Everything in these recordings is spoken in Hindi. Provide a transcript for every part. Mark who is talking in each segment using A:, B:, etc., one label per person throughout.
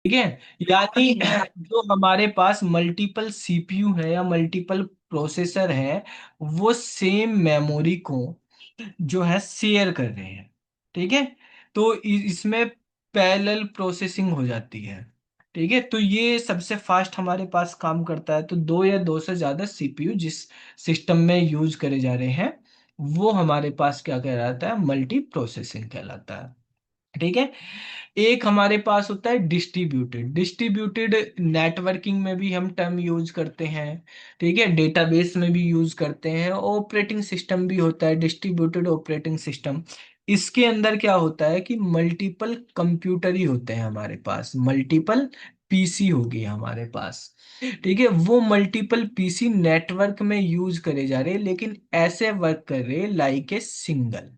A: ठीक है। यानी जो हमारे पास मल्टीपल सीपीयू है या मल्टीपल प्रोसेसर है, वो सेम मेमोरी को जो है शेयर कर रहे हैं। ठीक है। तो इसमें पैरेलल प्रोसेसिंग हो जाती है। ठीक है। तो ये सबसे फास्ट हमारे पास काम करता है। तो दो या दो से ज्यादा सीपीयू जिस सिस्टम में यूज करे जा रहे हैं, वो हमारे पास क्या कहलाता है, मल्टी प्रोसेसिंग कहलाता है। ठीक है। एक हमारे पास होता है डिस्ट्रीब्यूटेड। डिस्ट्रीब्यूटेड नेटवर्किंग में भी हम टर्म यूज करते हैं। ठीक है। डेटाबेस में भी यूज करते हैं। ऑपरेटिंग सिस्टम भी होता है डिस्ट्रीब्यूटेड ऑपरेटिंग सिस्टम। इसके अंदर क्या होता है कि मल्टीपल कंप्यूटर ही होते हैं हमारे पास, मल्टीपल पीसी होगी हमारे पास। ठीक है। वो मल्टीपल पीसी नेटवर्क में यूज करे जा रहे हैं, लेकिन ऐसे वर्क कर रहे हैं लाइक ए सिंगल।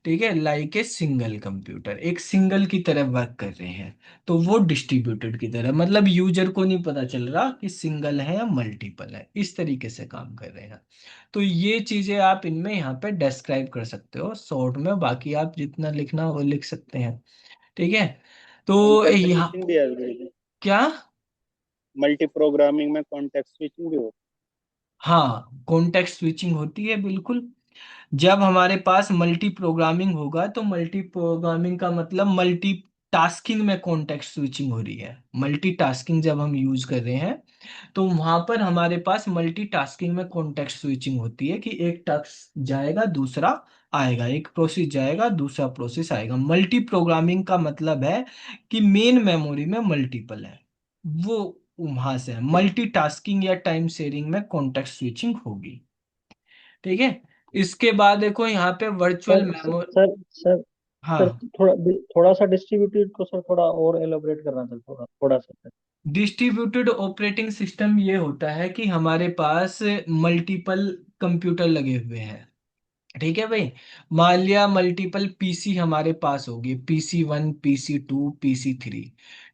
A: ठीक है। लाइक ए सिंगल कंप्यूटर, एक सिंगल की तरह वर्क कर रहे हैं। तो वो डिस्ट्रीब्यूटेड की तरह, मतलब यूजर को नहीं पता चल रहा कि सिंगल है या मल्टीपल है, इस तरीके से काम कर रहे हैं। तो ये चीजें आप इनमें यहाँ पे डिस्क्राइब कर सकते हो शॉर्ट में, बाकी आप जितना लिखना हो वो लिख सकते हैं। ठीक है। तो
B: कॉन्टेक्स्ट
A: यहाँ
B: स्विचिंग भी है,
A: क्या,
B: मल्टी प्रोग्रामिंग में कॉन्टेक्स्ट स्विचिंग भी हो।
A: हाँ कॉन्टेक्स्ट स्विचिंग होती है बिल्कुल। जब हमारे पास मल्टी प्रोग्रामिंग होगा, तो मल्टी प्रोग्रामिंग का मतलब मल्टी टास्किंग में कॉन्टेक्स्ट स्विचिंग हो रही है। मल्टी टास्किंग जब हम यूज कर रहे हैं, तो वहां पर हमारे पास मल्टी टास्किंग में कॉन्टेक्स्ट स्विचिंग होती है कि एक टास्क जाएगा दूसरा आएगा, एक प्रोसेस जाएगा दूसरा प्रोसेस आएगा। मल्टी प्रोग्रामिंग का मतलब है कि मेन मेमोरी में मल्टीपल है, वो वहां से है। मल्टी टास्किंग या टाइम शेयरिंग में कॉन्टेक्स्ट स्विचिंग होगी। ठीक है। इसके बाद देखो यहाँ पे virtual
B: sir
A: memory.
B: Sir sir sir
A: हाँ।
B: थोड़ा थोड़ा सा डिस्ट्रीब्यूटेड को सर थोड़ा और एलोबरेट करना सर, थोड़ा थोड़ा सा सर।
A: डिस्ट्रीब्यूटेड ऑपरेटिंग सिस्टम ये होता है कि हमारे पास मल्टीपल कंप्यूटर लगे हुए हैं। ठीक है भाई। मान लिया मल्टीपल पीसी हमारे पास होगी, पीसी 1, पीसी 2, पीसी 3।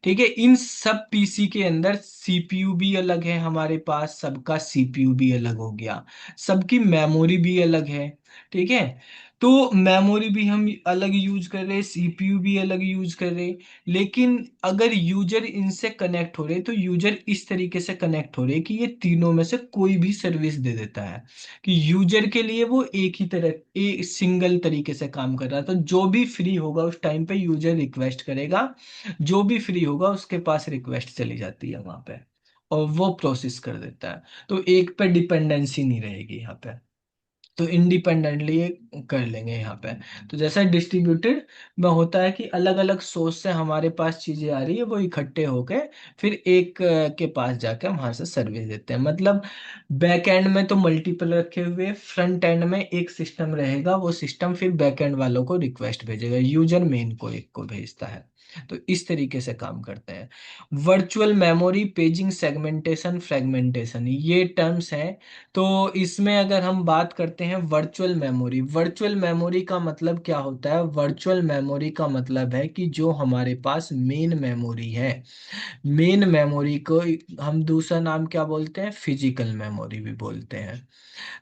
A: ठीक है। इन सब पीसी के अंदर सीपीयू भी अलग है हमारे पास, सबका सीपीयू भी अलग हो गया, सबकी मेमोरी भी अलग है। ठीक है। तो मेमोरी भी हम अलग यूज कर रहे हैं, सीपीयू भी अलग यूज कर रहे हैं। लेकिन अगर यूजर इनसे कनेक्ट हो रहे, तो यूजर इस तरीके से कनेक्ट हो रहे कि ये तीनों में से कोई भी सर्विस दे देता है, कि यूजर के लिए वो एक ही तरह एक सिंगल तरीके से काम कर रहा है। तो जो भी फ्री होगा उस टाइम पे यूजर रिक्वेस्ट करेगा, जो भी फ्री होगा उसके पास रिक्वेस्ट चली जाती है वहां पे, और वो प्रोसेस कर देता है। तो एक पे डिपेंडेंसी नहीं रहेगी यहाँ पे, तो इंडिपेंडेंटली ये कर लेंगे यहाँ पे। तो जैसा डिस्ट्रीब्यूटेड में होता है कि अलग अलग सोर्स से हमारे पास चीजें आ रही है, वो इकट्ठे होके फिर एक के पास जाके हम वहां से सर्विस देते हैं। मतलब बैक एंड में तो मल्टीपल रखे हुए, फ्रंट एंड में एक सिस्टम रहेगा, वो सिस्टम फिर बैक एंड वालों को रिक्वेस्ट भेजेगा, यूजर मेन को एक को भेजता है। तो इस तरीके से काम करते हैं। Virtual memory, paging, segmentation, fragmentation, ये टर्म्स हैं। तो इसमें अगर हम बात करते हैं वर्चुअल मेमोरी, वर्चुअल मेमोरी का मतलब क्या होता है? वर्चुअल मेमोरी का मतलब है कि जो हमारे पास मेन मेमोरी है, मेन मेमोरी को हम दूसरा नाम क्या बोलते हैं, फिजिकल मेमोरी भी बोलते हैं।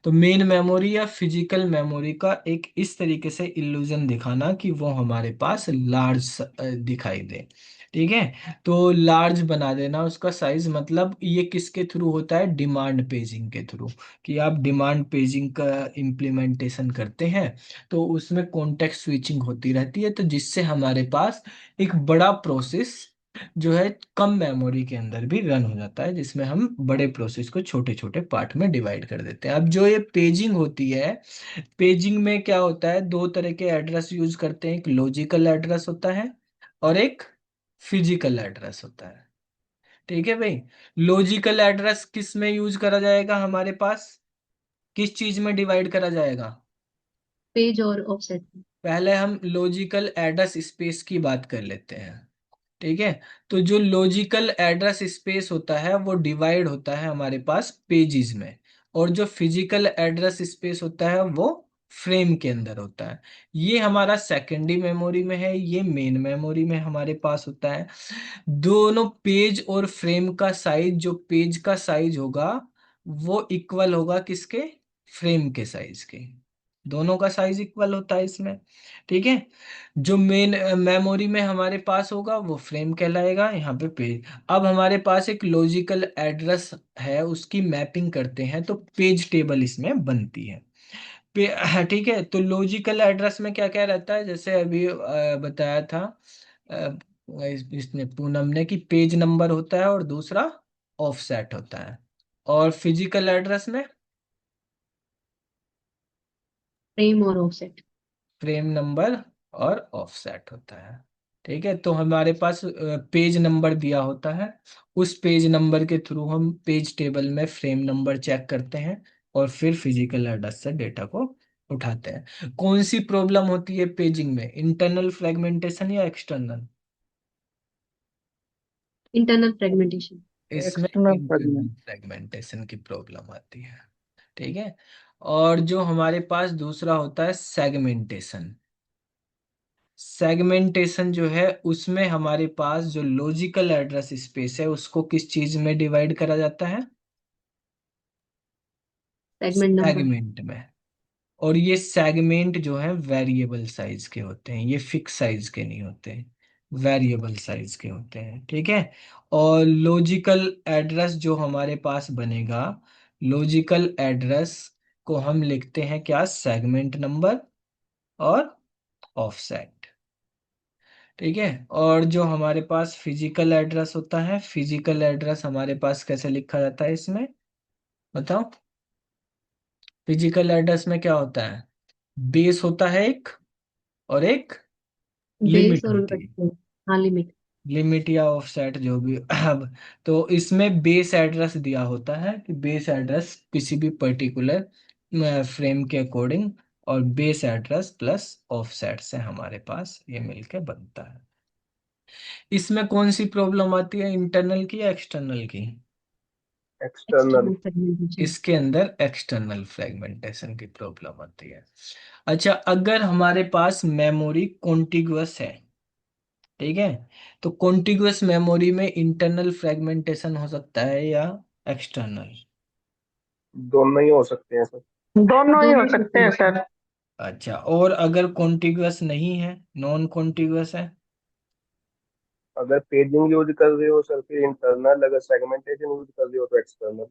A: तो मेन मेमोरी या फिजिकल मेमोरी का एक इस तरीके से इल्यूजन दिखाना कि वो हमारे पास लार्ज दिखाई दे। ठीक है। तो लार्ज बना देना उसका साइज, मतलब ये किसके थ्रू होता है, डिमांड पेजिंग के थ्रू। कि आप डिमांड पेजिंग का इम्प्लीमेंटेशन करते हैं, तो उसमें कॉन्टेक्स्ट स्विचिंग होती रहती है, तो जिससे हमारे पास एक बड़ा प्रोसेस जो है कम मेमोरी के अंदर भी रन हो जाता है, जिसमें हम बड़े प्रोसेस को छोटे छोटे पार्ट में डिवाइड कर देते हैं। अब जो ये पेजिंग होती है, पेजिंग में क्या होता है, दो तरह के एड्रेस यूज करते हैं, एक लॉजिकल एड्रेस होता है और एक फिजिकल एड्रेस होता है। ठीक है भाई। लॉजिकल एड्रेस किस में यूज करा जाएगा हमारे पास, किस चीज में डिवाइड करा जाएगा?
C: पेज और ऑफसेट।
A: पहले हम लॉजिकल एड्रेस स्पेस की बात कर लेते हैं। ठीक है। तो जो लॉजिकल एड्रेस स्पेस होता है वो डिवाइड होता है हमारे पास पेजेस में, और जो फिजिकल एड्रेस स्पेस होता है वो फ्रेम के अंदर होता है। ये हमारा सेकेंडरी मेमोरी में है, ये मेन मेमोरी में हमारे पास होता है। दोनों पेज और फ्रेम का साइज, जो पेज का साइज होगा वो इक्वल होगा किसके, फ्रेम के साइज के। दोनों का साइज इक्वल होता है इसमें। ठीक है। जो मेन मेमोरी में हमारे पास होगा वो फ्रेम कहलाएगा, यहाँ पे पेज। अब हमारे पास एक लॉजिकल एड्रेस है, उसकी मैपिंग करते हैं तो पेज टेबल इसमें बनती है। ठीक है। तो लॉजिकल एड्रेस में क्या क्या रहता है, जैसे अभी बताया था इसने पूनम ने, कि पेज नंबर होता है और दूसरा ऑफसेट होता है। और फिजिकल एड्रेस में
C: फ्रेम और ऑफसेट।
A: फ्रेम नंबर और ऑफसेट होता है। ठीक है। तो हमारे पास पेज नंबर दिया होता है, उस पेज नंबर के थ्रू हम पेज टेबल में फ्रेम नंबर चेक करते हैं और फिर फिजिकल एड्रेस से डेटा को उठाते हैं। कौन सी प्रॉब्लम होती है पेजिंग में, इंटरनल फ्रेगमेंटेशन या एक्सटर्नल?
C: Internal fragmentation.
A: इसमें
B: एक्सटर्नल
A: इंटरनल
B: फ्रेगमेंट।
A: फ्रेगमेंटेशन की प्रॉब्लम आती है। ठीक है। और जो हमारे पास दूसरा होता है सेगमेंटेशन। सेगमेंटेशन जो है उसमें हमारे पास जो लॉजिकल एड्रेस स्पेस है उसको किस चीज में डिवाइड करा जाता है?
C: Segment number.
A: सेगमेंट में। और ये सेगमेंट जो है वेरिएबल साइज के होते हैं, ये फिक्स साइज के नहीं होते, वेरिएबल साइज के होते हैं। ठीक है। और लॉजिकल एड्रेस जो हमारे पास बनेगा, लॉजिकल एड्रेस को हम लिखते हैं क्या, सेगमेंट नंबर और ऑफसेट। ठीक है। और जो हमारे पास फिजिकल एड्रेस होता है, फिजिकल एड्रेस हमारे पास कैसे लिखा जाता है इसमें, बताओ? फिजिकल एड्रेस में क्या होता है, बेस होता है एक, और एक
C: बेस
A: लिमिट
C: और
A: होती है,
C: हाँ, लिमिट।
A: लिमिट या ऑफसेट जो भी अब तो इसमें बेस एड्रेस दिया होता है कि बेस एड्रेस किसी भी पर्टिकुलर फ्रेम के अकॉर्डिंग, और बेस एड्रेस प्लस ऑफसेट से हमारे पास ये मिलके बनता है। इसमें कौन सी प्रॉब्लम आती है, इंटरनल की या एक्सटर्नल की?
B: एक्सटर्नल।
C: External fragmentation.
A: इसके अंदर एक्सटर्नल फ्रेगमेंटेशन की प्रॉब्लम आती है। अच्छा, अगर हमारे पास मेमोरी कॉन्टिगुअस है, ठीक है, तो कॉन्टिगुअस मेमोरी में इंटरनल फ्रेगमेंटेशन हो सकता है या एक्सटर्नल?
B: दोनों ही हो सकते हैं सर। दोनों ही हो
C: दोनों ही
B: सकते
C: होते
B: हैं
C: हैं।
B: सर।
A: अच्छा, और अगर कॉन्टिगुअस नहीं है, नॉन कॉन्टिगुअस है?
B: अगर पेजिंग यूज कर रहे हो सर फिर इंटरनल, अगर सेगमेंटेशन यूज कर रहे हो तो एक्सटर्नल।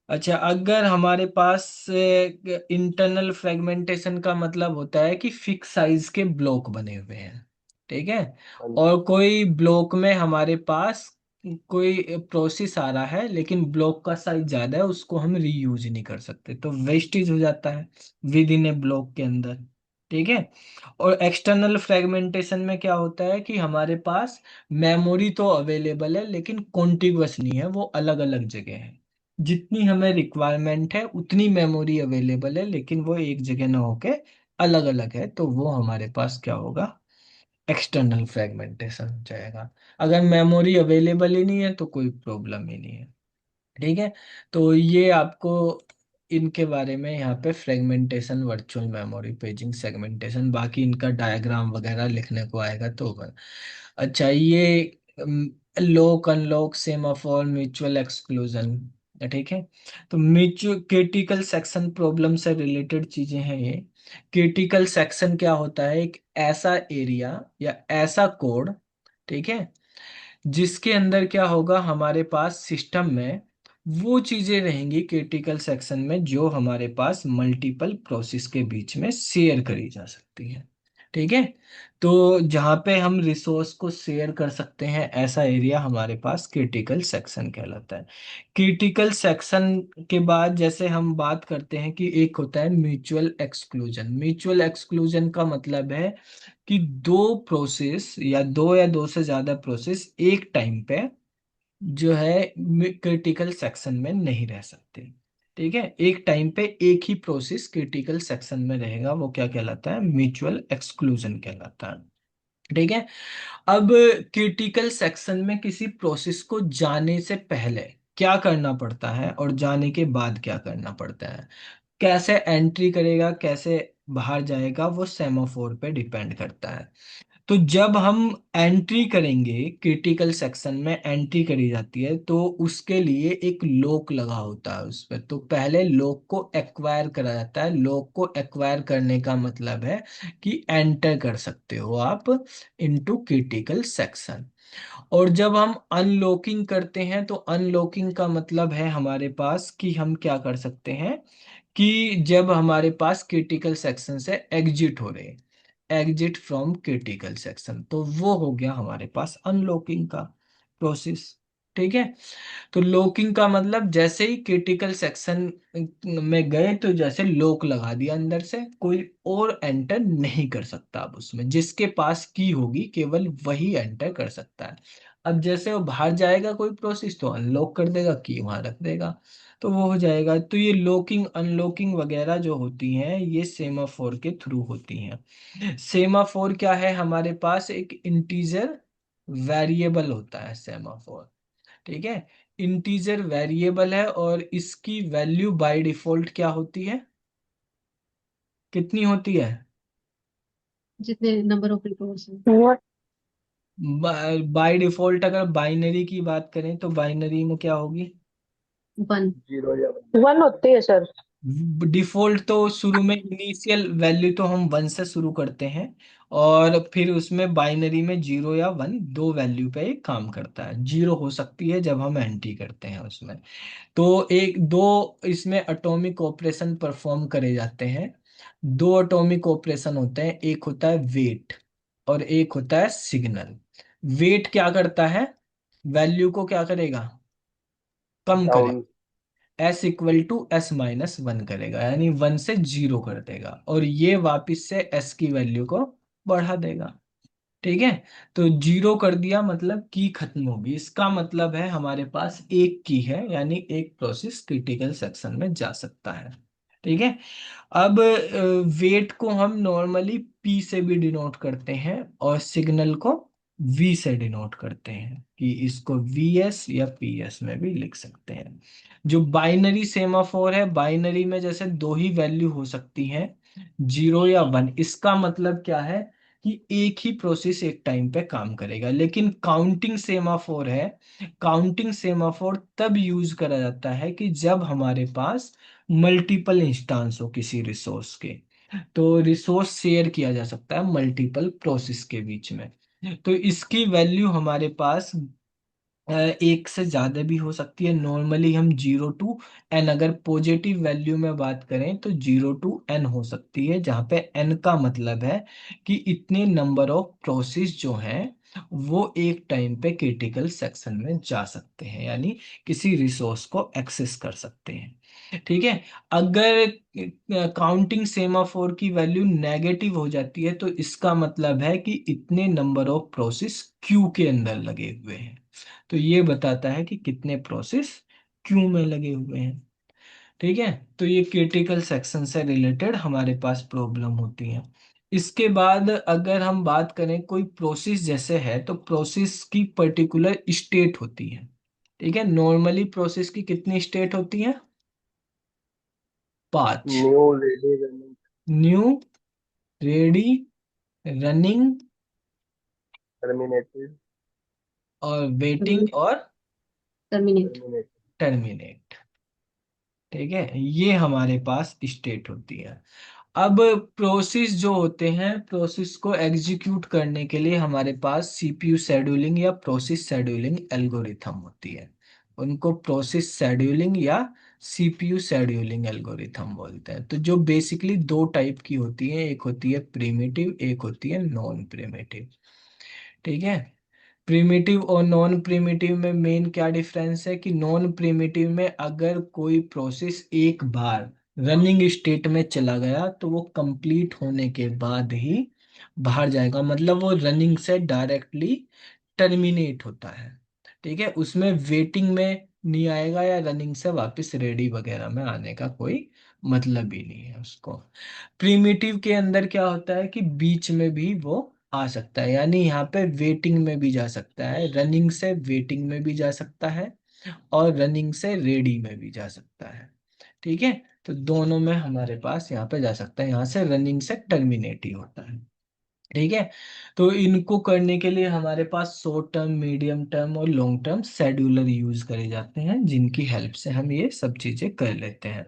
A: अच्छा, अगर हमारे पास इंटरनल फ्रेगमेंटेशन का मतलब होता है कि फिक्स साइज के ब्लॉक बने हुए हैं, ठीक है,
B: हाँ जी।
A: और कोई ब्लॉक में हमारे पास कोई प्रोसेस आ रहा है लेकिन ब्लॉक का साइज ज्यादा है, उसको हम रीयूज नहीं कर सकते तो वेस्टेज हो जाता है विद इन ए ब्लॉक के अंदर। ठीक है। और एक्सटर्नल फ्रेगमेंटेशन में क्या होता है कि हमारे पास मेमोरी तो अवेलेबल है लेकिन कॉन्टिगुअस नहीं है, वो अलग अलग जगह है। जितनी हमें रिक्वायरमेंट है उतनी मेमोरी अवेलेबल है लेकिन वो एक जगह ना होके अलग अलग है, तो वो हमारे पास क्या होगा, एक्सटर्नल फ्रेगमेंटेशन हो जाएगा। अगर मेमोरी अवेलेबल ही नहीं है तो कोई प्रॉब्लम ही नहीं है। ठीक है। तो ये आपको इनके बारे में यहाँ पे fragmentation, virtual memory, paging, segmentation, बाकी इनका डायग्राम वगैरह लिखने को आएगा तो होगा। अच्छा, ये lock unlock, semaphore, mutual exclusion, ठीक है। तो म्यूचुअल क्रिटिकल सेक्शन प्रॉब्लम से रिलेटेड चीजें हैं ये। क्रिटिकल सेक्शन क्या होता है, एक ऐसा एरिया या ऐसा कोड, ठीक है, जिसके अंदर क्या होगा, हमारे पास सिस्टम में वो चीजें रहेंगी क्रिटिकल सेक्शन में जो हमारे पास मल्टीपल प्रोसेस के बीच में शेयर करी जा सकती है। ठीक है। तो जहाँ पे हम रिसोर्स को शेयर कर सकते हैं, ऐसा एरिया हमारे पास क्रिटिकल सेक्शन कहलाता है। क्रिटिकल सेक्शन के बाद जैसे हम बात करते हैं कि एक होता है म्यूचुअल एक्सक्लूजन। म्यूचुअल एक्सक्लूजन का मतलब है कि दो प्रोसेस या दो से ज्यादा प्रोसेस एक टाइम पे जो है क्रिटिकल सेक्शन में नहीं रह सकते। ठीक है। एक टाइम पे एक ही प्रोसेस क्रिटिकल सेक्शन में रहेगा, वो क्या कहलाता है, म्यूचुअल एक्सक्लूजन कहलाता है। ठीक है। अब क्रिटिकल सेक्शन में किसी प्रोसेस को जाने से पहले क्या करना पड़ता है और जाने के बाद क्या करना पड़ता है, कैसे एंट्री करेगा, कैसे बाहर जाएगा, वो सेमाफोर पे डिपेंड करता है। तो जब हम एंट्री करेंगे, क्रिटिकल सेक्शन में एंट्री करी जाती है तो उसके लिए एक लॉक लगा होता है उस पर। तो पहले लॉक को एक्वायर करा जाता है। लॉक को एक्वायर करने का मतलब है कि एंटर कर सकते हो आप इनटू क्रिटिकल सेक्शन। और जब हम अनलॉकिंग करते हैं तो अनलॉकिंग का मतलब है हमारे पास कि हम क्या कर सकते हैं कि जब हमारे पास क्रिटिकल सेक्शन से एग्जिट हो रहे हैं, एग्जिट फ्रॉम क्रिटिकल सेक्शन, तो वो हो गया हमारे पास अनलॉकिंग का प्रोसेस। ठीक है। तो लॉकिंग का मतलब जैसे ही क्रिटिकल सेक्शन में गए तो जैसे लॉक लगा दिया, अंदर से कोई और एंटर नहीं कर सकता। अब उसमें जिसके पास की होगी केवल वही एंटर कर सकता है। अब जैसे वो बाहर जाएगा कोई प्रोसेस तो अनलॉक कर देगा, की वहां रख देगा, तो वो हो जाएगा। तो ये लॉकिंग अनलॉकिंग वगैरह जो होती हैं ये सेमाफोर के थ्रू होती हैं। सेमाफोर क्या है, हमारे पास एक इंटीजर वेरिएबल होता है सेमाफोर। ठीक है। इंटीजर वेरिएबल है और इसकी वैल्यू बाय डिफॉल्ट क्या होती है, कितनी होती है?
C: जितने नंबर ऑफ रिपोर्ट्स हैं।
A: बाय डिफॉल्ट अगर बाइनरी की बात करें तो बाइनरी में क्या होगी?
C: 1।
B: 0 या 1।
D: वन होती है सर।
A: डिफॉल्ट तो शुरू में इनिशियल वैल्यू तो हम वन से शुरू करते हैं, और फिर उसमें बाइनरी में जीरो या वन दो वैल्यू पे ये काम करता है। जीरो हो सकती है जब हम एंट्री करते हैं उसमें। तो एक दो इसमें एटॉमिक ऑपरेशन परफॉर्म करे जाते हैं। दो एटॉमिक ऑपरेशन होते हैं, एक होता है वेट और एक होता है सिग्नल। वेट क्या करता है, वैल्यू को क्या करेगा, कम
B: डाउन।
A: करेगा। S equal to s minus one करेगा, यानी वन से जीरो कर देगा, और ये वापिस से एस की वैल्यू को बढ़ा देगा। ठीक है। तो जीरो कर दिया मतलब की खत्म होगी, इसका मतलब है हमारे पास एक की है, यानी एक प्रोसेस क्रिटिकल सेक्शन में जा सकता है। ठीक है। अब वेट को हम नॉर्मली पी से भी डिनोट करते हैं और सिग्नल को वी से डिनोट करते हैं, कि इसको वी एस या पी एस में भी लिख सकते हैं। जो बाइनरी सेमाफोर है, बाइनरी में जैसे दो ही वैल्यू हो सकती हैं, जीरो या वन। इसका मतलब क्या है कि एक ही प्रोसेस एक टाइम पे काम करेगा। लेकिन काउंटिंग सेमाफोर है, काउंटिंग सेमाफोर तब यूज करा जाता है कि जब हमारे पास मल्टीपल इंस्टांस हो किसी रिसोर्स के। तो रिसोर्स शेयर किया जा सकता है मल्टीपल प्रोसेस के बीच में। तो इसकी वैल्यू हमारे पास एक से ज्यादा भी हो सकती है। नॉर्मली हम जीरो टू एन, अगर पॉजिटिव वैल्यू में बात करें तो जीरो टू एन हो सकती है, जहाँ पे एन का मतलब है कि इतने नंबर ऑफ प्रोसेस जो हैं वो एक टाइम पे क्रिटिकल सेक्शन में जा सकते हैं, यानी किसी रिसोर्स को एक्सेस कर सकते हैं। ठीक है। अगर काउंटिंग सेमाफोर की वैल्यू नेगेटिव हो जाती है तो इसका मतलब है कि इतने नंबर ऑफ प्रोसेस क्यू के अंदर लगे हुए हैं। तो ये बताता है कि कितने प्रोसेस क्यू में लगे हुए हैं। ठीक है। तो ये क्रिटिकल सेक्शन से रिलेटेड हमारे पास प्रॉब्लम होती है। इसके बाद अगर हम बात करें कोई प्रोसेस जैसे है, तो प्रोसेस की पर्टिकुलर स्टेट होती है। ठीक है। नॉर्मली प्रोसेस की कितनी स्टेट होती है? पांच।
B: New, ready, running,
A: new, ready, running,
B: terminated,
A: और वेटिंग, और
C: टर्मिनेट।
B: टर्मिनेटेड।
A: टर्मिनेट। ठीक है। ये हमारे पास स्टेट होती है। अब प्रोसेस जो होते हैं, प्रोसेस को एग्जीक्यूट करने के लिए हमारे पास सीपीयू शेड्यूलिंग या प्रोसेस शेड्यूलिंग एल्गोरिथम होती है। उनको प्रोसेस शेड्यूलिंग या सीपीयू शेड्यूलिंग एल्गोरिथम बोलते हैं। तो जो बेसिकली दो टाइप की होती है, एक होती है प्रिमिटिव, एक होती है नॉन प्रिमिटिव। ठीक है। प्रिमिटिव और नॉन प्रिमिटिव में मेन क्या डिफरेंस है कि नॉन प्रिमिटिव में अगर कोई प्रोसेस एक बार रनिंग स्टेट में चला गया तो वो कंप्लीट होने के बाद ही बाहर जाएगा, मतलब वो रनिंग से डायरेक्टली टर्मिनेट होता है। ठीक है। उसमें वेटिंग में नहीं आएगा या रनिंग से वापस रेडी वगैरह में आने का कोई मतलब ही नहीं है उसको। प्रिमिटिव के अंदर क्या होता है कि बीच में भी वो आ सकता है, यानी यहाँ पे वेटिंग में भी जा सकता है, रनिंग से वेटिंग में भी जा सकता है, और रनिंग से रेडी में भी जा सकता है। ठीक है। तो दोनों में हमारे पास यहाँ पे जा सकता है, यहाँ से रनिंग से टर्मिनेट ही होता है। ठीक है। तो इनको करने के लिए हमारे पास शॉर्ट टर्म, मीडियम टर्म और लॉन्ग टर्म शेड्यूलर यूज करे जाते हैं, जिनकी हेल्प से हम ये सब चीजें कर लेते हैं।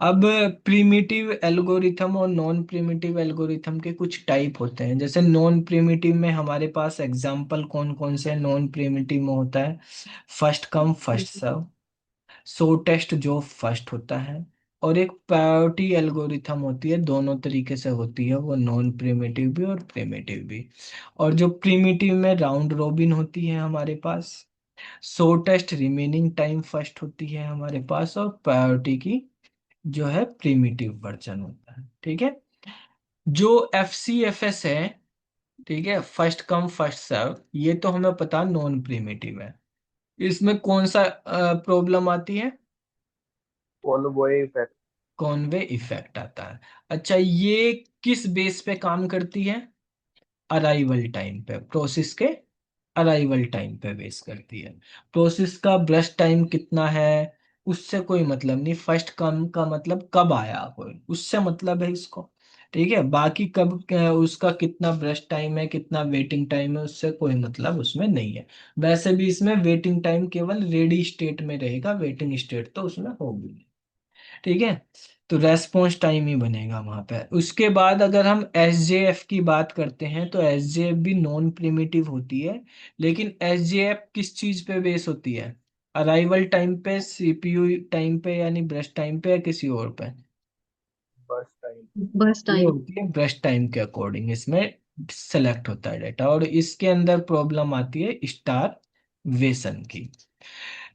A: अब प्रिमिटिव एल्गोरिथम और नॉन प्रिमिटिव एल्गोरिथम के कुछ टाइप होते हैं। जैसे नॉन प्रिमिटिव में हमारे पास एग्जांपल कौन कौन से नॉन प्रिमिटिव में होता है? First come first serve, shortest जो फर्स्ट होता है, और एक प्रायोरिटी एल्गोरिथम होती है। दोनों तरीके से होती है वो, नॉन प्रिमिटिव भी और प्रिमिटिव भी। और जो प्रिमिटिव में राउंड रॉबिन होती है हमारे पास, शॉर्टेस्ट रिमेनिंग टाइम फर्स्ट होती है हमारे पास, और प्रायोरिटी की जो है प्रिमिटिव वर्जन होता है। ठीक है। जो एफ सी एफ एस है, ठीक है, फर्स्ट कम फर्स्ट सर्व, ये तो हमें पता नॉन प्रिमिटिव है। इसमें कौन सा प्रॉब्लम आती है?
B: Conway effect.
A: कॉनवे इफेक्ट आता है। अच्छा, ये किस बेस पे काम करती है? अराइवल टाइम पे, प्रोसेस के अराइवल टाइम पे बेस करती है। प्रोसेस का ब्रश टाइम कितना है उससे कोई मतलब नहीं, फर्स्ट कम का मतलब कब आया कोई, उससे मतलब है इसको। ठीक है, बाकी उसका कितना ब्रश टाइम है, कितना वेटिंग टाइम है, उससे कोई मतलब उसमें नहीं है। वैसे भी इसमें वेटिंग टाइम केवल रेडी स्टेट में रहेगा, वेटिंग स्टेट तो उसमें होगी नहीं। ठीक है। तो रेस्पॉन्स टाइम ही बनेगा वहां पे। उसके बाद अगर हम एस जे एफ की बात करते हैं, तो एस जे एफ भी नॉन प्रिमिटिव होती है। लेकिन एस जे एफ किस चीज पे बेस होती है? अराइवल टाइम पे, सीपीयू टाइम पे, यानी ब्रश टाइम पे, या किसी और पे?
B: बस टाइम।
C: बस
A: ये
C: टाइम।
A: होती है ब्रश टाइम के अकॉर्डिंग इसमें सेलेक्ट होता है डेटा। और इसके अंदर प्रॉब्लम आती है स्टार वेसन की।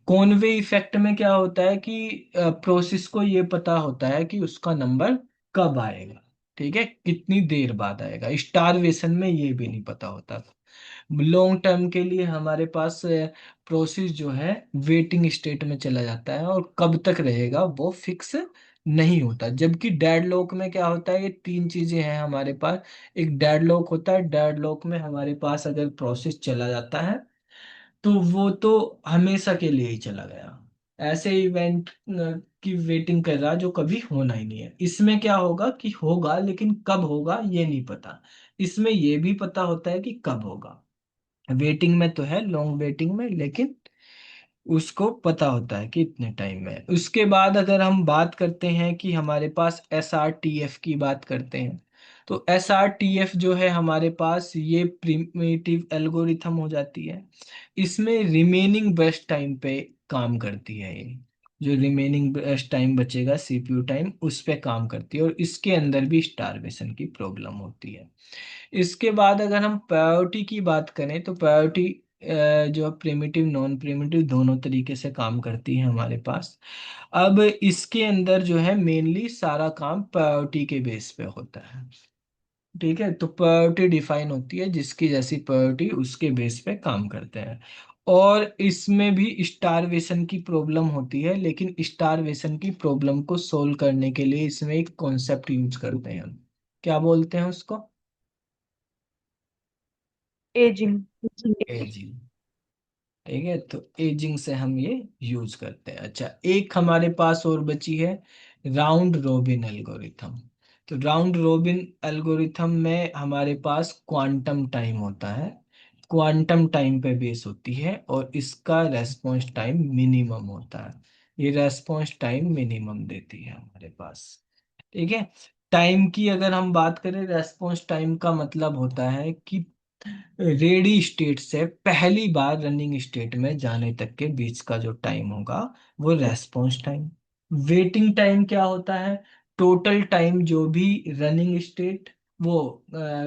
A: कॉनवे इफेक्ट में क्या होता है कि प्रोसेस को ये पता होता है कि उसका नंबर कब आएगा, ठीक है, कितनी देर बाद आएगा। स्टारवेशन में ये भी नहीं पता होता। लॉन्ग टर्म के लिए हमारे पास प्रोसेस जो है वेटिंग स्टेट में चला जाता है, और कब तक रहेगा वो फिक्स नहीं होता। जबकि डेडलॉक में क्या होता है, ये तीन चीजें हैं हमारे पास। एक डेडलॉक होता है, डेडलॉक में हमारे पास अगर प्रोसेस चला जाता है तो वो तो हमेशा के लिए ही चला गया, ऐसे इवेंट की वेटिंग कर रहा जो कभी होना ही नहीं है। इसमें क्या होगा कि होगा, लेकिन कब होगा ये नहीं पता। इसमें ये भी पता होता है कि कब होगा, वेटिंग में तो है, लॉन्ग वेटिंग में, लेकिन उसको पता होता है कि इतने टाइम में। उसके बाद अगर हम बात करते हैं कि हमारे पास एस आर टी एफ की बात करते हैं, तो एस आर टी एफ जो है हमारे पास, ये प्रिमिटिव एल्गोरिथम हो जाती है। इसमें रिमेनिंग ब्रश टाइम पे काम करती है ये। जो रिमेनिंग ब्रश टाइम बचेगा, सीपीयू टाइम, उस पे काम करती है, और इसके अंदर भी स्टारवेशन की प्रॉब्लम होती है। इसके बाद अगर हम प्रायोरिटी की बात करें, तो प्रायोरिटी जो प्रिमिटिव नॉन प्रिमिटिव दोनों तरीके से काम करती है हमारे पास। अब इसके अंदर जो है मेनली सारा काम प्रायोरिटी के बेस पे होता है। ठीक है, तो प्रायोरिटी डिफाइन होती है, जिसकी जैसी प्रायोरिटी उसके बेस पे काम करते हैं। और इसमें भी स्टारवेशन की प्रॉब्लम होती है, लेकिन स्टारवेशन की प्रॉब्लम को सोल्व करने के लिए इसमें एक कॉन्सेप्ट यूज करते हैं हम। क्या बोलते हैं उसको?
D: एजिंग।
A: एजिंग। ठीक है, तो एजिंग से हम ये यूज करते हैं। अच्छा, एक हमारे पास और बची है राउंड रोबिन एल्गोरिथम। तो राउंड रोबिन एल्गोरिथम में हमारे पास क्वांटम टाइम होता है, क्वांटम टाइम पे बेस होती है, और इसका रेस्पॉन्स टाइम मिनिमम होता है। ये रेस्पॉन्स टाइम मिनिमम देती है हमारे पास। ठीक है। टाइम की अगर हम बात करें, रेस्पॉन्स टाइम का मतलब होता है कि रेडी स्टेट से पहली बार रनिंग स्टेट में जाने तक के बीच का जो टाइम होगा, वो रेस्पॉन्स टाइम। वेटिंग टाइम क्या होता है? टोटल टाइम जो भी रनिंग स्टेट, वो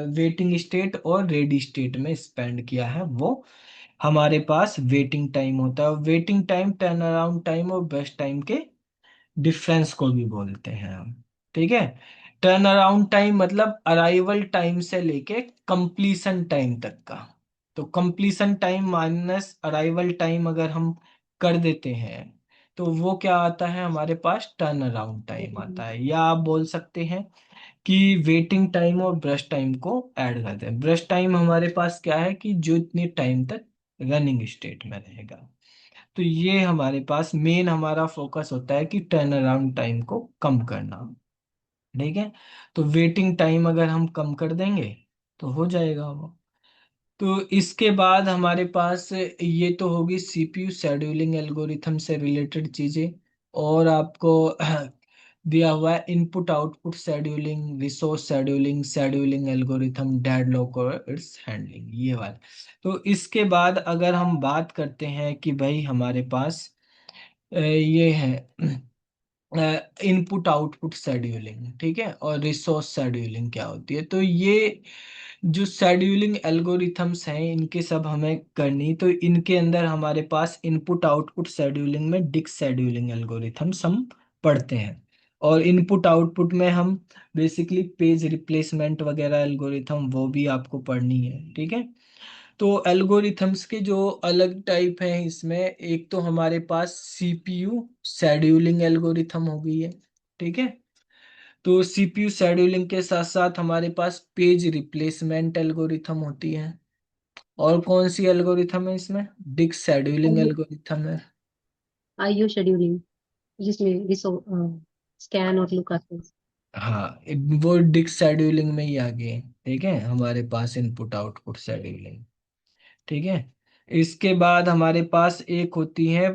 A: वेटिंग स्टेट और रेडी स्टेट में स्पेंड किया है, वो हमारे पास वेटिंग टाइम होता है। Waiting time turn around time और बेस्ट टाइम के डिफरेंस को भी बोलते हैं हम। ठीक है। टर्न अराउंड टाइम मतलब अराइवल टाइम से लेके कंप्लीशन टाइम तक का। तो completion time minus arrival time अगर हम कर देते हैं, तो वो क्या आता है हमारे पास? टर्न अराउंड टाइम आता है। या आप बोल सकते हैं कि वेटिंग टाइम और ब्रश टाइम को ऐड कर दें। ब्रश टाइम हमारे पास क्या है कि जो इतनी टाइम तक रनिंग स्टेट में रहेगा। तो ये हमारे पास मेन हमारा फोकस होता है कि टर्न अराउंड टाइम को कम करना। ठीक है। तो वेटिंग टाइम अगर हम कम कर देंगे, तो हो जाएगा वो। तो इसके बाद हमारे पास ये तो होगी सीपीयू शेड्यूलिंग एल्गोरिथम से रिलेटेड चीजें। और आपको दिया हुआ है input output scheduling, resource scheduling, scheduling algorithm, deadlock और इट्स हैंडलिंग, ये वाला। तो इसके बाद अगर हम बात करते हैं कि भाई हमारे पास ये है इनपुट आउटपुट शेड्यूलिंग, ठीक है, और रिसोर्स शेड्यूलिंग क्या होती है, तो ये जो शेड्यूलिंग एल्गोरिथम्स हैं इनके सब हमें करनी, तो इनके अंदर हमारे पास इनपुट आउटपुट शेड्यूलिंग में डिस्क शेड्यूलिंग एल्गोरिथम्स हम पढ़ते हैं। और इनपुट आउटपुट में हम बेसिकली पेज रिप्लेसमेंट वगैरह एल्गोरिथम वो भी आपको पढ़नी है, ठीक है। तो एल्गोरिथम्स के जो अलग टाइप हैं इसमें, एक तो हमारे पास सीपीयू शेड्यूलिंग एल्गोरिथम हो गई है, ठीक है। तो सीपीयू शेड्यूलिंग के साथ साथ हमारे पास पेज रिप्लेसमेंट एल्गोरिथम होती है। और कौन सी एल्गोरिथम है इसमें? डिस्क शेड्यूलिंग एल्गोरिथम है।
C: आईओ शेड्यूलिंग, जिसमें रिसोर्स स्कैन और लुक आते हैं।
A: हाँ, वो डिस्क शेड्यूलिंग में ही आ गए, ठीक है, हमारे पास इनपुट आउटपुट शेड्यूलिंग, ठीक है। इसके बाद हमारे पास एक होती है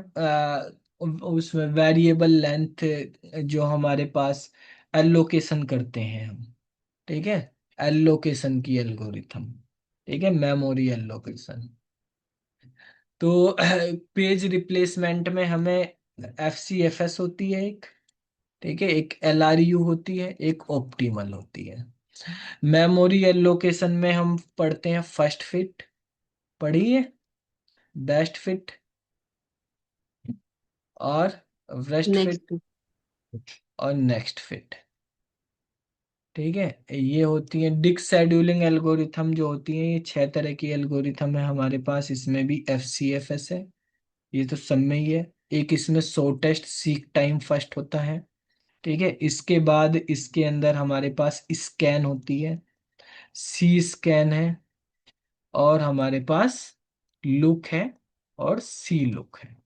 A: उसमें वेरिएबल लेंथ, जो हमारे पास एलोकेशन करते हैं हम, ठीक है, एलोकेशन की एल्गोरिथम, ठीक है, मेमोरी एलोकेशन। तो पेज रिप्लेसमेंट में हमें एफ सी एफ एस होती है एक, ठीक है, एक एल आर यू होती है, एक ऑप्टिमल होती है। मेमोरी एलोकेशन में हम पढ़ते हैं फर्स्ट फिट, पढ़िए, बेस्ट फिट और वेस्ट फिट
C: नेक्स्ट।
A: और नेक्स्ट फिट, ठीक है। ये होती है डिस्क शेड्यूलिंग एल्गोरिथम, जो होती है ये 6 तरह की एल्गोरिथम है हमारे पास, इसमें भी एफ सी एफ एस है, ये तो सब में ही है। एक इसमें शॉर्टेस्ट सीक टाइम फर्स्ट होता है, ठीक है। इसके बाद इसके अंदर हमारे पास स्कैन होती है, सी स्कैन है, और हमारे पास लुक है और सी लुक है।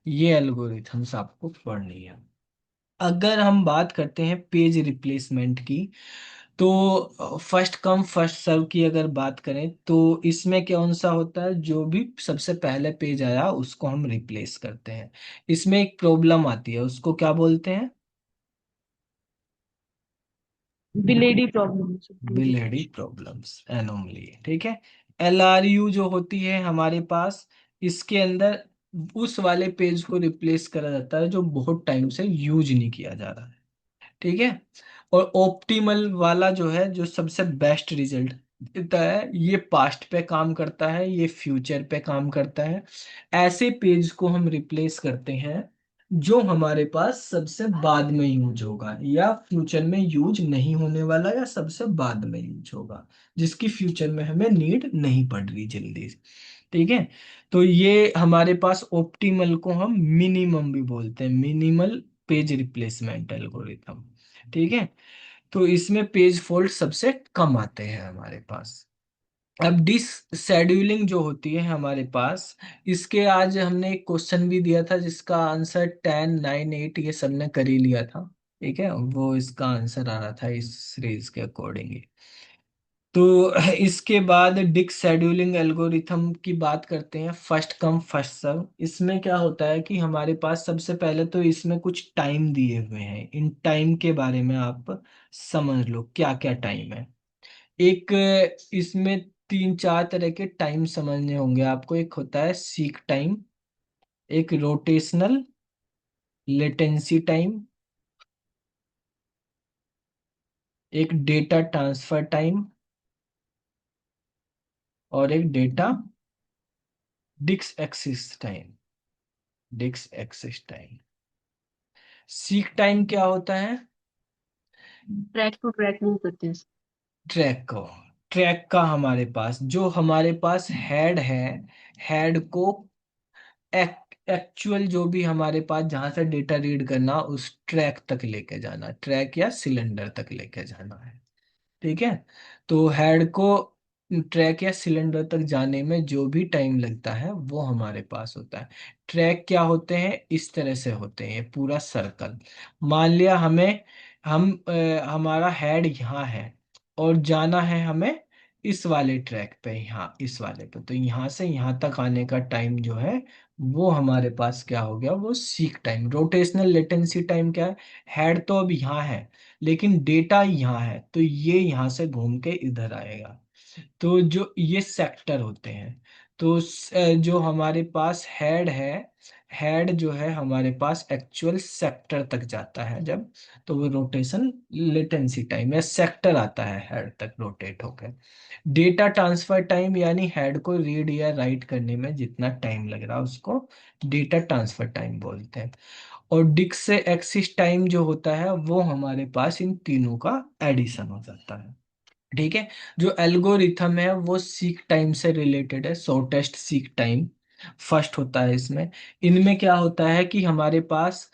A: ये एल्गोरिथम्स आपको पढ़नी है। अगर हम बात करते हैं पेज रिप्लेसमेंट की, तो फर्स्ट कम फर्स्ट सर्व की अगर बात करें, तो इसमें कौन सा होता है, जो भी सबसे पहले पेज आया उसको हम रिप्लेस करते हैं। इसमें एक प्रॉब्लम आती है, उसको क्या बोलते हैं?
C: बिलेडी प्रॉब्लम।
A: बिलेडी प्रॉब्लम्स, एनोमली, ठीक है। एल आर यू जो होती है हमारे पास, इसके अंदर उस वाले पेज को रिप्लेस करा जाता है जो बहुत टाइम से यूज नहीं किया जा रहा है, ठीक है। और ऑप्टिमल वाला जो है, जो सबसे बेस्ट रिजल्ट देता है, ये पास्ट पे काम करता है, ये फ्यूचर पे काम करता है। ऐसे पेज को हम रिप्लेस करते हैं जो हमारे पास सबसे बाद में यूज होगा, या फ्यूचर में यूज नहीं होने वाला, या सबसे बाद में यूज होगा, जिसकी फ्यूचर में हमें नीड नहीं पड़ रही जल्दी, ठीक है। तो ये हमारे पास ऑप्टिमल को हम मिनिमम भी बोलते हैं, मिनिमल पेज रिप्लेसमेंट एल्गोरिथम, ठीक है। तो इसमें पेज फॉल्ट सबसे कम आते हैं हमारे पास। अब डिस शेड्यूलिंग जो होती है हमारे पास, इसके आज हमने एक क्वेश्चन भी दिया था जिसका आंसर 10, 9, 8 ये सब ने कर ही लिया था, ठीक है, वो इसका आंसर आ रहा था इस सीरीज के अकॉर्डिंग। तो इसके बाद डिस्क शेड्यूलिंग एल्गोरिथम की बात करते हैं, फर्स्ट कम फर्स्ट सर्व। इसमें क्या होता है कि हमारे पास सबसे पहले तो इसमें कुछ टाइम दिए हुए हैं, इन टाइम के बारे में आप समझ लो क्या क्या टाइम है। एक इसमें 3 4 तरह के टाइम समझने होंगे आपको। एक होता है सीक टाइम, एक रोटेशनल लेटेंसी टाइम, एक डेटा ट्रांसफर टाइम, और एक data disk access time, disk access time. Seek time क्या होता है?
C: ट्रैक टू ट्रैक मूव करते हैं।
A: ट्रैक को, ट्रैक का हमारे पास जो हमारे पास हेड है, हेड को एक्चुअल जो भी हमारे पास जहां से डेटा रीड करना, उस ट्रैक तक लेके जाना, ट्रैक या सिलेंडर तक लेके जाना है, ठीक है। तो हेड को ट्रैक या सिलेंडर तक जाने में जो भी टाइम लगता है वो हमारे पास होता है। ट्रैक क्या होते हैं? इस तरह से होते हैं, ये पूरा सर्कल। मान लिया हमें हमारा हेड यहाँ है और जाना है हमें इस वाले ट्रैक पे, यहाँ इस वाले पे, तो यहाँ से यहाँ तक आने का टाइम जो है वो हमारे पास क्या हो गया, वो seek time. Rotational latency time क्या है, हेड तो अब यहाँ है लेकिन डेटा यहाँ है, तो ये यहाँ से घूम के इधर आएगा। तो जो ये सेक्टर होते हैं, तो जो हमारे पास हेड है, हेड जो है हमारे पास एक्चुअल सेक्टर तक जाता है जब, तो वो रोटेशन लेटेंसी टाइम या सेक्टर आता है हेड तक रोटेट होकर। डेटा ट्रांसफर टाइम यानी हेड को रीड या राइट करने में जितना टाइम लग रहा है उसको डेटा ट्रांसफर टाइम बोलते हैं। और डिस्क से एक्सिस टाइम जो होता है वो हमारे पास इन तीनों का एडिशन हो जाता है। ठीक है। जो एल्गोरिथम है वो सीक टाइम से रिलेटेड है, शॉर्टेस्ट सीक टाइम फर्स्ट होता है इसमें। इनमें क्या होता है कि हमारे पास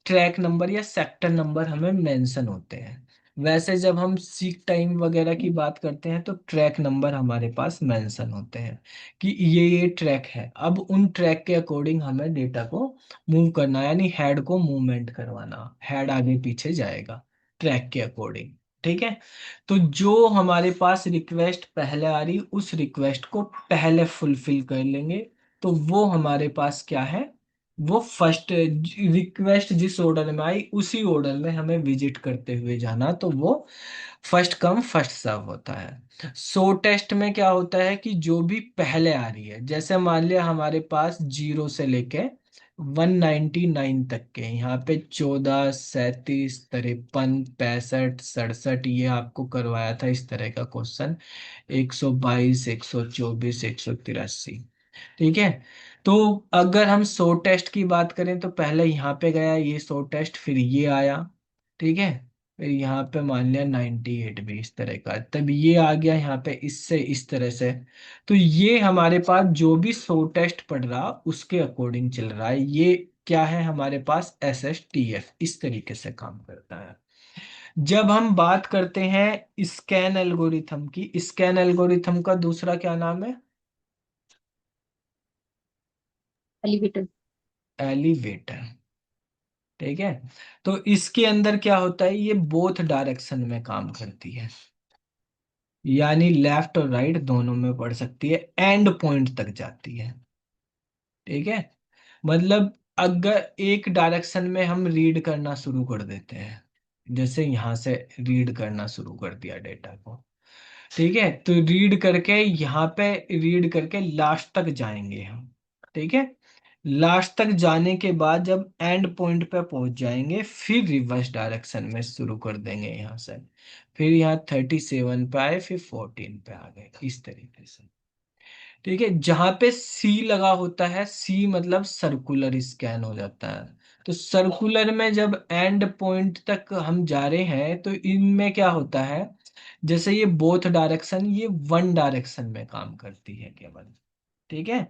A: ट्रैक नंबर या सेक्टर नंबर हमें मेंशन होते हैं। वैसे जब हम सीक टाइम वगैरह की बात करते हैं तो ट्रैक नंबर हमारे पास मेंशन होते हैं कि ये ट्रैक है। अब उन ट्रैक के अकॉर्डिंग हमें डेटा को मूव करना है, यानी हेड को मूवमेंट करवाना, हेड आगे पीछे जाएगा ट्रैक के अकॉर्डिंग। ठीक है। तो जो हमारे पास रिक्वेस्ट पहले आ रही उस रिक्वेस्ट को पहले फुलफिल कर लेंगे, तो वो हमारे पास क्या है, वो फर्स्ट रिक्वेस्ट जिस ऑर्डर में आई उसी ऑर्डर में हमें विजिट करते हुए जाना, तो वो फर्स्ट कम फर्स्ट सर्व होता है। सो टेस्ट में क्या होता है कि जो भी पहले आ रही है, जैसे मान लिया हमारे पास 0 से लेके 199 तक के, यहाँ पे 14, 37, 53, 65, 67 ये आपको करवाया था इस तरह का क्वेश्चन। 122, 124, 183। ठीक है। तो अगर हम सो टेस्ट की बात करें तो पहले यहाँ पे गया ये सो टेस्ट, फिर ये आया। ठीक है। फिर यहाँ पे मान लिया 98 भी इस तरह का, तब ये आ गया यहाँ पे इससे इस तरह से। तो ये हमारे पास जो भी सो टेस्ट पढ़ रहा उसके अकॉर्डिंग चल रहा है, ये क्या है हमारे पास SSTF इस तरीके से काम करता है। जब हम बात करते हैं स्कैन एल्गोरिथम की, स्कैन एल्गोरिथम का दूसरा क्या नाम है,
C: एलिवेटर।
A: एलिवेटर। ठीक है। तो इसके अंदर क्या होता है, ये बोथ डायरेक्शन में काम करती है, यानी लेफ्ट और राइट दोनों में पढ़ सकती है, एंड पॉइंट तक जाती है। ठीक है। मतलब अगर एक डायरेक्शन में हम रीड करना शुरू कर देते हैं, जैसे यहां से रीड करना शुरू कर दिया डेटा को, ठीक है, तो रीड करके यहाँ पे रीड करके लास्ट तक जाएंगे हम। ठीक है। लास्ट तक जाने के बाद जब एंड पॉइंट पे पहुंच जाएंगे फिर रिवर्स डायरेक्शन में शुरू कर देंगे यहाँ से। फिर यहाँ 37 पे आए, फिर 14 पे आ गए इस तरीके से। ठीक है। जहां पे सी लगा होता है, सी मतलब सर्कुलर स्कैन हो जाता है। तो सर्कुलर में जब एंड पॉइंट तक हम जा रहे हैं तो इनमें क्या होता है, जैसे ये बोथ डायरेक्शन ये वन डायरेक्शन में काम करती है केवल। ठीक है।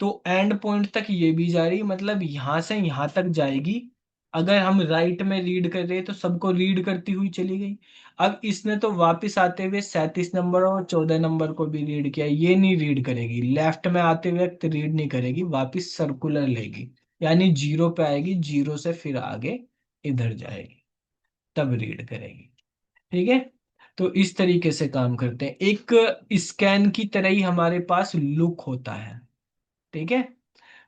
A: तो एंड पॉइंट तक ये भी जा रही, मतलब यहां से यहां तक जाएगी। अगर हम राइट में रीड कर रहे हैं तो सबको रीड करती हुई चली गई। अब इसने तो वापस आते हुए 37 नंबर और 14 नंबर को भी रीड किया, ये नहीं रीड करेगी, लेफ्ट में आते हुए रीड नहीं करेगी, वापस सर्कुलर लेगी, यानी 0 पे आएगी, 0 से फिर आगे इधर जाएगी, तब रीड करेगी। ठीक है। तो इस तरीके से काम करते हैं। एक स्कैन की तरह ही हमारे पास लुक होता है। ठीक है।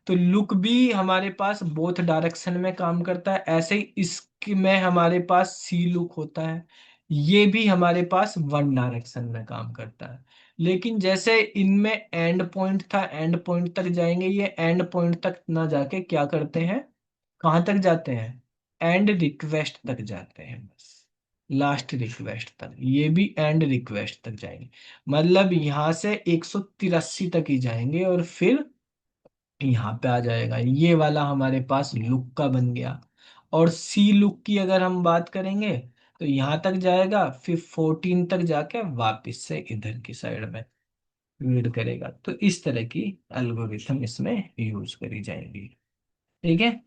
A: तो लुक भी हमारे पास बोथ डायरेक्शन में काम करता है, ऐसे ही इसमें हमारे पास सी लुक होता है, ये भी हमारे पास वन डायरेक्शन में काम करता है। लेकिन जैसे इनमें एंड पॉइंट था, एंड पॉइंट तक जाएंगे, ये एंड पॉइंट तक ना जाके क्या करते हैं, कहाँ तक जाते हैं, एंड रिक्वेस्ट तक जाते हैं बस, लास्ट रिक्वेस्ट तक, ये भी एंड रिक्वेस्ट तक जाएंगे। मतलब यहाँ से 183 तक ही जाएंगे और फिर यहाँ पे आ जाएगा, ये वाला हमारे पास लुक का बन गया। और सी लुक की अगर हम बात करेंगे तो यहाँ तक जाएगा, फिर 14 तक जाके वापस से इधर की साइड में रीड करेगा। तो इस तरह की एल्गोरिथम इसमें यूज करी जाएगी। ठीक है।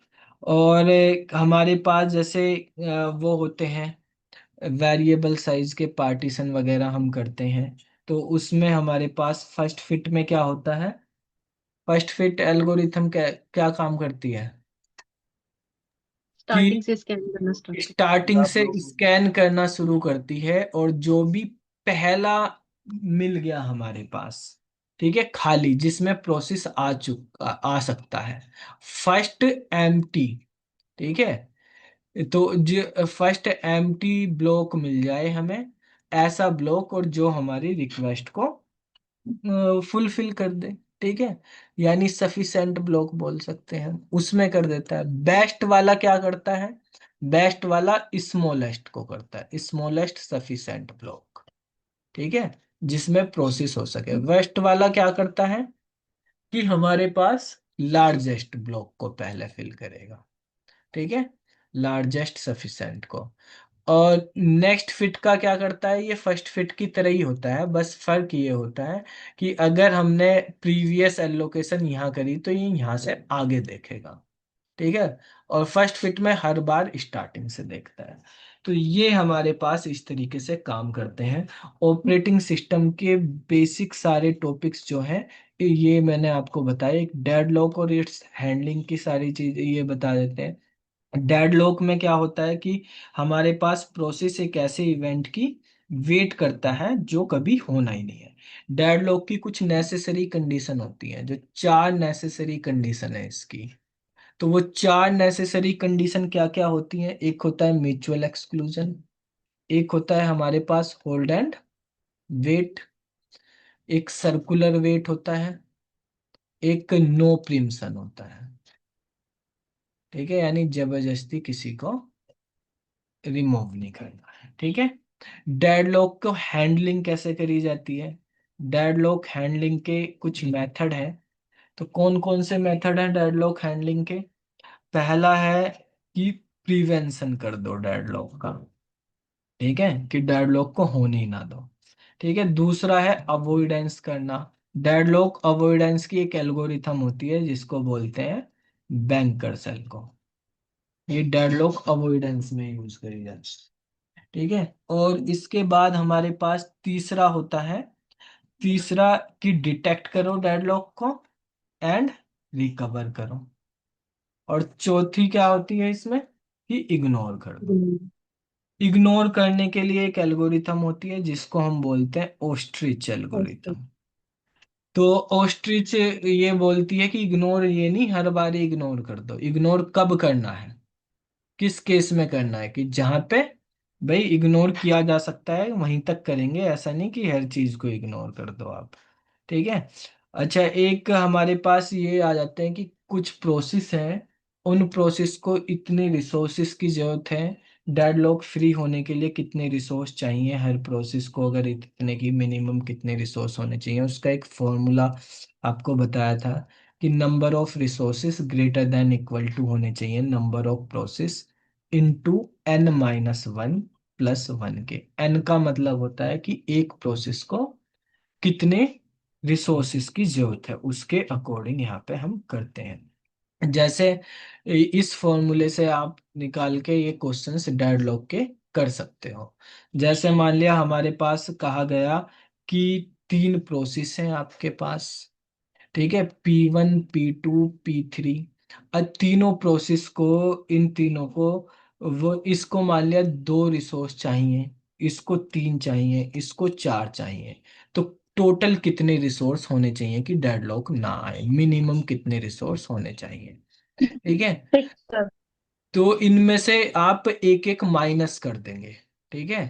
A: और हमारे पास जैसे वो होते हैं वेरिएबल साइज के पार्टीशन वगैरह हम करते हैं, तो उसमें हमारे पास फर्स्ट फिट में क्या होता है, फर्स्ट फिट एल्गोरिथम क्या क्या काम करती है कि
C: स्टार्टिंग से स्कैन करना स्टार्ट।
A: स्टार्टिंग
B: बिना
A: से
B: ब्लॉक।
A: स्कैन करना शुरू करती है, और जो भी पहला मिल गया हमारे पास, ठीक है, खाली, जिसमें प्रोसेस आ सकता है। फर्स्ट एम्प्टी, ठीक है, तो जो फर्स्ट एम्प्टी ब्लॉक मिल जाए हमें, ऐसा ब्लॉक और जो हमारी रिक्वेस्ट को फुलफिल कर दे, ठीक है, यानी सफिसेंट ब्लॉक बोल सकते हैं हम, उसमें कर देता है। बेस्ट वाला क्या करता है? बेस्ट वाला स्मॉलेस्ट को करता है, स्मॉलेस्ट सफिसेंट ब्लॉक, ठीक है, जिसमें प्रोसेस हो सके। वेस्ट वाला क्या करता है कि हमारे पास लार्जेस्ट ब्लॉक को पहले फिल करेगा, ठीक है, लार्जेस्ट सफिशिएंट को। और नेक्स्ट फिट का क्या करता है? ये फर्स्ट फिट की तरह ही होता है, बस फर्क ये होता है कि अगर हमने प्रीवियस एलोकेशन यहाँ करी तो ये यहाँ से आगे देखेगा, ठीक है, और फर्स्ट फिट में हर बार स्टार्टिंग से देखता है। तो ये हमारे पास इस तरीके से काम करते हैं। ऑपरेटिंग सिस्टम के बेसिक सारे टॉपिक्स जो हैं ये मैंने आपको बताया। एक डेडलॉक और इट्स हैंडलिंग की सारी चीजें ये बता देते हैं। डेडलॉक में क्या होता है कि हमारे पास प्रोसेस एक ऐसे इवेंट की वेट करता है जो कभी होना ही नहीं है। डेडलॉक की कुछ नेसेसरी कंडीशन होती है, जो चार नेसेसरी कंडीशन है इसकी। तो वो चार नेसेसरी कंडीशन क्या क्या होती हैं? एक होता है म्यूचुअल एक्सक्लूजन, एक होता है हमारे पास होल्ड एंड वेट, एक सर्कुलर वेट होता है, एक नो प्रिम्पशन होता है, ठीक है, यानी जबरदस्ती किसी को रिमूव नहीं करना है, ठीक है। डेडलॉक को हैंडलिंग कैसे करी जाती है? डेडलॉक हैंडलिंग के कुछ मेथड है। तो कौन कौन से मेथड हैं डेडलॉक हैंडलिंग के? पहला है कि प्रिवेंशन कर दो डेडलॉक का, ठीक है, कि डेडलॉक को होने ही ना दो, ठीक है। दूसरा है अवॉइडेंस करना। डेडलॉक अवॉइडेंस की एक एल्गोरिथम होती है जिसको बोलते हैं बैंकर सेल को। ये डेडलॉक अवॉइडेंस में यूज करी जाती है, ठीक है। और इसके बाद हमारे पास तीसरा होता है, तीसरा कि डिटेक्ट करो डेडलॉक को एंड रिकवर करो। और चौथी क्या होती है इसमें? कि इग्नोर कर दो। इग्नोर करने के लिए एक एल्गोरिथम होती है जिसको हम बोलते हैं ओस्ट्रिच
C: ओके।
A: एल्गोरिथम। तो ओस्ट्रिच ये बोलती है कि इग्नोर ये नहीं हर बार इग्नोर कर दो। इग्नोर कब करना है, किस केस में करना है? कि जहां पे भाई इग्नोर किया जा सकता है वहीं तक करेंगे, ऐसा नहीं कि हर चीज को इग्नोर कर दो आप, ठीक है। अच्छा, एक हमारे पास ये आ जाते हैं कि कुछ प्रोसेस हैं, उन प्रोसेस को इतने रिसोर्सेस की जरूरत है। डेडलॉक फ्री होने के लिए कितने रिसोर्स चाहिए हर प्रोसेस को, अगर इतने की मिनिमम कितने रिसोर्स होने चाहिए, उसका एक फॉर्मूला आपको बताया था कि number of resources greater than equal to होने चाहिए number of process into n-1 plus one के। n का मतलब होता है कि एक प्रोसेस को कितने रिसोर्सेस की जरूरत है, उसके अकॉर्डिंग यहाँ पे हम करते हैं। जैसे इस फॉर्मूले से आप निकाल के ये क्वेश्चंस डेडलॉक के कर सकते हो। जैसे मान लिया हमारे पास कहा गया कि तीन प्रोसेस हैं आपके पास, ठीक है, P1 P2 P3। अब तीनों प्रोसेस को, इन तीनों को, वो इसको मान लिया दो रिसोर्स चाहिए, इसको तीन चाहिए, इसको चार चाहिए। तो टोटल कितने रिसोर्स होने चाहिए कि डेडलॉक ना आए? मिनिमम कितने रिसोर्स होने चाहिए, ठीक है।
C: Six sir.
A: तो इनमें से आप एक एक माइनस कर देंगे, ठीक है।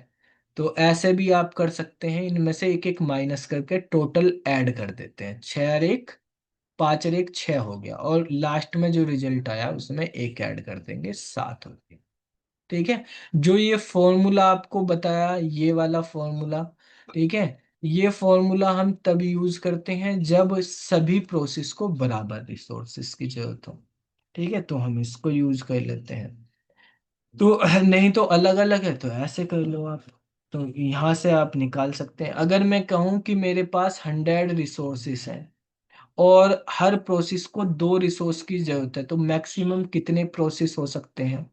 A: तो ऐसे भी आप कर सकते हैं, इनमें से एक एक माइनस करके टोटल ऐड कर देते हैं। 6 और एक 5 और एक 6 हो गया, और लास्ट में जो रिजल्ट आया उसमें एक ऐड कर देंगे, 7 हो गया, ठीक है। जो ये फॉर्मूला आपको बताया, ये वाला फॉर्मूला, ठीक है, ये फॉर्मूला हम तब यूज करते हैं जब सभी प्रोसेस को बराबर रिसोर्सेस की जरूरत हो, ठीक है, तो हम इसको यूज कर लेते हैं। तो नहीं तो अलग अलग है तो ऐसे कर लो आप। तो यहाँ से आप निकाल सकते हैं। अगर मैं कहूँ कि मेरे पास 100 रिसोर्सेस हैं और हर प्रोसेस को दो रिसोर्स की जरूरत है, तो मैक्सिमम कितने प्रोसेस हो सकते हैं?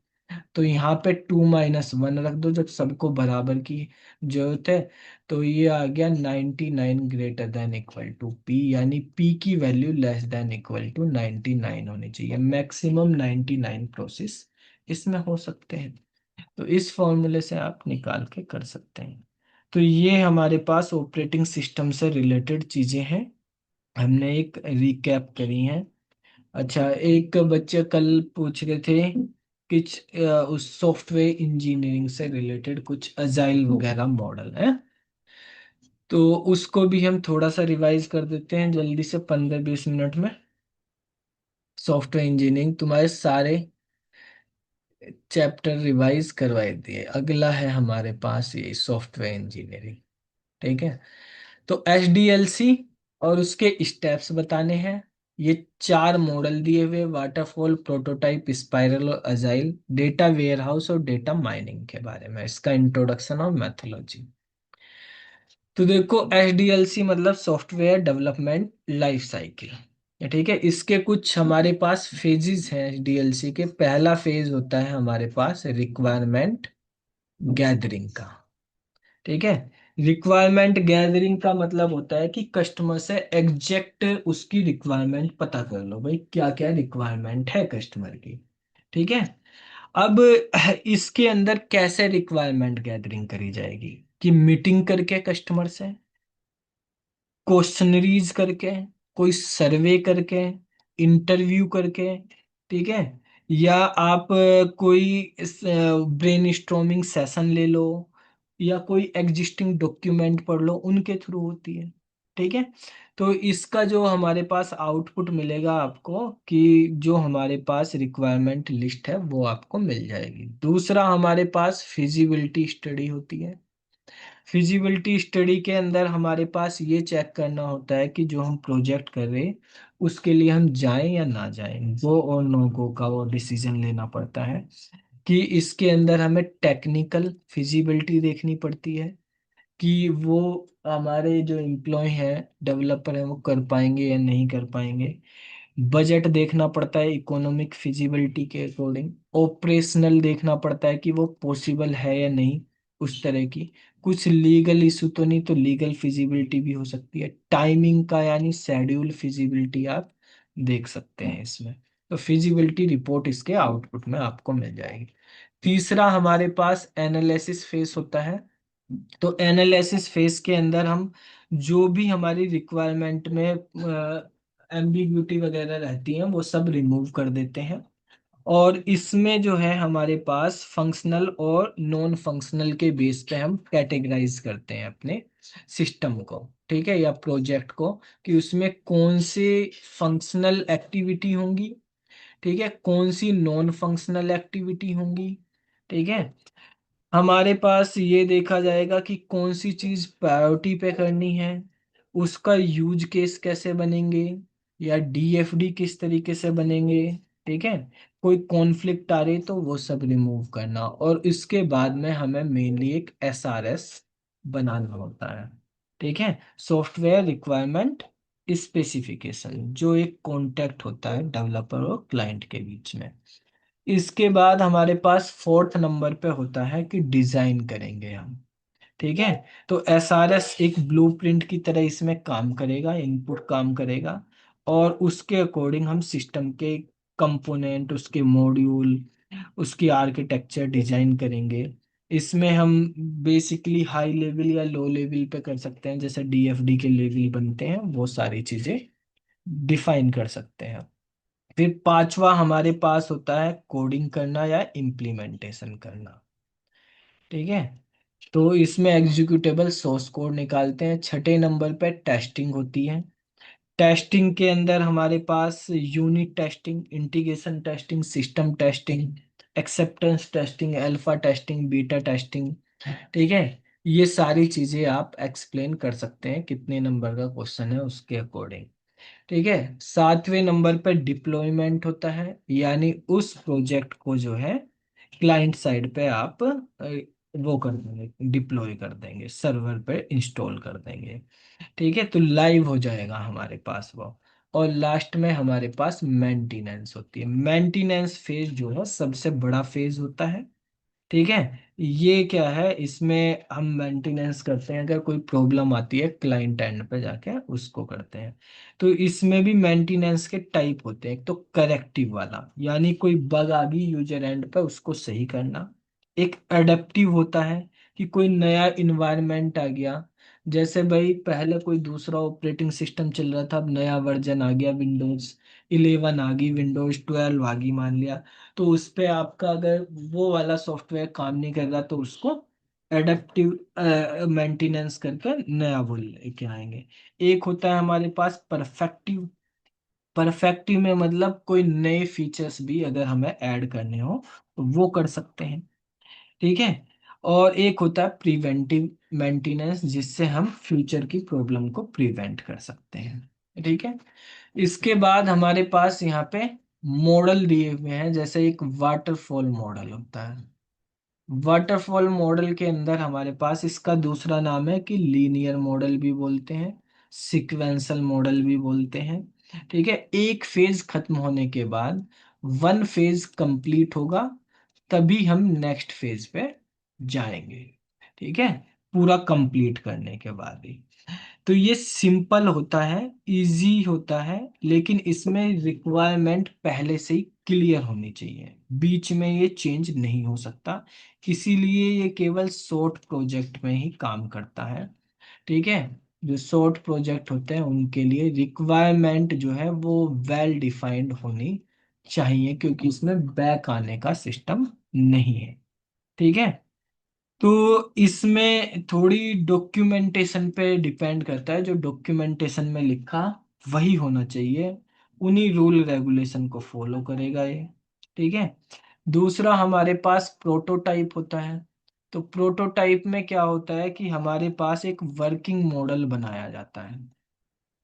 A: तो यहाँ पे 2-1 रख दो जब सबको बराबर की जरूरत है। तो ये आ गया 99 greater than equal to p, यानी पी की value less than equal to 99 होनी चाहिए। मैक्सिमम 99 प्रोसेस इसमें हो सकते हैं। तो इस फॉर्मूले से आप निकाल के कर सकते हैं। तो ये हमारे पास ऑपरेटिंग सिस्टम से रिलेटेड चीजें हैं, हमने एक रिकैप करी हैं। अच्छा, एक बच्चे कल पूछ रहे थे कुछ उस सॉफ्टवेयर इंजीनियरिंग से रिलेटेड कुछ अजाइल वगैरह मॉडल है, तो उसको भी हम थोड़ा सा रिवाइज कर देते हैं जल्दी से 15-20 मिनट में। सॉफ्टवेयर इंजीनियरिंग तुम्हारे सारे चैप्टर रिवाइज करवाए दिए, अगला है हमारे पास ये सॉफ्टवेयर इंजीनियरिंग। ठीक है, तो एचडीएलसी और उसके स्टेप्स बताने हैं। ये 4 मॉडल दिए हुए, वाटरफॉल, प्रोटोटाइप, स्पाइरल और अजाइल, डेटा वेयरहाउस और डेटा माइनिंग के बारे में, इसका इंट्रोडक्शन और मैथोलॉजी। तो देखो, एचडीएलसी मतलब सॉफ्टवेयर डेवलपमेंट लाइफ साइकिल। ठीक है, इसके कुछ हमारे पास फेजेस हैं एचडीएलसी के। पहला फेज होता है हमारे पास रिक्वायरमेंट गैदरिंग का। ठीक है, रिक्वायरमेंट गैदरिंग का मतलब होता है कि कस्टमर से एग्जैक्ट उसकी रिक्वायरमेंट पता कर लो, भाई क्या क्या रिक्वायरमेंट है कस्टमर की। ठीक है, अब इसके अंदर कैसे रिक्वायरमेंट गैदरिंग करी जाएगी, कि मीटिंग करके कस्टमर से, क्वेश्चनरीज करके, कोई सर्वे करके, इंटरव्यू करके। ठीक है, या आप कोई ब्रेनस्टॉर्मिंग सेशन ले लो, या कोई एग्जिस्टिंग डॉक्यूमेंट पढ़ लो, उनके थ्रू होती है। ठीक है, तो इसका जो हमारे पास आउटपुट मिलेगा आपको, कि जो हमारे पास रिक्वायरमेंट लिस्ट है वो आपको मिल जाएगी। दूसरा हमारे पास फिजिबिलिटी स्टडी होती है। फिजिबिलिटी स्टडी के अंदर हमारे पास ये चेक करना होता है कि जो हम प्रोजेक्ट कर रहे हैं उसके लिए हम जाएं या ना जाएं, गो और नो गो का वो डिसीजन लेना पड़ता है। कि इसके अंदर हमें टेक्निकल फिजिबिलिटी देखनी पड़ती है, कि वो हमारे जो एम्प्लॉय हैं, डेवलपर हैं, वो कर पाएंगे या नहीं कर पाएंगे। बजट देखना पड़ता है इकोनॉमिक फिजिबिलिटी के अकॉर्डिंग। ऑपरेशनल देखना पड़ता है कि वो पॉसिबल है या नहीं, उस तरह की। कुछ लीगल इशू तो नहीं, तो लीगल फिजिबिलिटी भी हो सकती है। टाइमिंग का यानी शेड्यूल फिजिबिलिटी आप देख सकते हैं इसमें। तो फिजिबिलिटी रिपोर्ट इसके आउटपुट में आपको मिल जाएगी। तीसरा हमारे पास एनालिसिस फेस होता है। तो एनालिसिस फेज के अंदर हम जो भी हमारी रिक्वायरमेंट में एम्बिग्यूटी वगैरह रहती है वो सब रिमूव कर देते हैं। और इसमें जो है हमारे पास फंक्शनल और नॉन फंक्शनल के बेस पे हम कैटेगराइज करते हैं अपने सिस्टम को। ठीक है, या प्रोजेक्ट को, कि उसमें कौन सी फंक्शनल एक्टिविटी होंगी, ठीक है, कौन सी नॉन फंक्शनल एक्टिविटी होंगी। ठीक है, हमारे पास ये देखा जाएगा कि कौन सी चीज प्रायोरिटी पे करनी है, उसका यूज केस कैसे बनेंगे, या डीएफडी किस तरीके से बनेंगे। ठीक है, कोई कॉन्फ्लिक्ट आ रही तो वो सब रिमूव करना, और इसके बाद में हमें मेनली एक एसआरएस बनाना होता है। ठीक है, सॉफ्टवेयर रिक्वायरमेंट स्पेसिफिकेशन, जो एक कॉन्टेक्ट होता है डेवलपर और क्लाइंट के बीच में। इसके बाद हमारे पास फोर्थ नंबर पे होता है कि डिजाइन करेंगे हम। ठीक है, तो एसआरएस एक ब्लूप्रिंट की तरह इसमें काम करेगा, इनपुट काम करेगा, और उसके अकॉर्डिंग हम सिस्टम के कंपोनेंट, उसके मॉड्यूल, उसकी आर्किटेक्चर डिजाइन करेंगे। इसमें हम बेसिकली हाई लेवल या लो लेवल पे कर सकते हैं, जैसे डीएफडी के लेवल बनते हैं वो सारी चीजें डिफाइन कर सकते हैं। फिर पांचवा हमारे पास होता है कोडिंग करना या इम्प्लीमेंटेशन करना। ठीक है, तो इसमें एग्जीक्यूटेबल सोर्स कोड निकालते हैं। छठे नंबर पे टेस्टिंग होती है। टेस्टिंग के अंदर हमारे पास unit testing, integration testing, system testing, acceptance testing, alpha testing, beta testing. ठीक है, ये सारी चीजें आप एक्सप्लेन कर सकते हैं, कितने नंबर का क्वेश्चन है उसके अकॉर्डिंग। ठीक है, सातवें नंबर पर डिप्लॉयमेंट होता है, यानी उस प्रोजेक्ट को जो है क्लाइंट साइड पे आप वो कर देंगे, डिप्लॉय कर देंगे, सर्वर पे इंस्टॉल कर देंगे। ठीक है, तो लाइव हो जाएगा हमारे पास वो। और लास्ट में हमारे पास मेंटेनेंस होती है। मेंटेनेंस फेज जो है सबसे बड़ा फेज होता है। ठीक है, ये क्या है, इसमें हम मेंटेनेंस करते हैं, अगर कोई प्रॉब्लम आती है क्लाइंट एंड पे जाके उसको करते हैं। तो इसमें भी मेंटेनेंस के टाइप होते हैं। एक तो करेक्टिव वाला, यानी कोई बग आ गई यूजर एंड पे उसको सही करना। एक एडेप्टिव होता है, कि कोई नया इन्वायरमेंट आ गया, जैसे भाई पहले कोई दूसरा ऑपरेटिंग सिस्टम चल रहा था, अब नया वर्जन आ गया, विंडोज 11 आ गई, विंडोज 12 आ गई मान लिया, तो उस पे आपका अगर वो वाला सॉफ्टवेयर काम नहीं कर रहा तो उसको एडेप्टिव मेंटेनेंस करके नया वो लेके आएंगे। एक होता है हमारे पास परफेक्टिव। परफेक्टिव में मतलब कोई नए फीचर्स भी अगर हमें ऐड करने हो तो वो कर सकते हैं। ठीक है। और एक होता है प्रिवेंटिव मेंटेनेंस, जिससे हम फ्यूचर की प्रॉब्लम को प्रिवेंट कर सकते हैं। ठीक है। इसके बाद हमारे पास यहाँ पे मॉडल दिए हुए हैं, जैसे एक वाटरफॉल मॉडल होता है। वाटरफॉल मॉडल के अंदर हमारे पास इसका दूसरा नाम है कि लीनियर मॉडल भी बोलते हैं, सिक्वेंसल मॉडल भी बोलते हैं। ठीक है। एक फेज खत्म होने के बाद, वन फेज कंप्लीट होगा, तभी हम नेक्स्ट फेज पे जाएंगे। ठीक है। पूरा कंप्लीट करने के बाद ही। तो ये सिंपल होता है, इजी होता है, लेकिन इसमें रिक्वायरमेंट पहले से ही क्लियर होनी चाहिए, बीच में ये चेंज नहीं हो सकता। इसीलिए ये केवल शॉर्ट प्रोजेक्ट में ही काम करता है। ठीक है। जो शॉर्ट प्रोजेक्ट होते हैं उनके लिए रिक्वायरमेंट जो है वो वेल डिफाइंड होनी चाहिए, क्योंकि इसमें बैक आने का सिस्टम नहीं है। ठीक है। तो इसमें थोड़ी डॉक्यूमेंटेशन पे डिपेंड करता है, जो डॉक्यूमेंटेशन में लिखा वही होना चाहिए, उन्हीं रूल रेगुलेशन को फॉलो करेगा ये। ठीक है। दूसरा हमारे पास प्रोटोटाइप होता है। तो प्रोटोटाइप में क्या होता है कि हमारे पास एक वर्किंग मॉडल बनाया जाता है।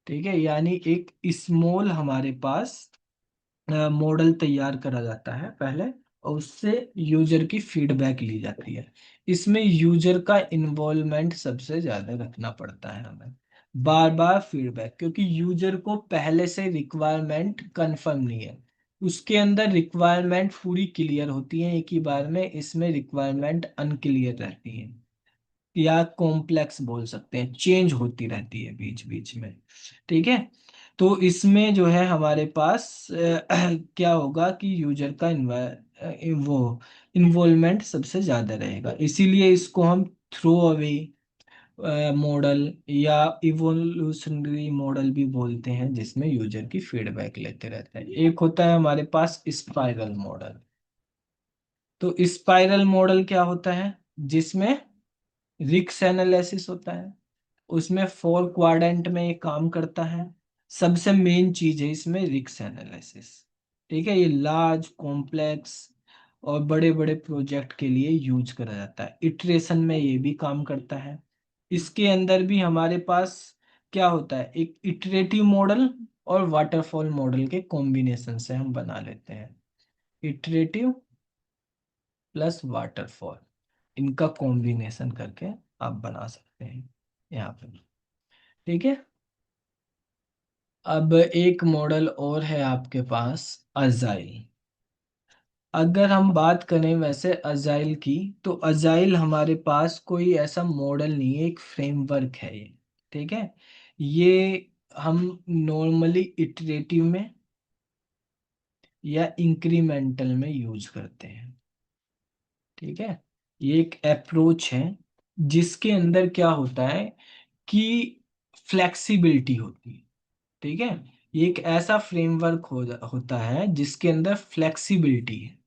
A: ठीक है। यानी एक स्मॉल हमारे पास मॉडल तैयार करा जाता है पहले, और उससे यूजर की फीडबैक ली जाती है। इसमें यूजर का इन्वॉल्वमेंट सबसे ज्यादा रखना पड़ता है हमें, बार बार फीडबैक, क्योंकि यूजर को पहले से रिक्वायरमेंट कंफर्म नहीं है, उसके अंदर रिक्वायरमेंट पूरी क्लियर होती है एक ही बार में, इसमें रिक्वायरमेंट अनक्लियर रहती है, या कॉम्प्लेक्स बोल सकते हैं, चेंज होती रहती है बीच बीच में। ठीक है। तो इसमें जो है हमारे पास क्या होगा कि यूजर का वो इन्वॉल्वमेंट सबसे ज्यादा रहेगा, इसीलिए इसको हम थ्रो अवे मॉडल या इवोल्यूशनरी मॉडल भी बोलते हैं, जिसमें यूजर की फीडबैक लेते रहते हैं। एक होता है हमारे पास स्पाइरल मॉडल। तो स्पाइरल मॉडल क्या होता है, जिसमें रिस्क एनालिसिस होता है, उसमें 4 क्वाड्रेंट में ये काम करता है। सबसे मेन चीज है इसमें रिस्क एनालिसिस। ठीक है। ये लार्ज कॉम्प्लेक्स और बड़े बड़े प्रोजेक्ट के लिए यूज करा जाता है, इटरेशन में ये भी काम करता है। इसके अंदर भी हमारे पास क्या होता है, एक इटरेटिव मॉडल और वाटरफॉल मॉडल के कॉम्बिनेशन से हम बना लेते हैं, इटरेटिव प्लस वाटरफॉल, इनका कॉम्बिनेशन करके आप बना सकते हैं यहाँ पे। ठीक है। अब एक मॉडल और है आपके पास, अजाइल। अगर हम बात करें वैसे अजाइल की, तो अजाइल हमारे पास कोई ऐसा मॉडल नहीं है, एक फ्रेमवर्क है ये। ठीक है। ये हम नॉर्मली इटरेटिव में या इंक्रीमेंटल में यूज करते हैं। ठीक है। ये एक अप्रोच है जिसके अंदर क्या होता है कि फ्लेक्सिबिलिटी होती है। ठीक है। ये एक ऐसा फ्रेमवर्क होता है जिसके अंदर फ्लेक्सिबिलिटी है,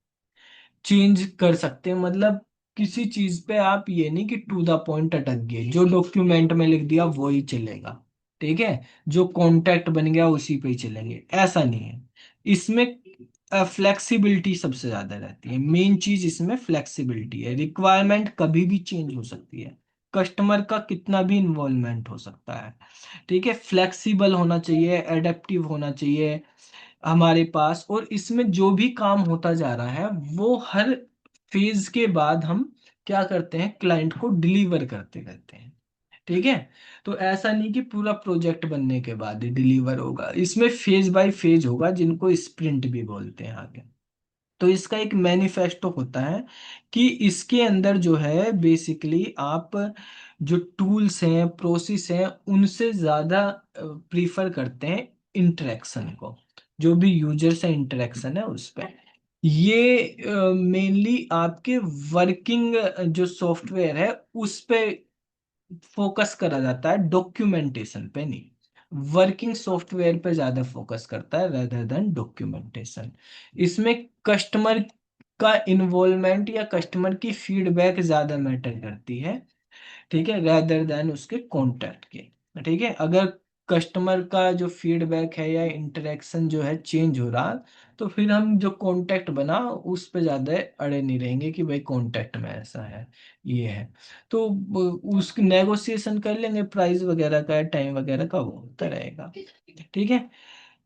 A: चेंज कर सकते हैं, मतलब किसी चीज पे आप ये नहीं कि टू द पॉइंट अटक गए, जो डॉक्यूमेंट में लिख दिया वो ही चलेगा। ठीक है। जो कॉन्टेक्ट बन गया उसी पे ही चलेंगे, ऐसा नहीं है। इसमें फ्लेक्सिबिलिटी सबसे ज्यादा रहती है, मेन चीज इसमें फ्लेक्सिबिलिटी है, रिक्वायरमेंट कभी भी चेंज हो सकती है, कस्टमर का कितना भी इन्वॉल्वमेंट हो सकता है। ठीक है। फ्लेक्सिबल होना चाहिए, एडेप्टिव होना चाहिए हमारे पास, और इसमें जो भी काम होता जा रहा है वो हर फेज के बाद हम क्या करते हैं, क्लाइंट को डिलीवर करते रहते हैं। ठीक है। तो ऐसा नहीं कि पूरा प्रोजेक्ट बनने के बाद ही डिलीवर होगा, इसमें फेज बाय फेज होगा, जिनको स्प्रिंट भी बोलते हैं आगे। तो इसका एक मैनिफेस्टो होता है कि इसके अंदर जो है बेसिकली आप जो टूल्स हैं, प्रोसेस हैं, उनसे ज़्यादा प्रीफर करते हैं इंटरेक्शन को, जो भी यूजर से इंटरेक्शन है उस पर। ये मेनली आपके वर्किंग जो सॉफ्टवेयर है उस पे फोकस करा जाता है, डॉक्यूमेंटेशन पे नहीं। वर्किंग सॉफ्टवेयर पे ज्यादा फोकस करता है रेदर देन डॉक्यूमेंटेशन। इसमें कस्टमर का इन्वॉल्वमेंट या कस्टमर की फीडबैक ज्यादा मैटर करती है, ठीक है, रेदर देन उसके कॉन्टैक्ट के। ठीक है, अगर कस्टमर का जो फीडबैक है या इंटरेक्शन जो है चेंज हो रहा, तो फिर हम जो कॉन्टैक्ट बना उस पे ज्यादा अड़े नहीं रहेंगे कि भाई कॉन्टैक्ट में ऐसा है, ये है। तो उस नेगोशिएशन कर लेंगे प्राइस वगैरह का, टाइम वगैरह का, वो होता रहेगा। ठीक है।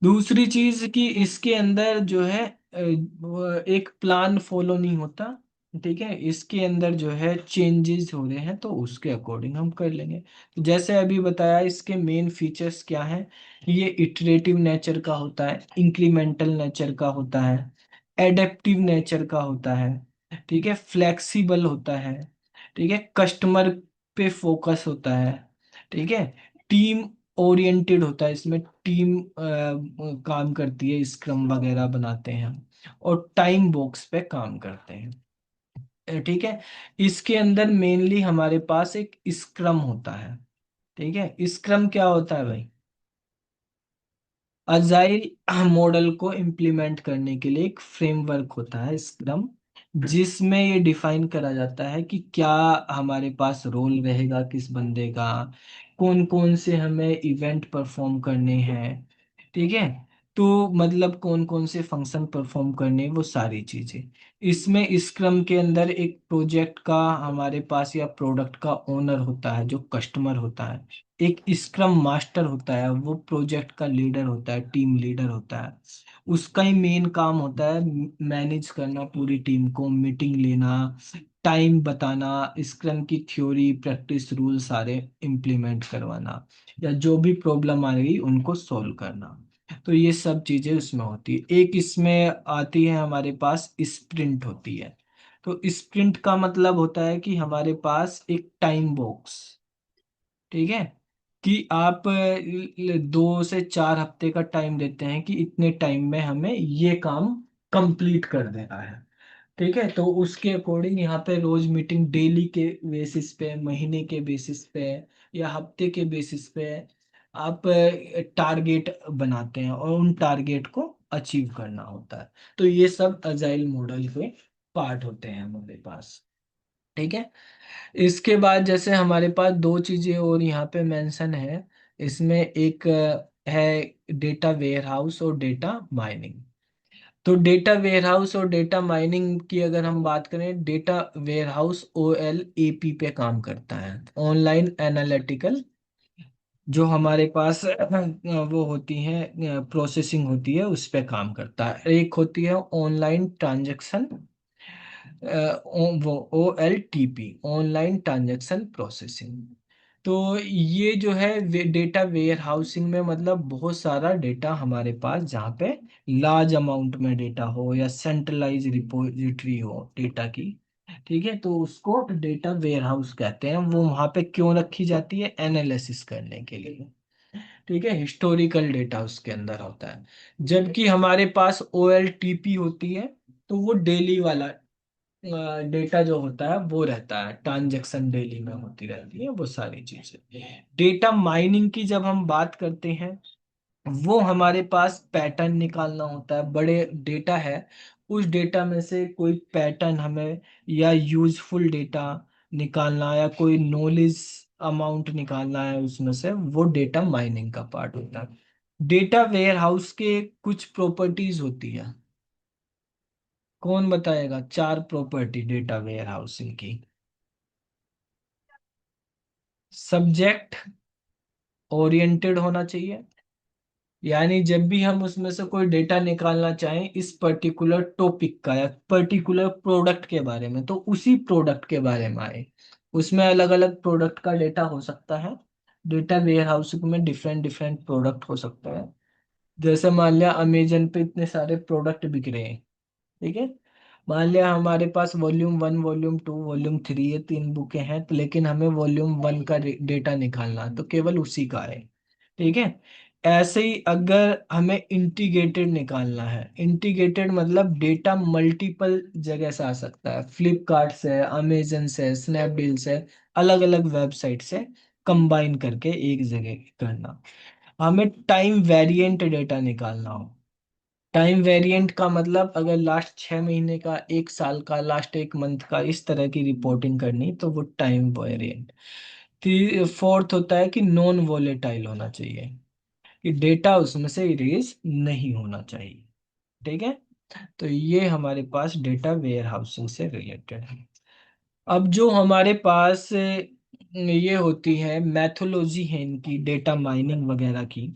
A: दूसरी चीज कि इसके अंदर जो है वो एक प्लान फॉलो नहीं होता। ठीक है, इसके अंदर जो है चेंजेस हो रहे हैं तो उसके अकॉर्डिंग हम कर लेंगे। तो जैसे अभी बताया, इसके मेन फीचर्स क्या हैं। ये इटरेटिव नेचर का होता है, इंक्रीमेंटल नेचर का होता है, एडेप्टिव नेचर का होता है, ठीक है, फ्लेक्सिबल होता है, ठीक है, कस्टमर पे फोकस होता है, ठीक है, टीम ओरिएंटेड होता है, इसमें टीम काम करती है, स्क्रम वगैरह बनाते हैं हम, और टाइम बॉक्स पे काम करते हैं। ठीक है। इसके अंदर मेनली हमारे पास एक स्क्रम होता है। ठीक है, स्क्रम क्या होता है भाई? अजाइल मॉडल को इम्प्लीमेंट करने के लिए एक फ्रेमवर्क होता है स्क्रम, जिसमें ये डिफाइन करा जाता है कि क्या हमारे पास रोल रहेगा किस बंदे का, कौन कौन से हमें इवेंट परफॉर्म करने हैं, ठीक है, तो मतलब कौन कौन से फंक्शन परफॉर्म करने हैं, वो सारी चीजें। इसमें स्क्रम के अंदर एक प्रोजेक्ट का हमारे पास या प्रोडक्ट का ओनर होता है जो कस्टमर होता है, एक स्क्रम मास्टर होता है वो प्रोजेक्ट का लीडर होता है, टीम लीडर होता है। उसका ही मेन काम होता है मैनेज करना पूरी टीम को, मीटिंग लेना, टाइम बताना, स्क्रम की थ्योरी प्रैक्टिस रूल सारे इम्प्लीमेंट करवाना, या जो भी प्रॉब्लम आ रही उनको सॉल्व करना। तो ये सब चीजें उसमें होती है। एक इसमें आती है हमारे पास स्प्रिंट होती है। तो स्प्रिंट का मतलब होता है कि हमारे पास एक टाइम बॉक्स, ठीक है, कि आप 2 से 4 हफ्ते का टाइम देते हैं कि इतने टाइम में हमें ये काम कंप्लीट कर देना है। ठीक है, तो उसके अकॉर्डिंग यहाँ पे रोज मीटिंग डेली के बेसिस पे, महीने के बेसिस पे, या हफ्ते के बेसिस पे आप टारगेट बनाते हैं और उन टारगेट को अचीव करना होता है। तो ये सब अजाइल मॉडल के पार्ट होते हैं हमारे पास। ठीक है। इसके बाद जैसे हमारे पास दो चीजें और यहाँ पे मेंशन है। इसमें एक है डेटा वेयरहाउस और डेटा माइनिंग। तो डेटा वेयरहाउस और डेटा माइनिंग की अगर हम बात करें, डेटा वेयरहाउस OLAP पे काम करता है, ऑनलाइन एनालिटिकल, जो हमारे पास वो होती है प्रोसेसिंग होती है उस पे काम करता है। एक होती है ऑनलाइन ट्रांजैक्शन, वो OLTP, ऑनलाइन ट्रांजैक्शन प्रोसेसिंग। तो ये जो है डेटा वेयर हाउसिंग में मतलब बहुत सारा डेटा हमारे पास, जहाँ पे लार्ज अमाउंट में डेटा हो या सेंट्रलाइज रिपोजिटरी हो डेटा की, ठीक है, तो उसको डेटा वेयर हाउस कहते हैं। वो वहाँ पे क्यों रखी जाती है? एनालिसिस करने के लिए। ठीक है, हिस्टोरिकल डेटा उसके अंदर होता है। जबकि हमारे पास OLTP होती है, तो वो डेली वाला डेटा जो होता है वो रहता है, ट्रांजैक्शन डेली में होती रहती है वो सारी चीजें। डेटा माइनिंग की जब हम बात करते हैं, वो हमारे पास पैटर्न निकालना होता है। बड़े डेटा है, उस डेटा में से कोई पैटर्न हमें, या यूजफुल डेटा निकालना, या कोई नॉलेज अमाउंट निकालना है उसमें से, वो डेटा माइनिंग का पार्ट होता है। डेटा वेयर हाउस के कुछ प्रॉपर्टीज होती है। कौन बताएगा 4 प्रॉपर्टी डेटा वेयर हाउसिंग की? सब्जेक्ट ओरिएंटेड होना चाहिए, यानी जब भी हम उसमें से कोई डेटा निकालना चाहें इस पर्टिकुलर टॉपिक का या पर्टिकुलर प्रोडक्ट के बारे में, तो उसी प्रोडक्ट के बारे में आए। उसमें अलग अलग प्रोडक्ट का डेटा हो सकता है। डेटा वेयर हाउसिंग में डिफरेंट डिफरेंट प्रोडक्ट हो सकता है। जैसे मान लिया अमेजन पे इतने सारे प्रोडक्ट बिक रहे हैं, ठीक है, मान लिया हमारे पास वॉल्यूम 1, वॉल्यूम 2, वॉल्यूम 3, ये 3 बुकें हैं, तो लेकिन हमें वॉल्यूम 1 का डेटा निकालना है, तो केवल उसी का है। ठीक है। ऐसे ही अगर हमें इंटीग्रेटेड निकालना है, इंटीग्रेटेड मतलब डेटा मल्टीपल जगह से आ सकता है, फ्लिपकार्ट से, अमेजन से, स्नैपडील से, अलग अलग वेबसाइट से कंबाइन करके एक जगह करना। हमें टाइम वेरिएंट डेटा निकालना हो, टाइम वेरिएंट का मतलब अगर लास्ट 6 महीने का, एक साल का, लास्ट एक मंथ का, इस तरह की रिपोर्टिंग करनी तो वो टाइम वेरिएंट। फोर्थ होता है कि नॉन वोलेटाइल होना चाहिए, कि डेटा उसमें से इरेज नहीं होना चाहिए। ठीक है, तो ये हमारे पास डेटा वेयर हाउसिंग से रिलेटेड है। अब जो हमारे पास ये होती है मैथोलॉजी है इनकी, डेटा माइनिंग वगैरह की,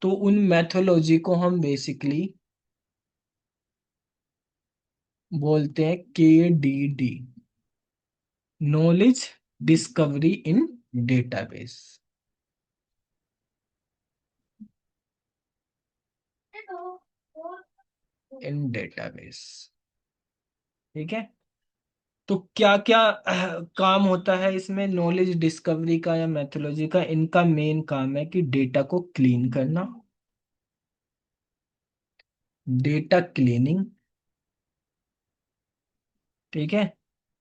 A: तो उन मैथोलॉजी को हम बेसिकली बोलते हैं KDD, नॉलेज डिस्कवरी इन डेटाबेस। इन डेटाबेस, ठीक है। तो क्या क्या काम होता है इसमें नॉलेज डिस्कवरी का या मैथोलॉजी का? इनका मेन काम है कि डेटा को क्लीन करना, डेटा क्लीनिंग, ठीक है,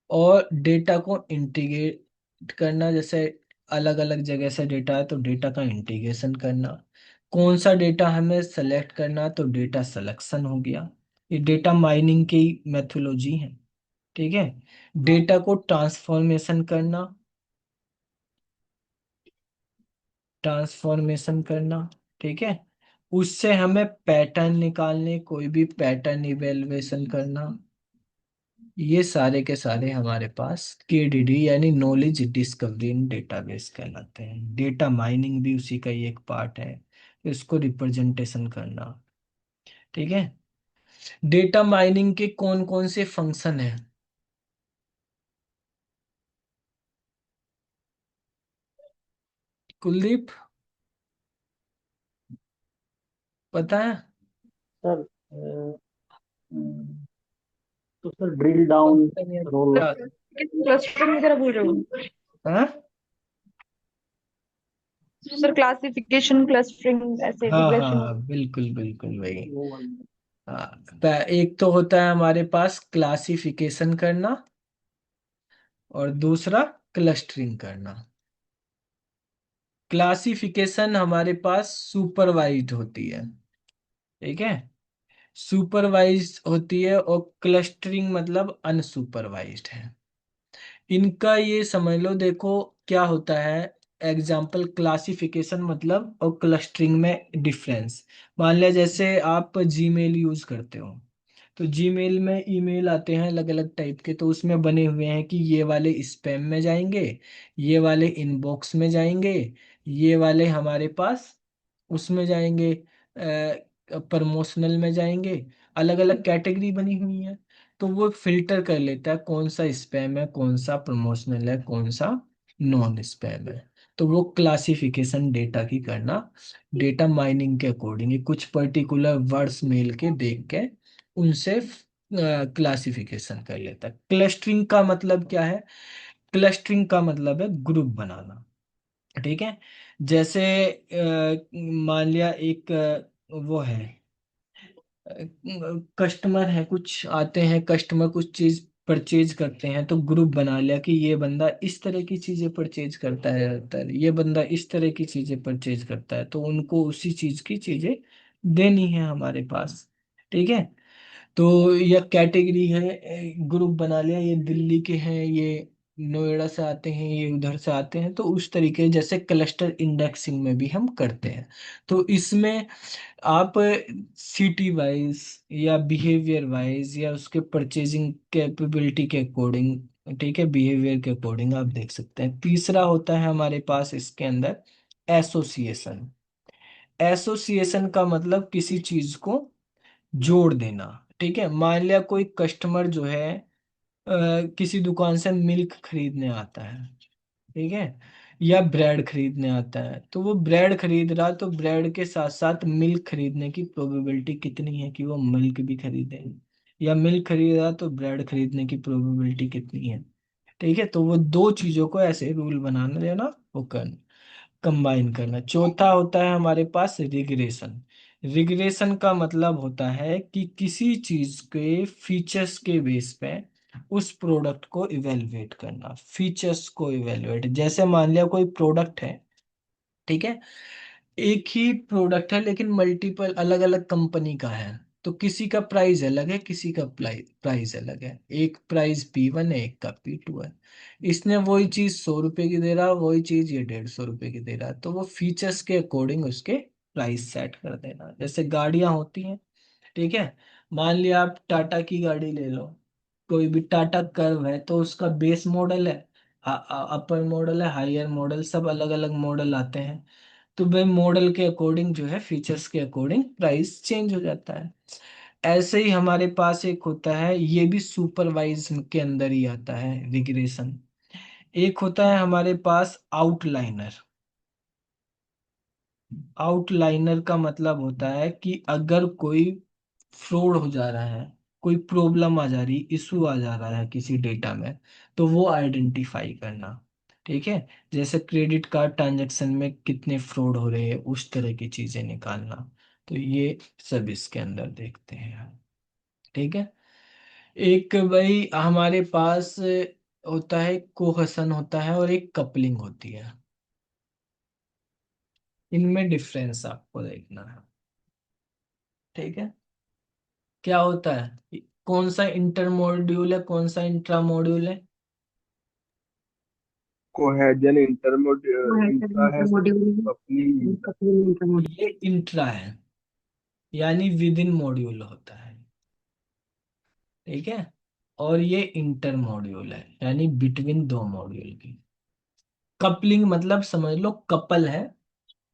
A: और डेटा को इंटीग्रेट करना, जैसे अलग अलग जगह से डेटा है तो डेटा का इंटीग्रेशन करना, कौन सा डेटा हमें सेलेक्ट करना तो डेटा सिलेक्शन हो गया। ये डेटा माइनिंग की मेथोलॉजी है, ठीक है। डेटा को ट्रांसफॉर्मेशन करना, ट्रांसफॉर्मेशन करना, ठीक है, उससे हमें पैटर्न निकालने, कोई भी पैटर्न इवेलुएशन करना, ये सारे के सारे हमारे पास KDD यानी नॉलेज डिस्कवरी इन डेटाबेस कहलाते हैं। डेटा माइनिंग भी उसी का ही एक पार्ट है, इसको रिप्रेजेंटेशन करना, ठीक है। डेटा माइनिंग के कौन कौन से फंक्शन है? कुलदीप, पता है?
D: सर तो सर ड्रिल डाउन रोल।
A: क्या?
E: क्लस्टरिंग वगैरह बोल रहे हो?
A: हाँ
E: सर क्लासिफिकेशन, क्लस्टरिंग, ऐसे
A: हाँ हाँ
E: रिग्रेशन।
A: हाँ, बिल्कुल बिल्कुल वही। हाँ, एक तो होता है हमारे पास क्लासिफिकेशन करना, और दूसरा क्लस्टरिंग करना। क्लासिफिकेशन हमारे पास सुपरवाइज्ड होती है, ठीक है, सुपरवाइज्ड होती है, और क्लस्टरिंग मतलब अनसुपरवाइज्ड है। इनका ये समझ लो, देखो क्या होता है, एग्जाम्पल क्लासिफिकेशन मतलब और क्लस्टरिंग में डिफरेंस। मान लिया जैसे आप जीमेल यूज करते हो, तो जीमेल में ईमेल आते हैं अलग अलग टाइप के, तो उसमें बने हुए हैं कि ये वाले स्पैम में जाएंगे, ये वाले इनबॉक्स में जाएंगे, ये वाले हमारे पास उसमें जाएंगे, प्रमोशनल में जाएंगे, अलग अलग कैटेगरी बनी हुई है। तो वो फिल्टर कर लेता है कौन सा स्पैम है, कौन सा प्रमोशनल है, कौन सा नॉन स्पैम है। तो वो क्लासिफिकेशन डेटा की करना, डेटा माइनिंग के अकॉर्डिंग कुछ पर्टिकुलर वर्ड्स मेल के देख के उनसे क्लासिफिकेशन कर लेता है। क्लस्टरिंग का मतलब क्या है? क्लस्टरिंग का मतलब है ग्रुप बनाना, ठीक है। जैसे मान लिया एक वो है, कस्टमर है, कुछ आते हैं कस्टमर, कुछ चीज परचेज करते हैं, तो ग्रुप बना लिया कि ये बंदा इस तरह की चीजें परचेज करता है ज्यादातर, ये बंदा इस तरह की चीजें परचेज करता है, तो उनको उसी चीज की चीजें देनी है हमारे पास, ठीक है। तो यह कैटेगरी है, ग्रुप बना लिया, ये दिल्ली के हैं, ये नोएडा से आते हैं, ये उधर से आते हैं, तो उस तरीके जैसे क्लस्टर इंडेक्सिंग में भी हम करते हैं। तो इसमें आप सिटी वाइज या बिहेवियर वाइज या उसके परचेजिंग कैपेबिलिटी के अकॉर्डिंग, ठीक है, बिहेवियर के अकॉर्डिंग आप देख सकते हैं। तीसरा होता है हमारे पास इसके अंदर एसोसिएशन। एसोसिएशन का मतलब किसी चीज को जोड़ देना, ठीक है। मान लिया कोई कस्टमर जो है किसी दुकान से मिल्क खरीदने आता है, ठीक है, या ब्रेड खरीदने आता है, तो वो ब्रेड खरीद रहा, तो ब्रेड के साथ साथ मिल्क खरीदने की प्रोबेबिलिटी कितनी है कि वो मिल्क भी खरीदे, या मिल्क खरीद रहा तो ब्रेड खरीदने की प्रोबेबिलिटी कितनी है, ठीक है। तो वो दो चीजों को ऐसे रूल बनाना देना वो करना। कंबाइन करना। चौथा होता है हमारे पास रिग्रेशन। रिग्रेशन का मतलब होता है कि किसी चीज के फीचर्स के बेस पे उस प्रोडक्ट को इवेलुएट करना। फीचर्स को इवेलुएट, जैसे मान लिया कोई प्रोडक्ट है, ठीक है, एक ही प्रोडक्ट है लेकिन मल्टीपल अलग अलग कंपनी का है, तो किसी का प्राइस अलग है, किसी का प्राइस अलग है। एक प्राइस P1 है, एक का P2 है। इसने वही चीज 100 रुपए की दे रहा, वही चीज ये 150 रुपए की दे रहा, तो वो फीचर्स के अकॉर्डिंग उसके प्राइस सेट कर देना। जैसे गाड़ियां होती हैं, ठीक है, मान लिया आप टाटा की गाड़ी ले लो, कोई भी टाटा कर्व है, तो उसका बेस मॉडल है, अपर मॉडल है, हायर मॉडल, सब अलग अलग मॉडल आते हैं। तो भाई मॉडल के अकॉर्डिंग जो है, फीचर्स के अकॉर्डिंग प्राइस चेंज हो जाता है। ऐसे ही हमारे पास एक होता है, ये भी सुपरवाइज के अंदर ही आता है, रिग्रेशन। एक होता है हमारे पास आउटलाइनर। आउटलाइनर का मतलब होता है कि अगर कोई फ्रॉड हो जा रहा है, कोई प्रॉब्लम आ जा रही, इशू आ जा रहा है किसी डेटा में, तो वो आइडेंटिफाई करना। ठीक है, जैसे क्रेडिट कार्ड ट्रांजैक्शन में कितने फ्रॉड हो रहे हैं, उस तरह की चीजें निकालना। तो ये सब इसके अंदर देखते हैं। ठीक है, एक भाई हमारे पास होता है कोहेसन होता है, और एक कपलिंग होती है। इनमें डिफरेंस आपको देखना है। ठीक है, क्या होता है, कौन सा इंटर मॉड्यूल है, कौन सा इंट्रा मॉड्यूल है?
B: कोहेजन इंट्रा है सर।
C: इंटरमोड्यूल
B: कपलिंग
C: इंटरमोड्यूल।
A: ये इंट्रा है, यानी विद इन मॉड्यूल होता है। ठीक है, और ये इंटर मॉड्यूल है, यानी बिटवीन दो मॉड्यूल की। कपलिंग मतलब समझ लो कपल है,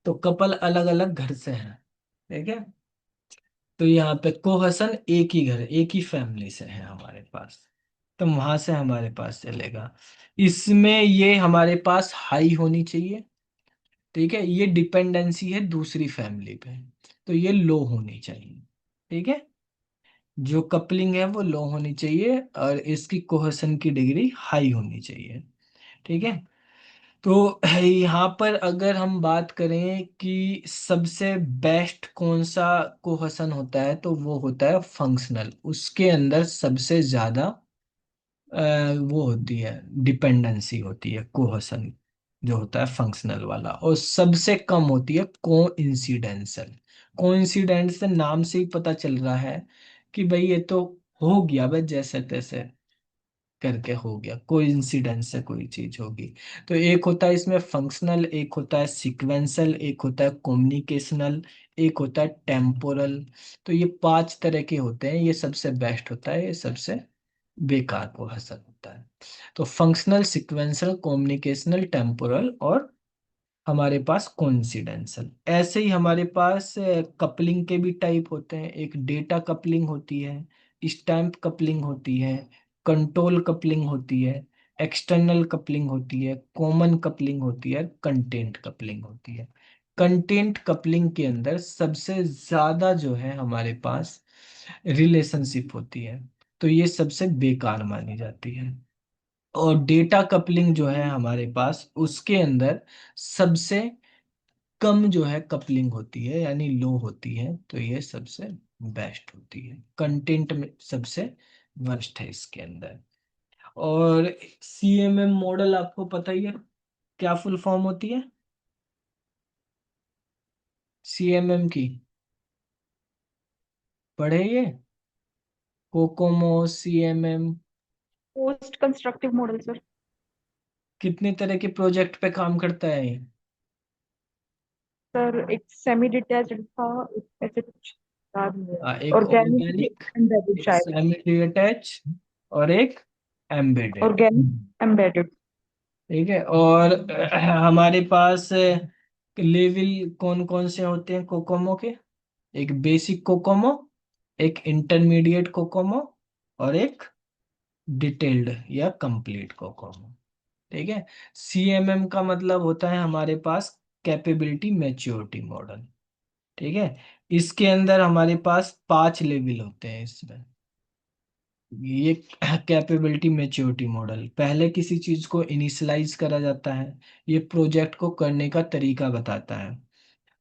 A: तो कपल अलग अलग घर से हैं। ठीक है, तो यहाँ पे कोहसन एक ही घर, एक ही फैमिली से है हमारे पास, तो वहां से हमारे पास चलेगा। इसमें ये हमारे पास हाई होनी चाहिए। ठीक है, ये डिपेंडेंसी है दूसरी फैमिली पे, तो ये लो होनी चाहिए। ठीक है, जो कपलिंग है वो लो होनी चाहिए, और इसकी कोहेसन की डिग्री हाई होनी चाहिए। ठीक है, तो यहाँ पर अगर हम बात करें कि सबसे बेस्ट कौन सा कोहेसन होता है, तो वो होता है फंक्शनल। उसके अंदर सबसे ज्यादा वो होती है, डिपेंडेंसी होती है, कोहेसन जो होता है फंक्शनल वाला, और सबसे कम होती है कोइंसिडेंशियल। कोइंसिडेंशियल नाम से ही पता चल रहा है कि भाई ये तो हो गया, बस जैसे तैसे करके हो गया, कोई इंसिडेंस से कोई चीज होगी। तो एक होता है इसमें फंक्शनल, एक होता है सीक्वेंशियल, एक होता है कम्युनिकेशनल, एक होता है टेम्पोरल। तो ये 5 तरह के होते हैं, ये सबसे बेस्ट होता है, ये सबसे बेकार को हसन होता है। तो फंक्शनल, सीक्वेंशियल, कम्युनिकेशनल, टेम्पोरल, और हमारे पास कोइंसिडेंशियल। ऐसे ही हमारे पास कपलिंग के भी टाइप होते हैं। एक डेटा कपलिंग होती है, स्टैम्प कपलिंग होती है, कंट्रोल कपलिंग होती है, एक्सटर्नल कपलिंग होती है, कॉमन कपलिंग होती है, कंटेंट कपलिंग होती है। कंटेंट कपलिंग के अंदर सबसे ज्यादा जो है हमारे पास रिलेशनशिप होती है, तो ये सबसे बेकार मानी जाती है। और डेटा कपलिंग जो है हमारे पास, उसके अंदर सबसे कम जो है कपलिंग होती है, यानी लो होती है, तो ये सबसे बेस्ट होती है। कंटेंट में सबसे वर्स्ट है इसके अंदर। और CMM मॉडल आपको पता ही है, क्या फुल फॉर्म होती है CMM की? पढ़े ये, Kokomo, CMM।
E: Post constructive model sir.
A: कितने तरह के प्रोजेक्ट पे काम करता है ये?
E: सर एक सेमी डिटैच्ड था, एक ऐसे कुछ याद नहीं है।
A: एक
E: ऑर्गेनिक
A: ऑर्गेनिक,
E: एम्बेडेड
A: एक
E: शायद।
A: सेमी डिटैच, और एक एम्बेडेड।
E: Organic embedded.
A: ठीक है, और हमारे पास लेवल कौन कौन से होते हैं कोकोमो के? एक बेसिक कोकोमो, एक इंटरमीडिएट कोकोमो, और एक डिटेल्ड या कंप्लीट कोकोमो। ठीक है, CMM का मतलब होता है हमारे पास कैपेबिलिटी मैच्योरिटी मॉडल। ठीक है, इसके अंदर हमारे पास 5 लेवल होते हैं इसमें। ये कैपेबिलिटी मैच्योरिटी मॉडल, पहले किसी चीज को इनिशियलाइज करा जाता है, ये प्रोजेक्ट को करने का तरीका बताता है।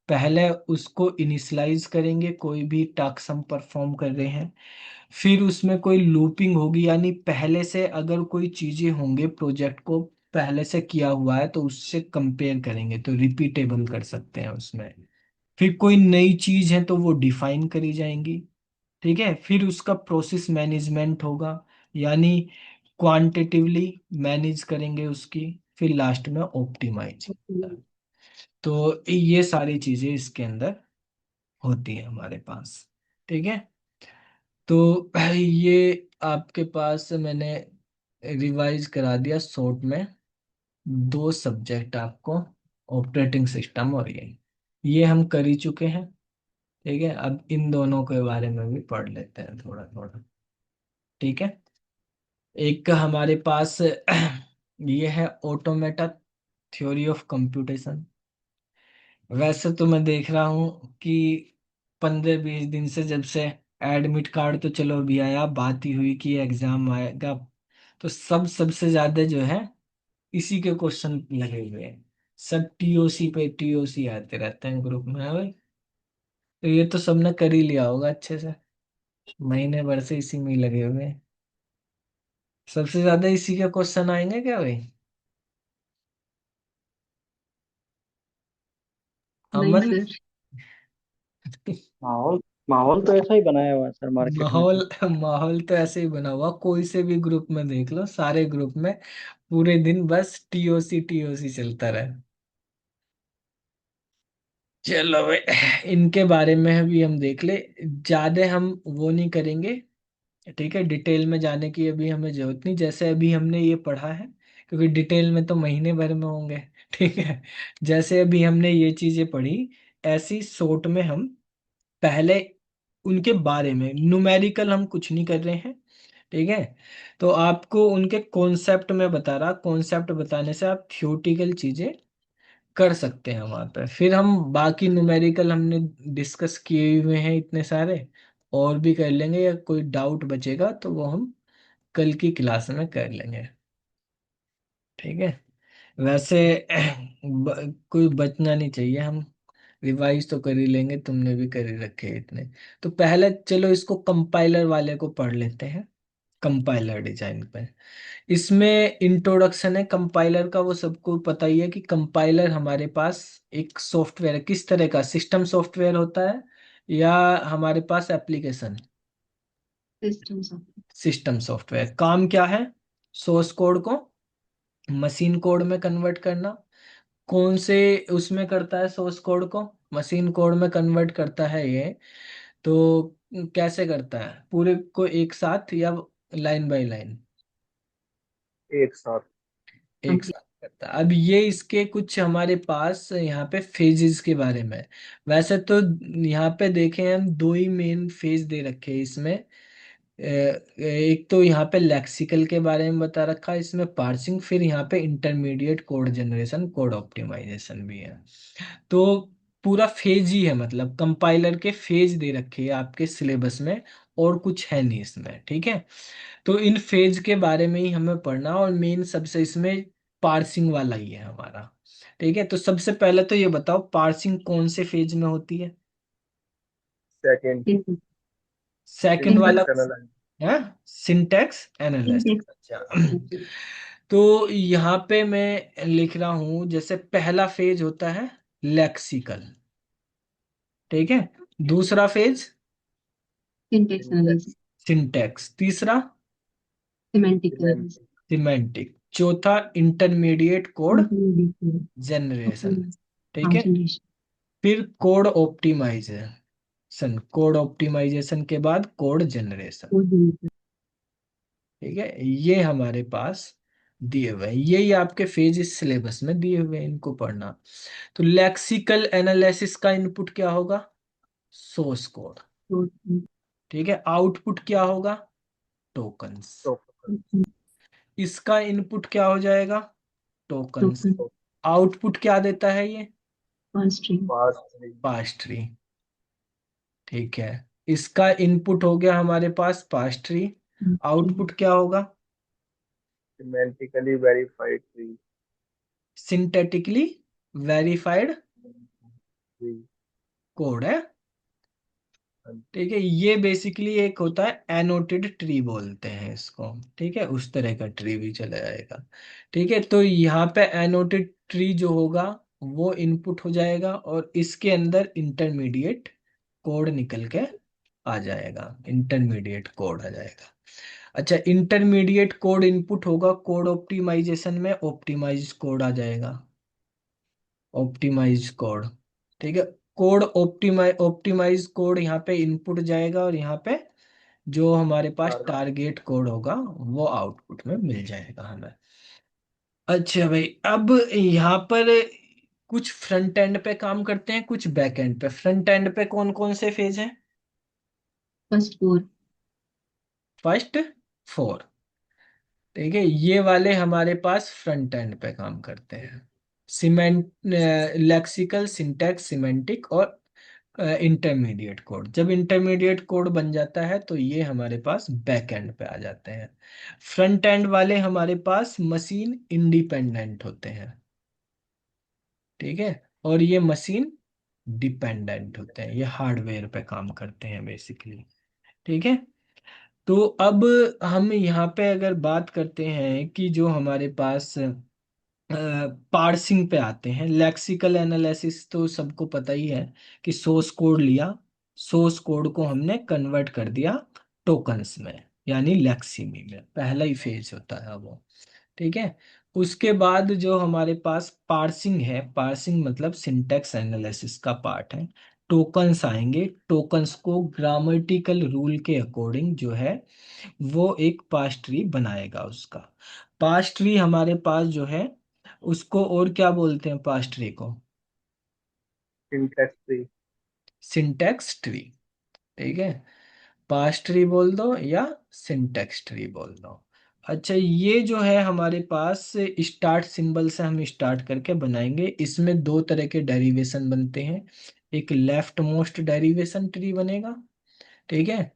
A: पहले उसको इनिशियलाइज करेंगे, कोई भी टास्क हम परफॉर्म कर रहे हैं, फिर उसमें कोई लूपिंग होगी, यानी पहले से अगर कोई चीजें होंगे प्रोजेक्ट को पहले से किया हुआ है तो उससे कंपेयर करेंगे तो रिपीटेबल कर सकते हैं उसमें। फिर कोई नई चीज है तो वो डिफाइन करी जाएंगी। ठीक है, फिर उसका प्रोसेस मैनेजमेंट होगा, यानी क्वांटिटिवली मैनेज करेंगे उसकी। फिर लास्ट में ऑप्टिमाइज। तो ये सारी चीजें इसके अंदर होती है हमारे पास। ठीक है, तो ये आपके पास मैंने रिवाइज करा दिया शॉर्ट में, दो सब्जेक्ट आपको, ऑपरेटिंग सिस्टम और ये हम कर ही चुके हैं। ठीक है, अब इन दोनों के बारे में भी पढ़ लेते हैं थोड़ा थोड़ा। ठीक है, एक हमारे पास ये है ऑटोमेटा थ्योरी ऑफ कंप्यूटेशन। वैसे तो मैं देख रहा हूँ कि 15-20 दिन से जब से एडमिट कार्ड तो चलो अभी आया, बात ही हुई कि एग्जाम आएगा, तो सबसे ज्यादा जो है इसी के क्वेश्चन लगे हुए हैं। सब टीओसी पे टीओसी आते रहते हैं ग्रुप में, है भाई। तो ये तो सबने कर ही लिया होगा अच्छे से, महीने भर से इसी में ही लगे हुए हैं। सबसे ज्यादा इसी के क्वेश्चन आएंगे क्या भाई?
C: नहीं
A: अमन?
C: सर।
D: माहौल माहौल तो ऐसा ही बनाया हुआ है सर मार्केट में तो।
A: माहौल माहौल तो ऐसे ही बना हुआ, कोई से भी ग्रुप में देख लो, सारे ग्रुप में पूरे दिन बस टीओसी टीओसी चलता रहे। चलो भाई, इनके बारे में भी हम देख ले, ज्यादा हम वो नहीं करेंगे। ठीक है, डिटेल में जाने की अभी हमें जरूरत नहीं, जैसे अभी हमने ये पढ़ा है, क्योंकि डिटेल में तो महीने भर में होंगे। ठीक है, जैसे अभी हमने ये चीजें पढ़ी, ऐसी शॉर्ट में हम पहले उनके बारे में, न्यूमेरिकल हम कुछ नहीं कर रहे हैं। ठीक है, तो आपको उनके कॉन्सेप्ट में बता रहा, कॉन्सेप्ट बताने से आप थ्योरेटिकल चीजें कर सकते हैं वहां पर। फिर हम बाकी न्यूमेरिकल हमने डिस्कस किए हुए हैं इतने सारे, और भी कर लेंगे, या कोई डाउट बचेगा तो वो हम कल की क्लास में कर लेंगे। ठीक है, वैसे कोई बचना नहीं चाहिए, हम रिवाइज तो कर ही लेंगे, तुमने भी कर ही रखे हैं इतने। तो पहले चलो इसको कंपाइलर वाले को पढ़ लेते हैं, कंपाइलर डिजाइन पे। इसमें इंट्रोडक्शन है कंपाइलर का, वो सबको पता ही है कि कंपाइलर हमारे पास एक सॉफ्टवेयर है। किस तरह का सिस्टम सॉफ्टवेयर होता है, या हमारे पास application?
C: System software.
A: System software काम क्या है? सोर्स कोड को मशीन कोड में कन्वर्ट करना। कौन से उसमें करता है सोर्स कोड को मशीन कोड में कन्वर्ट करता है ये? तो कैसे करता है, पूरे को एक साथ या लाइन बाय लाइन?
B: एक साथ।
A: एक साथ करता है। अब ये इसके कुछ हमारे पास यहाँ पे फेजेस के बारे में, वैसे तो यहाँ पे देखें हम दो ही मेन फेज दे रखे हैं इसमें। एक तो यहाँ पे लेक्सिकल के बारे में बता रखा है, इसमें पार्सिंग, फिर यहाँ पे intermediate code generation, code optimization भी है। तो पूरा फेज ही है, मतलब कंपाइलर के फेज दे रखे हैं आपके सिलेबस में, और कुछ है नहीं इसमें। ठीक है, तो इन फेज के बारे में ही हमें पढ़ना, और मेन सबसे इसमें पार्सिंग वाला ही है हमारा। ठीक है, तो सबसे पहले तो ये बताओ पार्सिंग कौन से फेज में होती है?
B: सेकंड।
A: सेकंड वाला
B: सिंटैक्स एनालाइज।
A: है, सिंटैक्स एनालिसिस।
C: सिंटेक्स।
A: अच्छा, तो यहाँ पे मैं लिख रहा हूँ, जैसे पहला फेज होता है लेक्सिकल। ठीक है, दूसरा phase
C: syntax
B: syntax.
C: Analysis.
A: Syntax, तीसरा
C: सिमेंटिक एनालिसिस।
B: सिमेंटिक।
A: सिमेंटिक, चौथा intermediate code
C: intermediate
A: generation.
C: Code.
A: ठीक
C: हाँ,
A: है,
C: जनरेशन।
A: फिर कोड ऑप्टिमाइजेशन, कोड ऑप्टिमाइजेशन के बाद कोड जनरेशन।
C: Code generation.
A: ठीक है, ये हमारे पास दिए हुए हैं, यही आपके फेज इस सिलेबस में दिए हुए हैं, इनको पढ़ना। तो लेक्सिकल एनालिसिस का इनपुट क्या होगा? Source code.
C: कोड।
A: ठीक है, आउटपुट क्या होगा? टोकन्स।
B: टोकन।
A: इसका इनपुट क्या हो जाएगा? टोकन्स।
C: टोकन।
A: आउटपुट क्या देता है ये?
C: और स्ट्रिंग।
B: पास ट्री।
A: पास ट्री। ठीक है, इसका इनपुट हो गया हमारे पास पास ट्री, आउटपुट क्या होगा?
B: Semantically verified tree.
A: Syntactically verified
B: जी।
A: कोड है।
B: हाँ जी।
A: ठीक है, ये बेसिकली एक होता है एनोटेड ट्री बोलते हैं इसको। ठीक है, उस तरह का ट्री भी चला जाएगा। ठीक है, तो यहाँ पे एनोटेड ट्री जो होगा वो इनपुट हो जाएगा और इसके अंदर इंटरमीडिएट कोड निकल के आ जाएगा, इंटरमीडिएट कोड आ जाएगा। अच्छा, इंटरमीडिएट कोड इनपुट होगा, कोड ऑप्टिमाइजेशन में ऑप्टिमाइज कोड आ जाएगा, ऑप्टिमाइज कोड। ठीक है, कोड ऑप्टिमाइज कोड यहाँ पे इनपुट जाएगा और यहाँ पे जो हमारे पास
B: टारगेट।
A: टारगेट कोड होगा वो आउटपुट में मिल जाएगा हमें। अच्छा भाई, अब यहाँ पर कुछ फ्रंट एंड पे काम करते हैं, कुछ बैक एंड पे। फ्रंट एंड पे कौन कौन से फेज हैं?
C: फर्स्ट 4।
A: फर्स्ट 4। ठीक है, ये वाले हमारे पास फ्रंट एंड पे काम करते हैं। सीमेंट, लेक्सिकल, सिंटैक्स, सिमेंटिक और इंटरमीडिएट कोड। जब इंटरमीडिएट कोड बन जाता है तो ये हमारे पास बैक एंड पे आ जाते हैं। फ्रंट एंड वाले हमारे पास मशीन इंडिपेंडेंट होते हैं। ठीक है, और ये मशीन डिपेंडेंट होते हैं, ये हार्डवेयर पे काम करते हैं बेसिकली। ठीक है, तो अब हम यहाँ पे अगर बात करते हैं कि जो हमारे पास पार्सिंग पे आते हैं, लेक्सिकल एनालिसिस तो सबको पता ही है कि सोर्स कोड लिया, सोर्स कोड को हमने कन्वर्ट कर दिया टोकन्स में, यानी लेक्सिमी में, पहला ही फेज होता है वो। ठीक है, उसके बाद जो हमारे पास पार्सिंग है, पार्सिंग मतलब सिंटैक्स एनालिसिस का पार्ट है। टोकन्स आएंगे, टोकन्स को ग्रामेटिकल रूल के अकॉर्डिंग जो है वो एक पास ट्री बनाएगा उसका। पास ट्री हमारे पास जो है उसको और क्या बोलते हैं पास ट्री को?
B: Syntax tree.
A: Syntax tree. ठीक है, पास ट्री बोल दो या सिंटैक्स ट्री बोल दो। अच्छा, ये जो है हमारे पास स्टार्ट सिंबल से हम स्टार्ट करके बनाएंगे। इसमें दो तरह के डेरिवेशन बनते हैं, एक लेफ्ट मोस्ट डेरिवेशन ट्री बनेगा, ठीक है,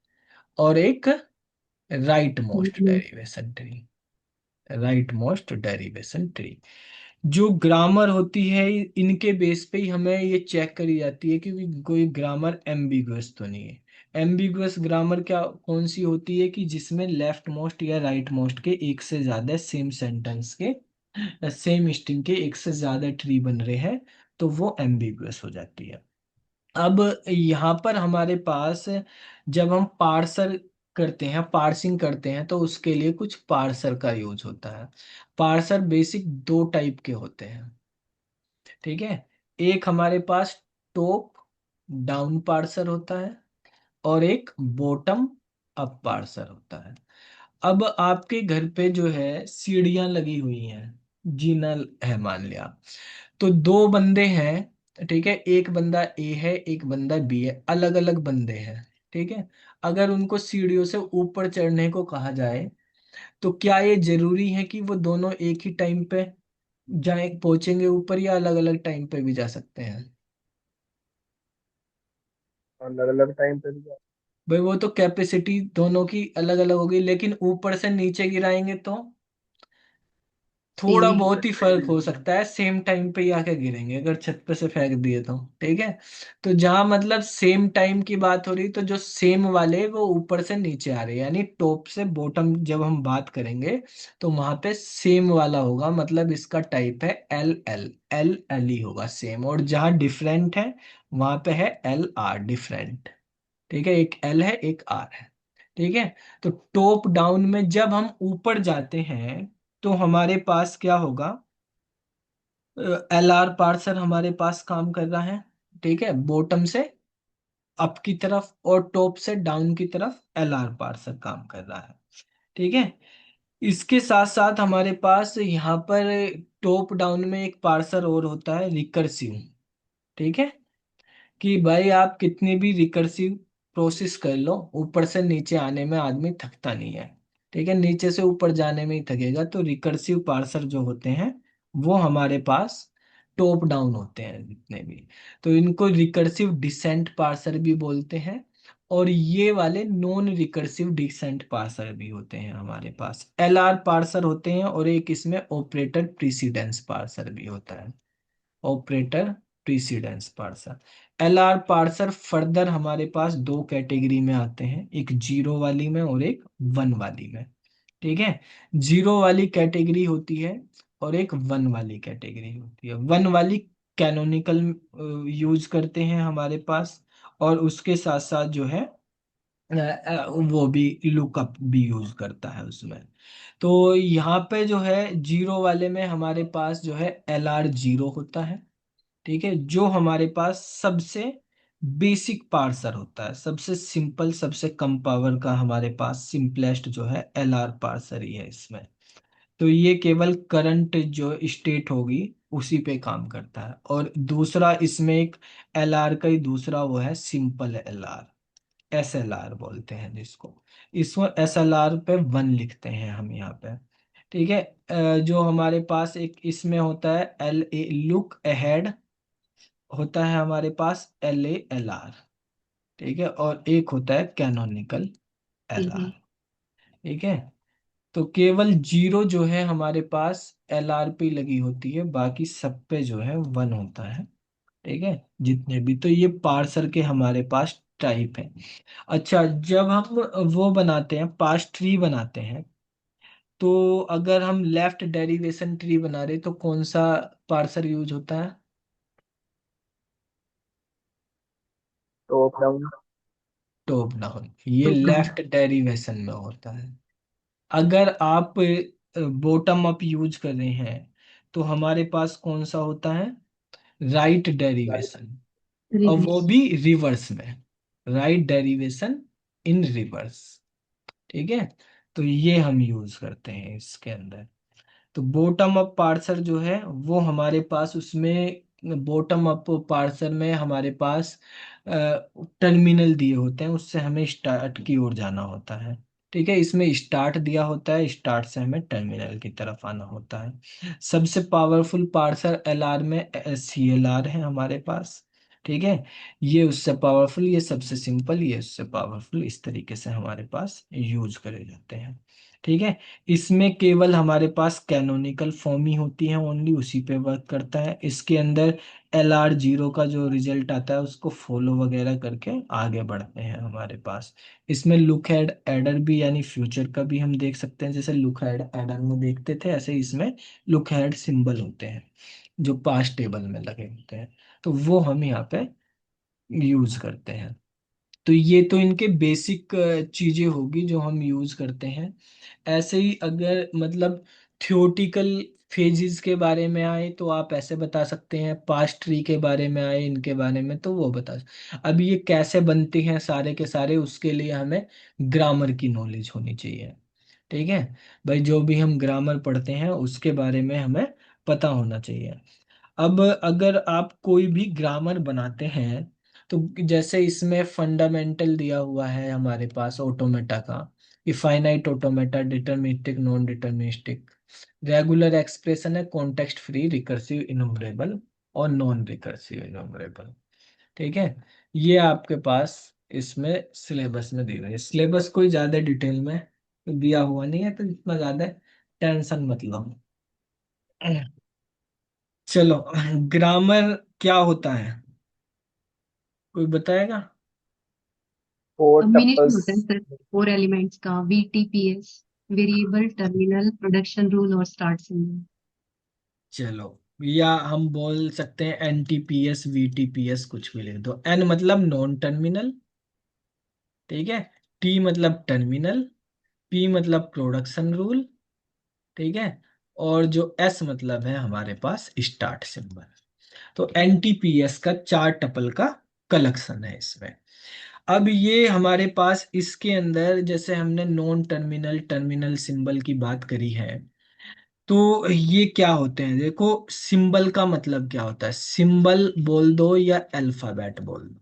A: और एक right most derivation tree, right most derivation tree. जो ग्रामर होती है इनके बेस पे ही हमें ये चेक करी जाती है कि कोई ग्रामर एम्बिगुअस तो नहीं है। एम्बिगुअस ग्रामर क्या कौन सी होती है कि जिसमें लेफ्ट मोस्ट या राइट मोस्ट के एक से ज्यादा सेम सेंटेंस के, सेम स्ट्रिंग के एक से ज्यादा ट्री बन रहे हैं, तो वो एम्बिगुअस हो जाती है। अब यहाँ पर हमारे पास जब हम पार्सर करते हैं, पार्सिंग करते हैं, तो उसके लिए कुछ पार्सर का यूज होता है। पार्सर बेसिक दो टाइप के होते हैं। ठीक है, एक हमारे पास टॉप डाउन पार्सर होता है और एक बॉटम अप पार्सर होता है। अब आपके घर पे जो है सीढ़ियां लगी हुई हैं, जीना है मान लिया, तो दो बंदे हैं, ठीक है, एक बंदा ए है एक बंदा बी है, अलग अलग बंदे हैं। ठीक है, अगर उनको सीढ़ियों से ऊपर चढ़ने को कहा जाए तो क्या ये जरूरी है कि वो दोनों एक ही टाइम पे जाए पहुंचेंगे ऊपर, या अलग अलग टाइम पे भी जा सकते हैं?
B: अलग अलग टाइम पे भी
A: भाई वो तो कैपेसिटी दोनों की अलग अलग होगी, लेकिन ऊपर से नीचे गिराएंगे तो थोड़ा
C: सेम।
A: बहुत ही फर्क हो सकता है, सेम टाइम पे ही आके गिरेंगे अगर छत पे से फेंक दिए तो। ठीक है, तो जहां मतलब सेम टाइम की बात हो रही, तो जो सेम वाले वो ऊपर से नीचे आ रहे हैं, यानी टॉप से बॉटम जब हम बात करेंगे तो वहां पे सेम वाला होगा, मतलब इसका टाइप है एल एल, एल एल ही होगा सेम। और जहां डिफरेंट है वहां पे है एल आर, डिफरेंट। ठीक है, एक एल है एक आर है। ठीक है, तो टॉप डाउन में जब हम ऊपर जाते हैं तो हमारे पास क्या होगा? एल आर पार्सर हमारे पास काम कर रहा है, ठीक है, बॉटम से अप की तरफ और टॉप से डाउन की तरफ एल आर पार्सर काम कर रहा है। ठीक है, इसके साथ साथ हमारे पास यहाँ पर टॉप डाउन में एक पार्सर और होता है, रिकर्सिव। ठीक है, कि भाई आप कितनी भी रिकर्सिव प्रोसेस कर लो, ऊपर से नीचे आने में आदमी थकता नहीं है। ठीक है, नीचे से ऊपर जाने में ही थकेगा। तो रिकर्सिव पार्सर जो होते हैं वो हमारे पास टॉप डाउन होते हैं जितने भी, तो इनको रिकर्सिव डिसेंट पार्सर भी बोलते हैं और ये वाले नॉन रिकर्सिव डिसेंट पार्सर भी होते हैं हमारे पास। एलआर पार्सर होते हैं, और एक इसमें ऑपरेटर प्रीसिडेंस पार्सर भी होता है। Operator precedence parser. LR parser further हमारे पास दो कैटेगरी में आते हैं, एक जीरो वाली में और एक वन वाली में। ठीक है, जीरो वाली कैटेगरी होती है और एक वन वाली कैटेगरी होती है। वन वाली कैनोनिकल यूज करते हैं हमारे पास, और उसके साथ साथ जो है वो भी लुकअप भी यूज करता है उसमें। तो यहाँ पे जो है जीरो वाले में हमारे पास जो है एलआर जीरो होता है। ठीक है, जो हमारे पास सबसे बेसिक पार्सर होता है, सबसे सिंपल, सबसे कम पावर का हमारे पास सिंपलेस्ट जो है एलआर पार्सर ही है इसमें। तो ये केवल करंट जो स्टेट होगी उसी पे काम करता है। और दूसरा इसमें एक एलआर का ही दूसरा वो है सिंपल एलआर, एसएलआर बोलते हैं जिसको। इसमें एसएलआर पे वन लिखते हैं हम यहाँ पे। ठीक है, जो हमारे पास एक इसमें होता है एल ए लुक अहेड, होता है हमारे पास एल ए एल आर। ठीक है, और एक होता है कैनोनिकल एल आर।
C: हम्म।
A: ठीक है, तो केवल जीरो जो है हमारे पास एल आर पे लगी होती है, बाकी सब पे जो है वन होता है। ठीक है, जितने भी, तो ये पार्सर के हमारे पास टाइप है। अच्छा, जब हम वो बनाते हैं, पार्स ट्री बनाते हैं, तो अगर हम लेफ्ट डेरिवेशन ट्री बना रहे तो कौन सा पार्सर यूज होता है?
B: Top down.
A: टॉप डाउन, ये
C: तो कम।
A: लेफ्ट डेरिवेशन में होता है। अगर आप बॉटम अप यूज कर रहे हैं तो हमारे पास कौन सा होता है? राइट डेरिवेशन, और वो
C: रिवर्स।
A: भी रिवर्स में। राइट डेरिवेशन इन रिवर्स। ठीक है, तो ये हम यूज करते हैं इसके अंदर। तो बॉटम अप पार्सर जो है वो हमारे पास उसमें, बॉटम अप पार्सर में हमारे पास टर्मिनल दिए होते हैं, उससे हमें स्टार्ट की ओर जाना होता है। ठीक है, इसमें स्टार्ट दिया होता है, स्टार्ट से हमें टर्मिनल की तरफ आना होता है। सबसे पावरफुल पार्सर एलआर में सी एल आर है हमारे पास। ठीक है, ये उससे पावरफुल, ये सबसे सिंपल, ये उससे पावरफुल, इस तरीके से हमारे पास यूज करे जाते हैं। ठीक है, इसमें केवल हमारे पास कैनोनिकल फॉर्म ही होती है, ओनली उसी पे वर्क करता है। इसके अंदर एल आर जीरो का जो रिजल्ट आता है उसको फॉलो वगैरह करके आगे बढ़ते हैं हमारे पास। इसमें लुक हेड एडर भी, यानी फ्यूचर का भी हम देख सकते हैं, जैसे लुक हेड एडर में देखते थे, ऐसे इसमें लुक हेड सिंबल होते हैं जो पास टेबल में लगे होते हैं, तो वो हम यहाँ पे यूज करते हैं। तो ये तो इनके बेसिक चीजें होगी जो हम यूज करते हैं। ऐसे ही अगर मतलब थियोटिकल फेजेस के बारे में आए तो आप ऐसे बता सकते हैं, पास्ट ट्री के बारे में आए इनके बारे में तो वो बता। अब ये कैसे बनते हैं सारे के सारे, उसके लिए हमें ग्रामर की नॉलेज होनी चाहिए। ठीक है भाई, जो भी हम ग्रामर पढ़ते हैं उसके बारे में हमें पता होना चाहिए। अब अगर आप कोई भी ग्रामर बनाते हैं, तो जैसे इसमें फंडामेंटल दिया हुआ है हमारे पास ऑटोमेटा का, कि finite automata, deterministic, non deterministic, regular expression है, कॉन्टेक्स्ट फ्री, रिकर्सिव इनुमरेबल और नॉन रिकर्सिव इनुमरेबल। ठीक है, ये आपके पास इसमें सिलेबस में दी हुई है। सिलेबस कोई ज्यादा डिटेल में दिया हुआ नहीं है, तो इतना ज्यादा टेंशन मत लो। चलो, ग्रामर क्या होता है, कोई बताएगा?
B: Four
C: combination
B: tuples.
C: होता है सर 4 एलिमेंट्स का, VTPS, variable terminal production rule और स्टार्ट सिंबल।
A: चलो, या हम बोल सकते हैं NTPS VTPS, कुछ भी लिख दो। N मतलब नॉन टर्मिनल, ठीक है, T मतलब टर्मिनल, P मतलब प्रोडक्शन रूल, ठीक है, और जो S मतलब है हमारे पास स्टार्ट सिंबल। तो NTPS का चार टपल का कलेक्शन है इसमें। अब ये हमारे पास इसके अंदर, जैसे हमने नॉन टर्मिनल टर्मिनल सिंबल की बात करी है, तो ये क्या होते हैं? देखो, सिंबल का मतलब क्या होता है, सिंबल बोल दो या अल्फाबेट बोल दो।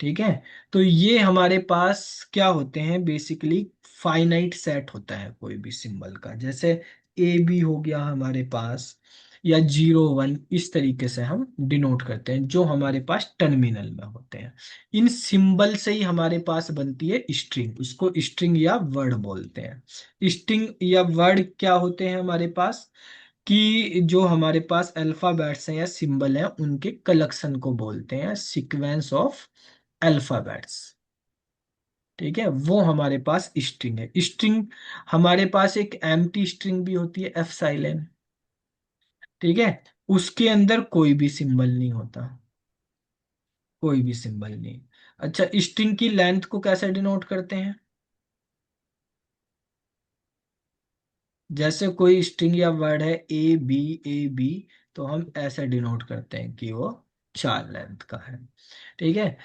A: ठीक है, तो ये हमारे पास क्या होते हैं बेसिकली, फाइनाइट सेट होता है कोई भी सिंबल का। जैसे AB हो गया हमारे पास, या 0 1 इस तरीके से हम डिनोट करते हैं, जो हमारे पास टर्मिनल में होते हैं। इन सिंबल से ही हमारे पास बनती है स्ट्रिंग, उसको स्ट्रिंग या वर्ड बोलते हैं। स्ट्रिंग या वर्ड क्या होते हैं हमारे पास, कि जो हमारे पास अल्फाबेट्स हैं या सिंबल हैं उनके कलेक्शन को बोलते हैं सीक्वेंस ऑफ अल्फाबेट्स। ठीक है, वो हमारे पास स्ट्रिंग है। स्ट्रिंग हमारे पास एक एम्प्टी स्ट्रिंग भी होती है एफ साइलेंट। ठीक है, उसके अंदर कोई भी सिंबल नहीं होता, कोई भी सिंबल नहीं। अच्छा, स्ट्रिंग की लेंथ को कैसे डिनोट करते हैं? जैसे कोई स्ट्रिंग या वर्ड है ए बी, तो हम ऐसे डिनोट करते हैं कि वो 4 लेंथ का है। ठीक है,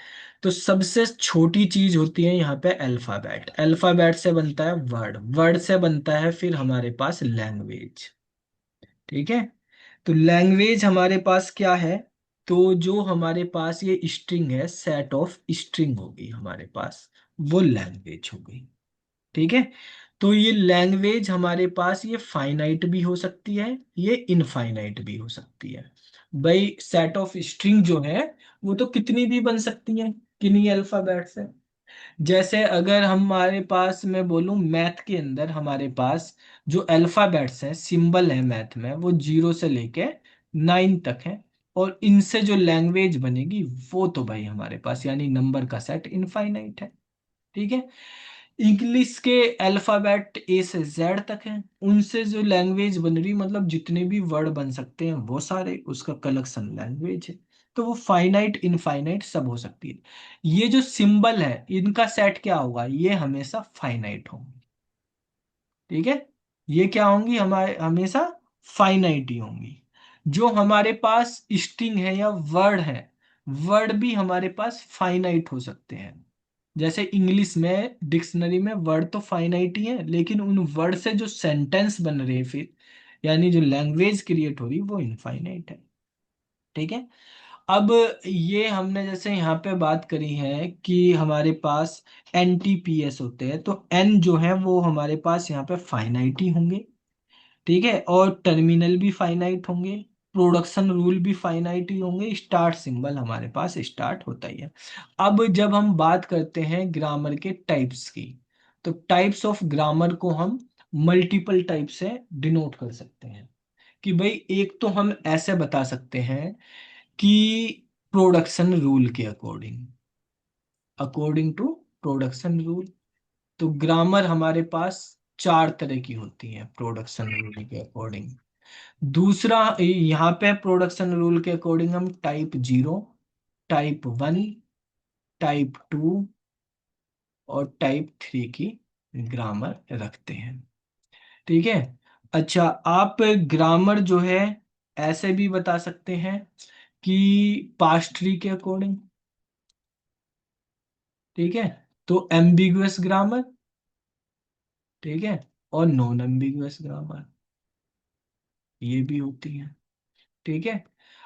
A: तो सबसे छोटी चीज होती है यहाँ पे अल्फाबेट। अल्फाबेट से बनता है वर्ड, वर्ड से बनता है फिर हमारे पास लैंग्वेज। ठीक है, तो लैंग्वेज हमारे पास क्या है, तो जो हमारे पास ये स्ट्रिंग है, सेट ऑफ स्ट्रिंग होगी हमारे पास, वो लैंग्वेज हो गई। ठीक है, तो ये लैंग्वेज हमारे पास ये फाइनाइट भी हो सकती है, ये इनफाइनाइट भी हो सकती है। भाई सेट ऑफ स्ट्रिंग जो है वो तो कितनी भी बन सकती है किन्हीं अल्फाबेट से। जैसे अगर हमारे पास, मैं बोलूं मैथ के अंदर हमारे पास जो अल्फाबेट्स हैं, सिंबल है मैथ में, वो 0 से लेके 9 तक है, और इनसे जो लैंग्वेज बनेगी वो तो भाई हमारे पास यानी नंबर का सेट इनफाइनाइट है। ठीक है, इंग्लिश के अल्फाबेट ए से जेड तक हैं, उनसे जो लैंग्वेज बन रही, मतलब जितने भी वर्ड बन सकते हैं वो सारे उसका कलेक्शन लैंग्वेज है। तो वो फाइनाइट इनफाइनाइट सब हो सकती है। ये जो सिंबल है इनका सेट क्या होगा, ये हमेशा फाइनाइट होंगे। ठीक है, ये क्या होंगी, हमारे हमेशा फाइनाइट ही होंगी। जो हमारे पास स्ट्रिंग है या वर्ड है, वर्ड भी हमारे पास फाइनाइट हो सकते हैं। जैसे इंग्लिश में डिक्शनरी में वर्ड तो फाइनाइट ही है, लेकिन उन वर्ड से जो सेंटेंस बन रहे हैं फिर, यानी जो लैंग्वेज क्रिएट हो रही वो इनफाइनाइट है। ठीक है, अब ये हमने जैसे यहाँ पे बात करी है कि हमारे पास NTPS होते हैं, तो N जो है वो हमारे पास यहाँ पे फाइनाइट ही होंगे। ठीक है, और टर्मिनल भी फाइनाइट होंगे, प्रोडक्शन रूल भी फाइनाइट ही होंगे, स्टार्ट सिंबल हमारे पास स्टार्ट होता ही है। अब जब हम बात करते हैं ग्रामर के टाइप्स की, तो टाइप्स ऑफ ग्रामर को हम मल्टीपल टाइप से डिनोट कर सकते हैं। कि भाई एक तो हम ऐसे बता सकते हैं कि प्रोडक्शन रूल के according, according to production rule. तो ग्रामर हमारे पास 4 तरह की होती है प्रोडक्शन रूल के अकॉर्डिंग। दूसरा, यहाँ पे प्रोडक्शन रूल के अकॉर्डिंग हम टाइप 0, टाइप 1, टाइप 2 और टाइप 3 की ग्रामर रखते हैं। ठीक है, अच्छा, आप ग्रामर जो है ऐसे भी बता सकते हैं कि पास्ट ट्री के अकॉर्डिंग। ठीक है, तो एम्बिगुअस ग्रामर, ठीक है, और नॉन एम्बिगुअस ग्रामर, ये भी होती है। ठीक है,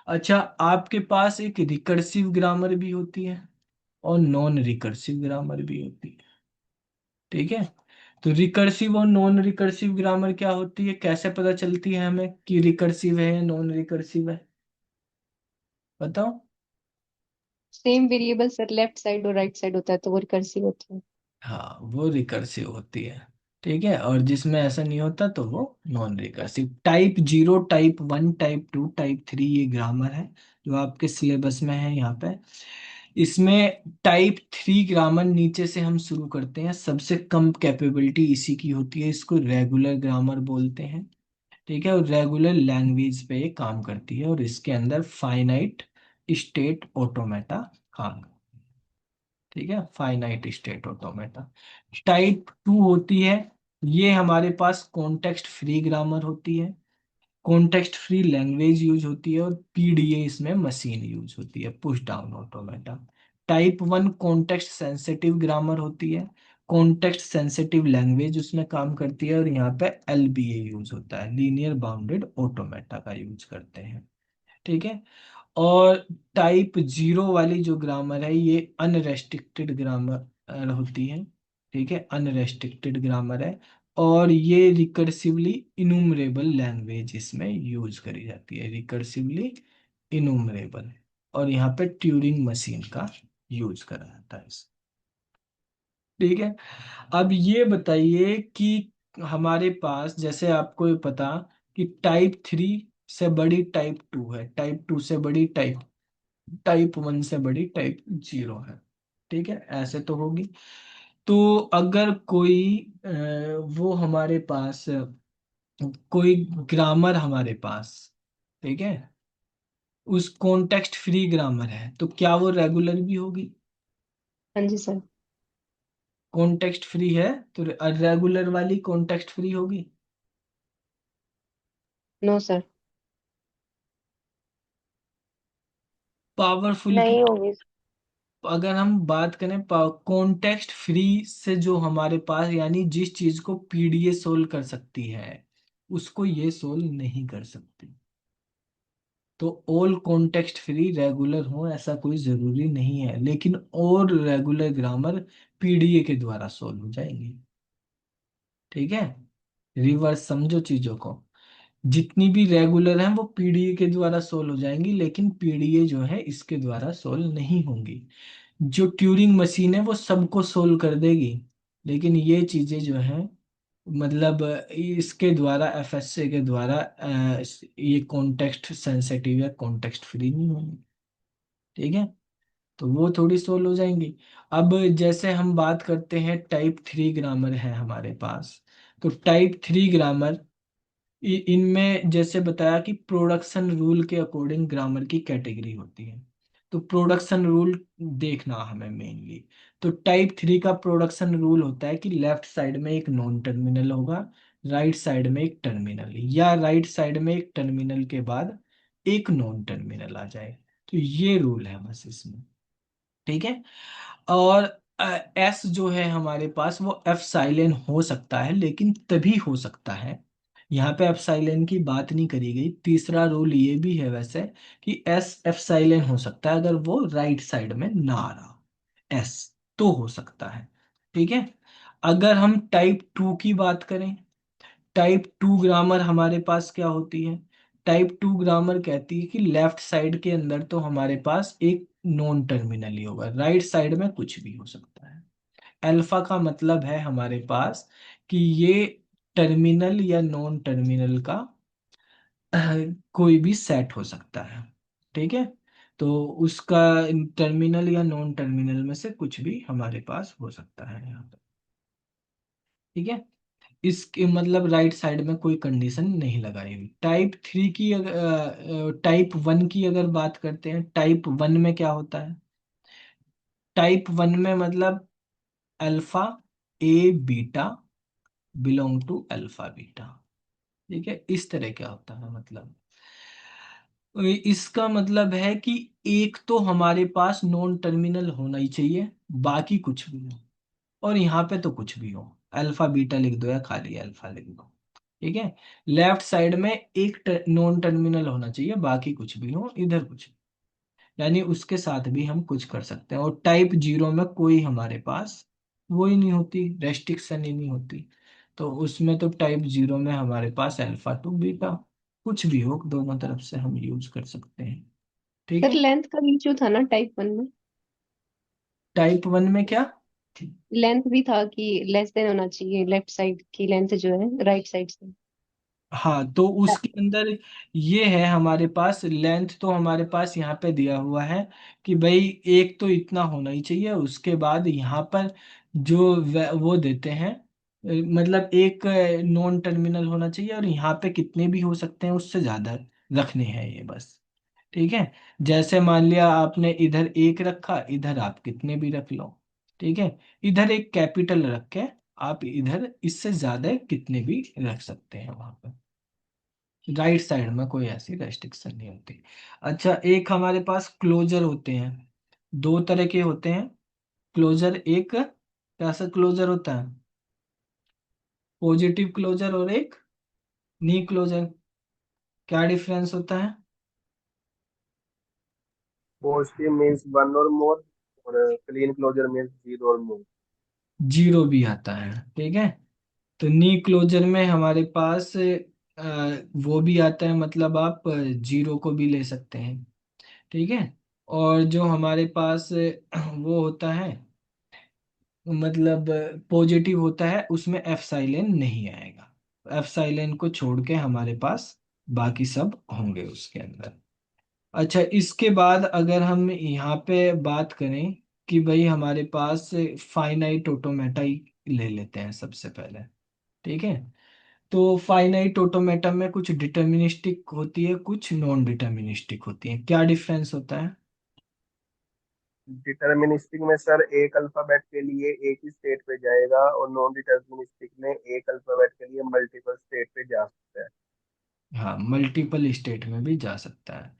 A: अच्छा, आपके पास एक रिकर्सिव ग्रामर भी होती है और नॉन रिकर्सिव ग्रामर भी होती है। ठीक है, तो रिकर्सिव और नॉन रिकर्सिव ग्रामर क्या होती है, कैसे पता चलती है हमें कि रिकर्सिव है या नॉन रिकर्सिव है, बताओ।
C: Same variable sir left side और राइट साइड होता है तो वो रिकर्सिव होता है।
A: हाँ, वो रिकर्सिव होती है। ठीक है, और जिसमें ऐसा नहीं होता तो वो non recursive. Type 0, type 1, type 2, type 3 ये ग्रामर है जो आपके सिलेबस में है यहाँ पे। इसमें टाइप 3 ग्रामर नीचे से हम शुरू करते हैं, सबसे कम कैपेबिलिटी इसी की होती है, इसको रेगुलर ग्रामर बोलते हैं। ठीक है, और रेगुलर लैंग्वेज पे ये काम करती है और इसके अंदर फाइनाइट स्टेट ऑटोमेटा काम। ठीक है, फाइनाइट स्टेट ऑटोमेटा। टाइप 2 होती है, ये हमारे पास कॉन्टेक्स्ट फ्री ग्रामर होती है, कॉन्टेक्स्ट फ्री लैंग्वेज यूज होती है, और PDA इसमें मशीन यूज होती है, push down automata. Type 1 context sensitive grammar होती है, कॉन्टेक्स्ट सेंसिटिव लैंग्वेज उसमें काम करती है, और यहाँ पे LBA यूज होता है, लीनियर बाउंडेड ऑटोमेटा का यूज करते हैं। ठीक है, और टाइप 0 वाली जो ग्रामर है ये अनरेस्ट्रिक्टेड ग्रामर होती है। ठीक है, अनरेस्ट्रिक्टेड ग्रामर है, और ये रिकर्सिवली इनुमरेबल लैंग्वेज इसमें यूज करी जाती है, रिकर्सिवली इनुमरेबल। और यहाँ पे ट्यूरिंग मशीन का यूज करा जाता है ठीक है। अब ये बताइए कि हमारे पास, जैसे आपको ये पता कि टाइप 3 से बड़ी टाइप 2 है, टाइप 2 से बड़ी टाइप, टाइप 1 से बड़ी टाइप 0 है, ठीक है, ऐसे तो होगी। तो अगर कोई वो हमारे पास कोई ग्रामर हमारे पास, ठीक है, उस कॉन्टेक्स्ट फ्री ग्रामर है, तो क्या वो रेगुलर भी होगी?
C: हाँ जी सर।
A: कॉन्टेक्स्ट फ्री है तो रेगुलर वाली कॉन्टेक्स्ट फ्री होगी?
C: No sir.
A: पावरफुल की
E: नहीं होगी।
A: अगर हम बात करें कॉन्टेक्स्ट फ्री से, जो हमारे पास यानी जिस चीज को पीडीए सोल्व कर सकती है उसको ये सोल्व नहीं कर सकती। तो ऑल कॉन्टेक्स्ट फ्री रेगुलर हो ऐसा कोई जरूरी नहीं है, लेकिन और रेगुलर ग्रामर पीडीए के द्वारा सोल्व हो जाएंगे, ठीक है। रिवर्स समझो चीजों को, जितनी भी रेगुलर हैं वो पीडीए के द्वारा सोल्व हो जाएंगी, लेकिन पीडीए जो है इसके द्वारा सोल्व नहीं होंगी। जो ट्यूरिंग मशीन है वो सबको सोल्व कर देगी, लेकिन ये चीजें जो हैं, मतलब इसके द्वारा, एफएसए के द्वारा ये कॉन्टेक्स्ट सेंसिटिव या कॉन्टेक्स्ट फ्री नहीं होंगी, ठीक है। तो वो थोड़ी सोल्व हो जाएंगी। अब जैसे हम बात करते हैं टाइप 3 ग्रामर है हमारे पास, तो टाइप 3 ग्रामर इनमें जैसे बताया कि प्रोडक्शन रूल के अकॉर्डिंग ग्रामर की कैटेगरी होती है। तो प्रोडक्शन रूल देखना हमें मेनली, तो टाइप 3 का प्रोडक्शन रूल होता है कि लेफ्ट साइड में एक नॉन टर्मिनल होगा, राइट साइड में एक टर्मिनल, या राइट साइड में एक टर्मिनल के बाद एक नॉन टर्मिनल आ जाए। तो ये रूल है बस इसमें, ठीक है। और एस जो है हमारे पास वो एफ साइलेन हो सकता है, लेकिन तभी हो सकता है, यहाँ पे एफ साइलेन की बात नहीं करी गई। तीसरा रूल ये भी है वैसे कि एस एफ साइलेन हो सकता है अगर वो राइट साइड में ना आ रहा, एस तो हो सकता है, ठीक है। अगर हम टाइप 2 की बात करें, टाइप 2 ग्रामर हमारे पास क्या होती है? टाइप 2 ग्रामर कहती है कि लेफ्ट साइड के अंदर तो हमारे पास एक नॉन टर्मिनल ही होगा, राइट साइड में कुछ भी हो सकता है। अल्फा का मतलब है हमारे पास कि ये टर्मिनल या नॉन टर्मिनल का कोई भी सेट हो सकता है, ठीक है। तो उसका टर्मिनल या नॉन टर्मिनल में से कुछ भी हमारे पास हो सकता है यहाँ पर, ठीक है। इसके मतलब राइट साइड में कोई कंडीशन नहीं लगाई हुई। टाइप 3 की अगर टाइप 1 की अगर बात करते हैं, टाइप 1 में क्या होता है? टाइप 1 में मतलब alpha a beta belong to alpha beta, ठीक है, इस तरह क्या होता है मतलब, इसका मतलब है कि एक तो हमारे पास नॉन टर्मिनल होना ही चाहिए, बाकी कुछ भी हो, और यहाँ पे तो कुछ भी हो, अल्फा बीटा लिख दो या खाली अल्फा लिख दो, ठीक है। लेफ्ट साइड में एक नॉन टर्मिनल होना चाहिए, बाकी कुछ भी हो, इधर कुछ, यानी उसके साथ भी हम कुछ कर सकते हैं। और टाइप 0 में कोई हमारे पास वो ही नहीं होती, रेस्ट्रिक्शन ही नहीं होती। तो उसमें तो टाइप 0 में हमारे पास अल्फा टू बीटा कुछ भी हो, दोनों तरफ से हम यूज कर सकते हैं, ठीक
C: सर
A: है।
C: लेंथ का इशू था ना टाइप 1 में।
A: टाइप 1 में क्या?
C: लेंथ भी था कि लेस देन होना चाहिए लेफ्ट साइड की लेंथ जो है राइट साइड से।
A: हाँ, तो उसके अंदर ये है हमारे पास लेंथ, तो हमारे पास यहाँ पे दिया हुआ है कि भाई एक तो इतना होना ही चाहिए, उसके बाद यहाँ पर जो वो देते हैं, मतलब एक नॉन टर्मिनल होना चाहिए, और यहाँ पे कितने भी हो सकते हैं, उससे ज्यादा रखने हैं ये बस, ठीक है। जैसे मान लिया आपने इधर एक रखा, इधर आप कितने भी रख लो, ठीक है। इधर एक कैपिटल रख के आप इधर इससे ज्यादा कितने भी रख सकते हैं वहां पर, राइट साइड में कोई ऐसी रेस्ट्रिक्शन नहीं होती। अच्छा, एक हमारे पास क्लोजर होते हैं, दो तरह के होते हैं क्लोजर। एक कैसा क्लोजर होता है? पॉजिटिव क्लोजर, और एक नी क्लोजर। क्या डिफरेंस होता है?
B: पॉजिटिव मीन्स वन और मोर, और क्लीन क्लोजर मीन्स जीरो और मोर।
A: जीरो भी आता है, ठीक है। तो नी क्लोजर में हमारे पास वो भी आता है, मतलब आप जीरो को भी ले सकते हैं। ठीक है। और जो हमारे पास वो होता है, मतलब पॉजिटिव होता है, उसमें एफ साइलेन नहीं आएगा। एफ साइलेन को छोड़ के हमारे पास बाकी सब होंगे उसके अंदर। अच्छा, इसके बाद अगर हम यहाँ पे बात करें कि भाई हमारे पास फाइनाइट ऑटोमेटा ही ले लेते हैं सबसे पहले। ठीक है। तो फाइनाइट ऑटोमेटा में कुछ डिटर्मिनिस्टिक होती है, कुछ नॉन डिटर्मिनिस्टिक होती है। क्या डिफरेंस होता है?
B: डिटर्मिनिस्टिक में सर एक अल्फाबेट के लिए एक ही स्टेट पे जाएगा, और नॉन डिटर्मिनिस्टिक में एक अल्फाबेट के लिए मल्टीपल स्टेट पे जा सकता है।
A: हाँ, मल्टीपल स्टेट में भी जा सकता है।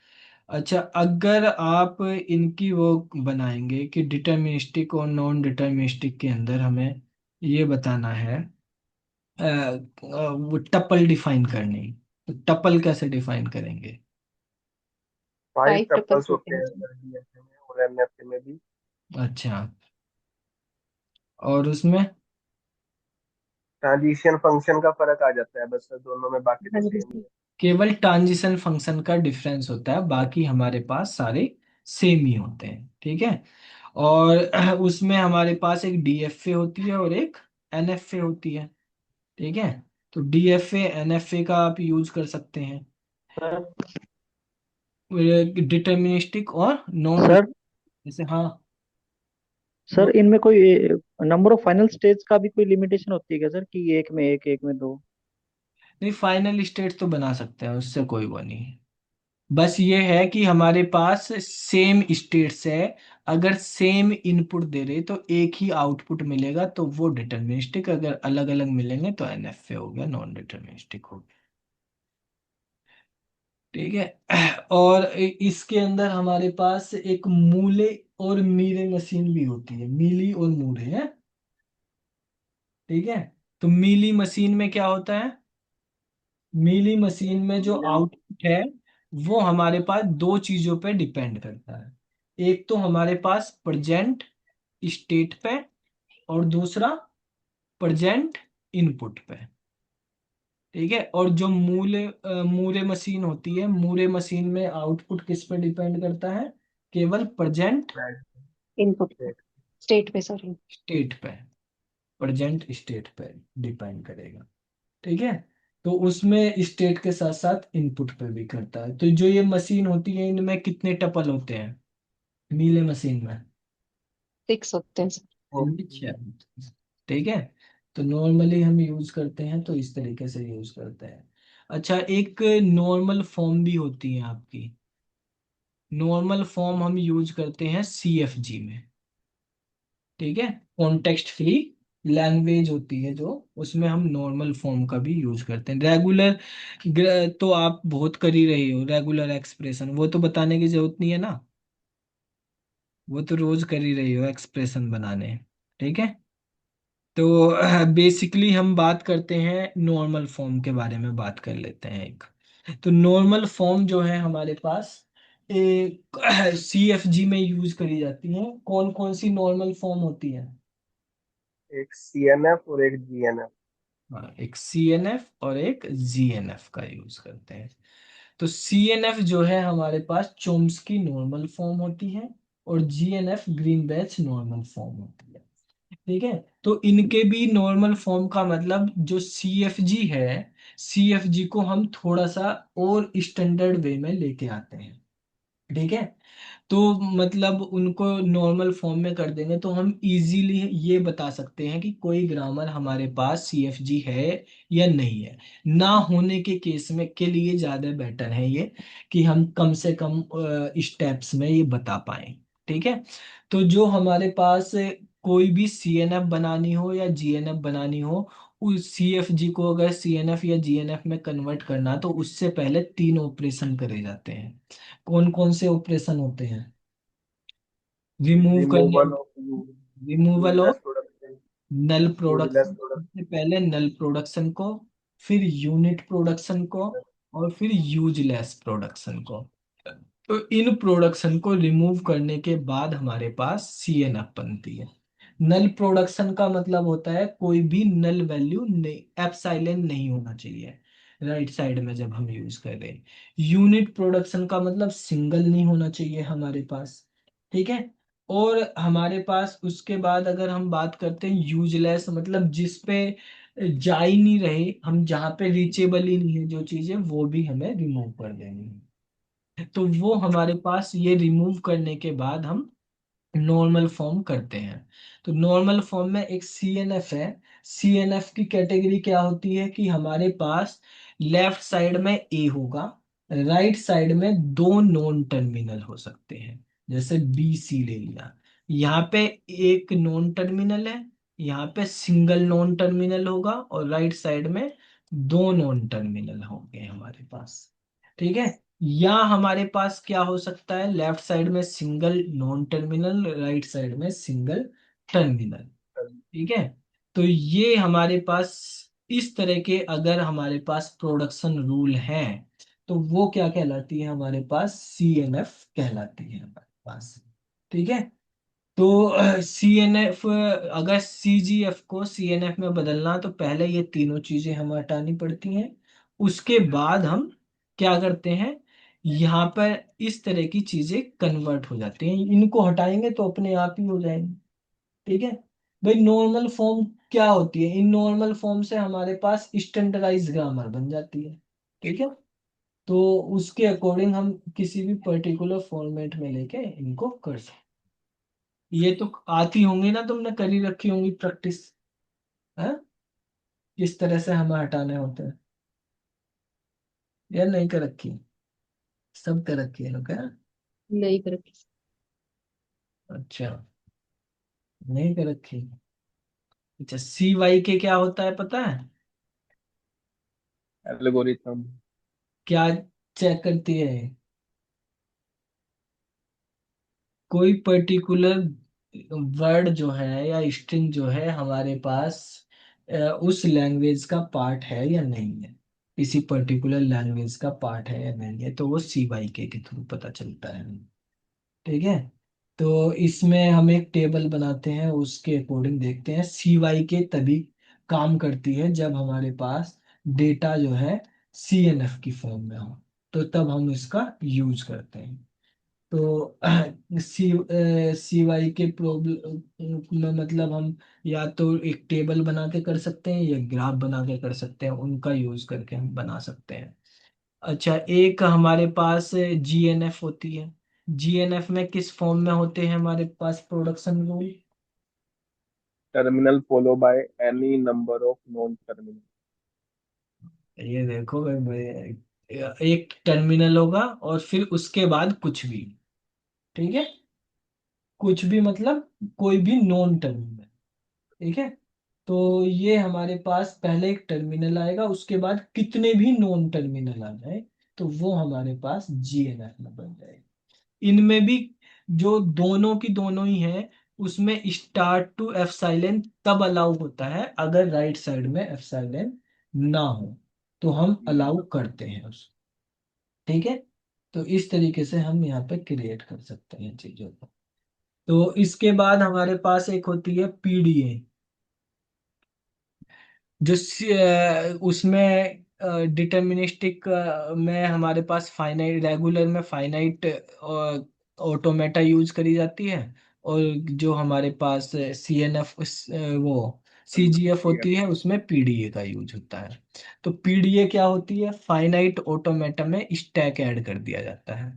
A: अच्छा, अगर आप इनकी वो बनाएंगे कि डिटर्मिनिस्टिक और नॉन डिटर्मिनिस्टिक के अंदर हमें ये बताना है, वो टपल डिफाइन करनी, तो टपल कैसे डिफाइन करेंगे?
B: 5
E: फाइव
B: टपल्स
E: टपल्स होते
B: होते
E: हैं
B: हैं
E: सर।
B: सर डीएफए में और एनएफए में भी।
A: अच्छा, और उसमें?
B: ट्रांजिशन फंक्शन का फर्क आ जाता है बस सर दोनों में, बाकी तो
E: हाँ जी
B: सेम ही
E: सर।
B: है।
A: केवल ट्रांजिशन फंक्शन का डिफरेंस होता है, बाकी हमारे पास सारे सेम ही होते हैं। ठीक है। और उसमें हमारे पास एक डीएफए होती है और एक एनएफए होती है। ठीक है। तो डीएफए एनएफए का आप यूज कर सकते हैं,
D: सर
A: डिटर्मिनिस्टिक और नॉन
D: सर
A: जैसे। हाँ,
D: सर इनमें कोई नंबर ऑफ फाइनल स्टेज का भी कोई लिमिटेशन होती है क्या सर, कि एक में एक, एक में दो?
A: नहीं, फाइनल स्टेट तो बना सकते हैं, उससे कोई वो नहीं है। बस ये है कि हमारे पास सेम स्टेट्स है, अगर सेम इनपुट दे रहे तो एक ही आउटपुट मिलेगा, तो वो डिटर्मिनिस्टिक। अगर अलग अलग मिलेंगे तो एनएफए हो गया, नॉन डिटर्मिनिस्टिक हो गया। ठीक है। और इसके अंदर हमारे पास एक मूले और मीरे मशीन भी होती है, मीली और मूरे है। ठीक है। तो मीली मशीन में क्या होता है? मीली मशीन में जो आउटपुट है वो हमारे पास दो चीजों पे डिपेंड करता है। एक तो हमारे पास प्रेजेंट स्टेट पे, और दूसरा प्रेजेंट इनपुट पे। ठीक है। और जो मूरे मशीन होती है, मूरे मशीन में आउटपुट किस पे डिपेंड करता है? केवल प्रेजेंट
E: इनपुट पे, स्टेट पे सॉरी।
A: स्टेट पे, प्रेजेंट स्टेट पे डिपेंड करेगा। ठीक है। तो उसमें स्टेट के साथ साथ इनपुट पे भी करता है। तो जो ये मशीन होती है, इनमें कितने टपल होते हैं नीले मशीन में?
E: 6 होते हैं सर।
A: छह। ठीक है। तो नॉर्मली हम यूज करते हैं तो इस तरीके से यूज करते हैं। अच्छा, एक नॉर्मल फॉर्म भी होती है आपकी। नॉर्मल फॉर्म हम यूज करते हैं सीएफजी में। ठीक है। कॉन्टेक्स्ट फ्री लैंग्वेज होती है जो, उसमें हम नॉर्मल फॉर्म का भी यूज करते हैं। रेगुलर तो आप बहुत कर ही रहे हो, रेगुलर एक्सप्रेशन वो तो बताने की जरूरत नहीं है ना, वो तो रोज कर ही रही हो एक्सप्रेशन बनाने। ठीक है। तो बेसिकली हम बात करते हैं नॉर्मल फॉर्म के बारे में, बात कर लेते हैं एक। तो नॉर्मल फॉर्म जो है हमारे पास एक सीएफजी में यूज करी जाती है। कौन कौन सी नॉर्मल फॉर्म होती है?
B: एक सीएनएफ और एक जीएनएफ।
A: हाँ, एक सीएनएफ और एक जीएनएफ का यूज करते हैं। तो सीएनएफ जो है हमारे पास चोम्स्की नॉर्मल फॉर्म होती है, और जीएनएफ ग्रीनबेच नॉर्मल फॉर्म होती है। ठीक है। तो इनके भी नॉर्मल फॉर्म का मतलब, जो सीएफजी है, सीएफजी को हम थोड़ा सा और स्टैंडर्ड वे में लेके आते हैं। ठीक है। तो मतलब उनको नॉर्मल फॉर्म में कर देंगे तो हम इजीली ये बता सकते हैं कि कोई ग्रामर हमारे पास सीएफजी है या नहीं है। ना होने के केस में के लिए ज़्यादा बेटर है ये, कि हम कम से कम स्टेप्स में ये बता पाए। ठीक है। तो जो हमारे पास कोई भी सीएनएफ बनानी हो या जीएनएफ बनानी हो, उस सीएफजी को अगर सीएनएफ या जीएनएफ में कन्वर्ट करना, तो उससे पहले तीन ऑपरेशन करे जाते हैं। कौन कौन से ऑपरेशन होते हैं? रिमूव करने,
B: removal of
A: removal
B: useless
A: of
B: production.
A: Null
B: useless
A: production,
B: product.
A: सबसे पहले नल प्रोडक्शन को, फिर यूनिट प्रोडक्शन को, और फिर यूजलेस प्रोडक्शन को। तो इन प्रोडक्शन को रिमूव करने के बाद हमारे पास सीएनएफ बनती है। नल प्रोडक्शन का मतलब होता है कोई भी नल वैल्यू नहीं, एप्सिलॉन नहीं होना चाहिए राइट साइड में जब हम यूज कर रहे हैं। यूनिट प्रोडक्शन का मतलब सिंगल नहीं होना चाहिए हमारे पास। ठीक है। और हमारे पास उसके बाद अगर हम बात करते हैं यूजलेस, मतलब जिस पे जा ही नहीं रहे हम, जहाँ पे रीचेबल ही नहीं है जो चीजें, वो भी हमें रिमूव कर देनी है। तो वो हमारे पास ये रिमूव करने के बाद हम नॉर्मल फॉर्म करते हैं। तो नॉर्मल फॉर्म में एक सीएनएफ है। सीएनएफ की कैटेगरी क्या होती है कि हमारे पास लेफ्ट साइड में ए होगा, राइट साइड में दो नॉन टर्मिनल हो सकते हैं, जैसे बी सी ले लिया। यहाँ पे एक नॉन टर्मिनल है, यहाँ पे सिंगल नॉन टर्मिनल होगा, और राइट साइड में दो नॉन टर्मिनल होंगे हमारे पास। ठीक है। या हमारे पास क्या हो सकता है, लेफ्ट साइड में single non terminal, right side में सिंगल टर्मिनल। ठीक है। तो ये हमारे पास इस तरह के अगर हमारे पास प्रोडक्शन रूल है तो वो क्या कहलाती है हमारे पास, सीएनएफ कहलाती है हमारे पास। ठीक है। तो सीएनएफ, अगर सीजीएफ को सीएनएफ में बदलना तो पहले ये तीनों चीजें हमें हटानी पड़ती हैं। उसके बाद हम क्या करते हैं, यहाँ पर इस तरह की चीजें कन्वर्ट हो जाती हैं, इनको हटाएंगे तो अपने आप ही हो जाएंगे। ठीक है। भाई नॉर्मल फॉर्म क्या होती है, इन नॉर्मल फॉर्म से हमारे पास स्टैंडर्डाइज ग्रामर बन जाती है। ठीक है। तो उसके अकॉर्डिंग हम किसी भी पर्टिकुलर फॉर्मेट में लेके इनको कर सकते हैं। ये तो आती होंगी ना, तुमने करी रखी होंगी प्रैक्टिस है, किस तरह से हमें हटाने होते हैं, या नहीं कर रखी, सब कर रखी है लोग क्या?
C: नहीं करेक्ट।
A: अच्छा, नहीं कर रखी। अच्छा, सी वाई के क्या होता है पता है,
B: एल्गोरिथम।
A: क्या चेक करती है, कोई पर्टिकुलर वर्ड जो है या स्ट्रिंग जो है हमारे पास उस लैंग्वेज का पार्ट है या नहीं है, किसी पर्टिकुलर लैंग्वेज का पार्ट है या नहीं है, तो वो सी वाई के थ्रू पता चलता है। ठीक है। तो इसमें हम एक टेबल बनाते हैं, उसके अकॉर्डिंग देखते हैं सी वाई के तभी काम करती है जब हमारे पास डेटा जो है सीएनएफ की फॉर्म में हो, तो तब हम इसका यूज करते हैं। तो सी वाई के प्रॉब्लम में मतलब हम या तो एक टेबल बना के कर सकते हैं या ग्राफ बना के कर सकते हैं, उनका यूज करके हम बना सकते हैं। अच्छा, एक हमारे पास जीएनएफ होती है। जीएनएफ में किस फॉर्म में होते हैं हमारे पास production rule,
B: terminal follow by any number of non terminal.
A: ये देखो भाई एक टर्मिनल होगा और फिर उसके बाद कुछ भी। ठीक है। कुछ भी मतलब कोई भी नॉन टर्मिनल। ठीक है। तो ये हमारे पास पहले एक टर्मिनल आएगा, उसके बाद कितने भी नॉन टर्मिनल आ जाए तो वो हमारे पास जीएनएफ में बन जाएगा। इनमें भी जो दोनों की दोनों ही है, उसमें स्टार्ट टू एप्सिलॉन तब अलाउ होता है अगर राइट साइड में एप्सिलॉन ना हो, तो हम अलाउ करते हैं उसको। ठीक है। तो इस तरीके से हम यहाँ पे क्रिएट कर सकते हैं चीजों को। तो इसके बाद हमारे पास एक होती है पीडीए, जो उसमें डिटर्मिनिस्टिक में हमारे पास फाइनाइट, रेगुलर में फाइनाइट ऑटोमेटा यूज करी जाती है, और जो हमारे पास सीएनएफ वो सीजीएफ होती है उसमें पीडीए का यूज होता है। तो पीडीए क्या होती है, फाइनाइट ऑटोमेटा में स्टैक ऐड कर दिया जाता है।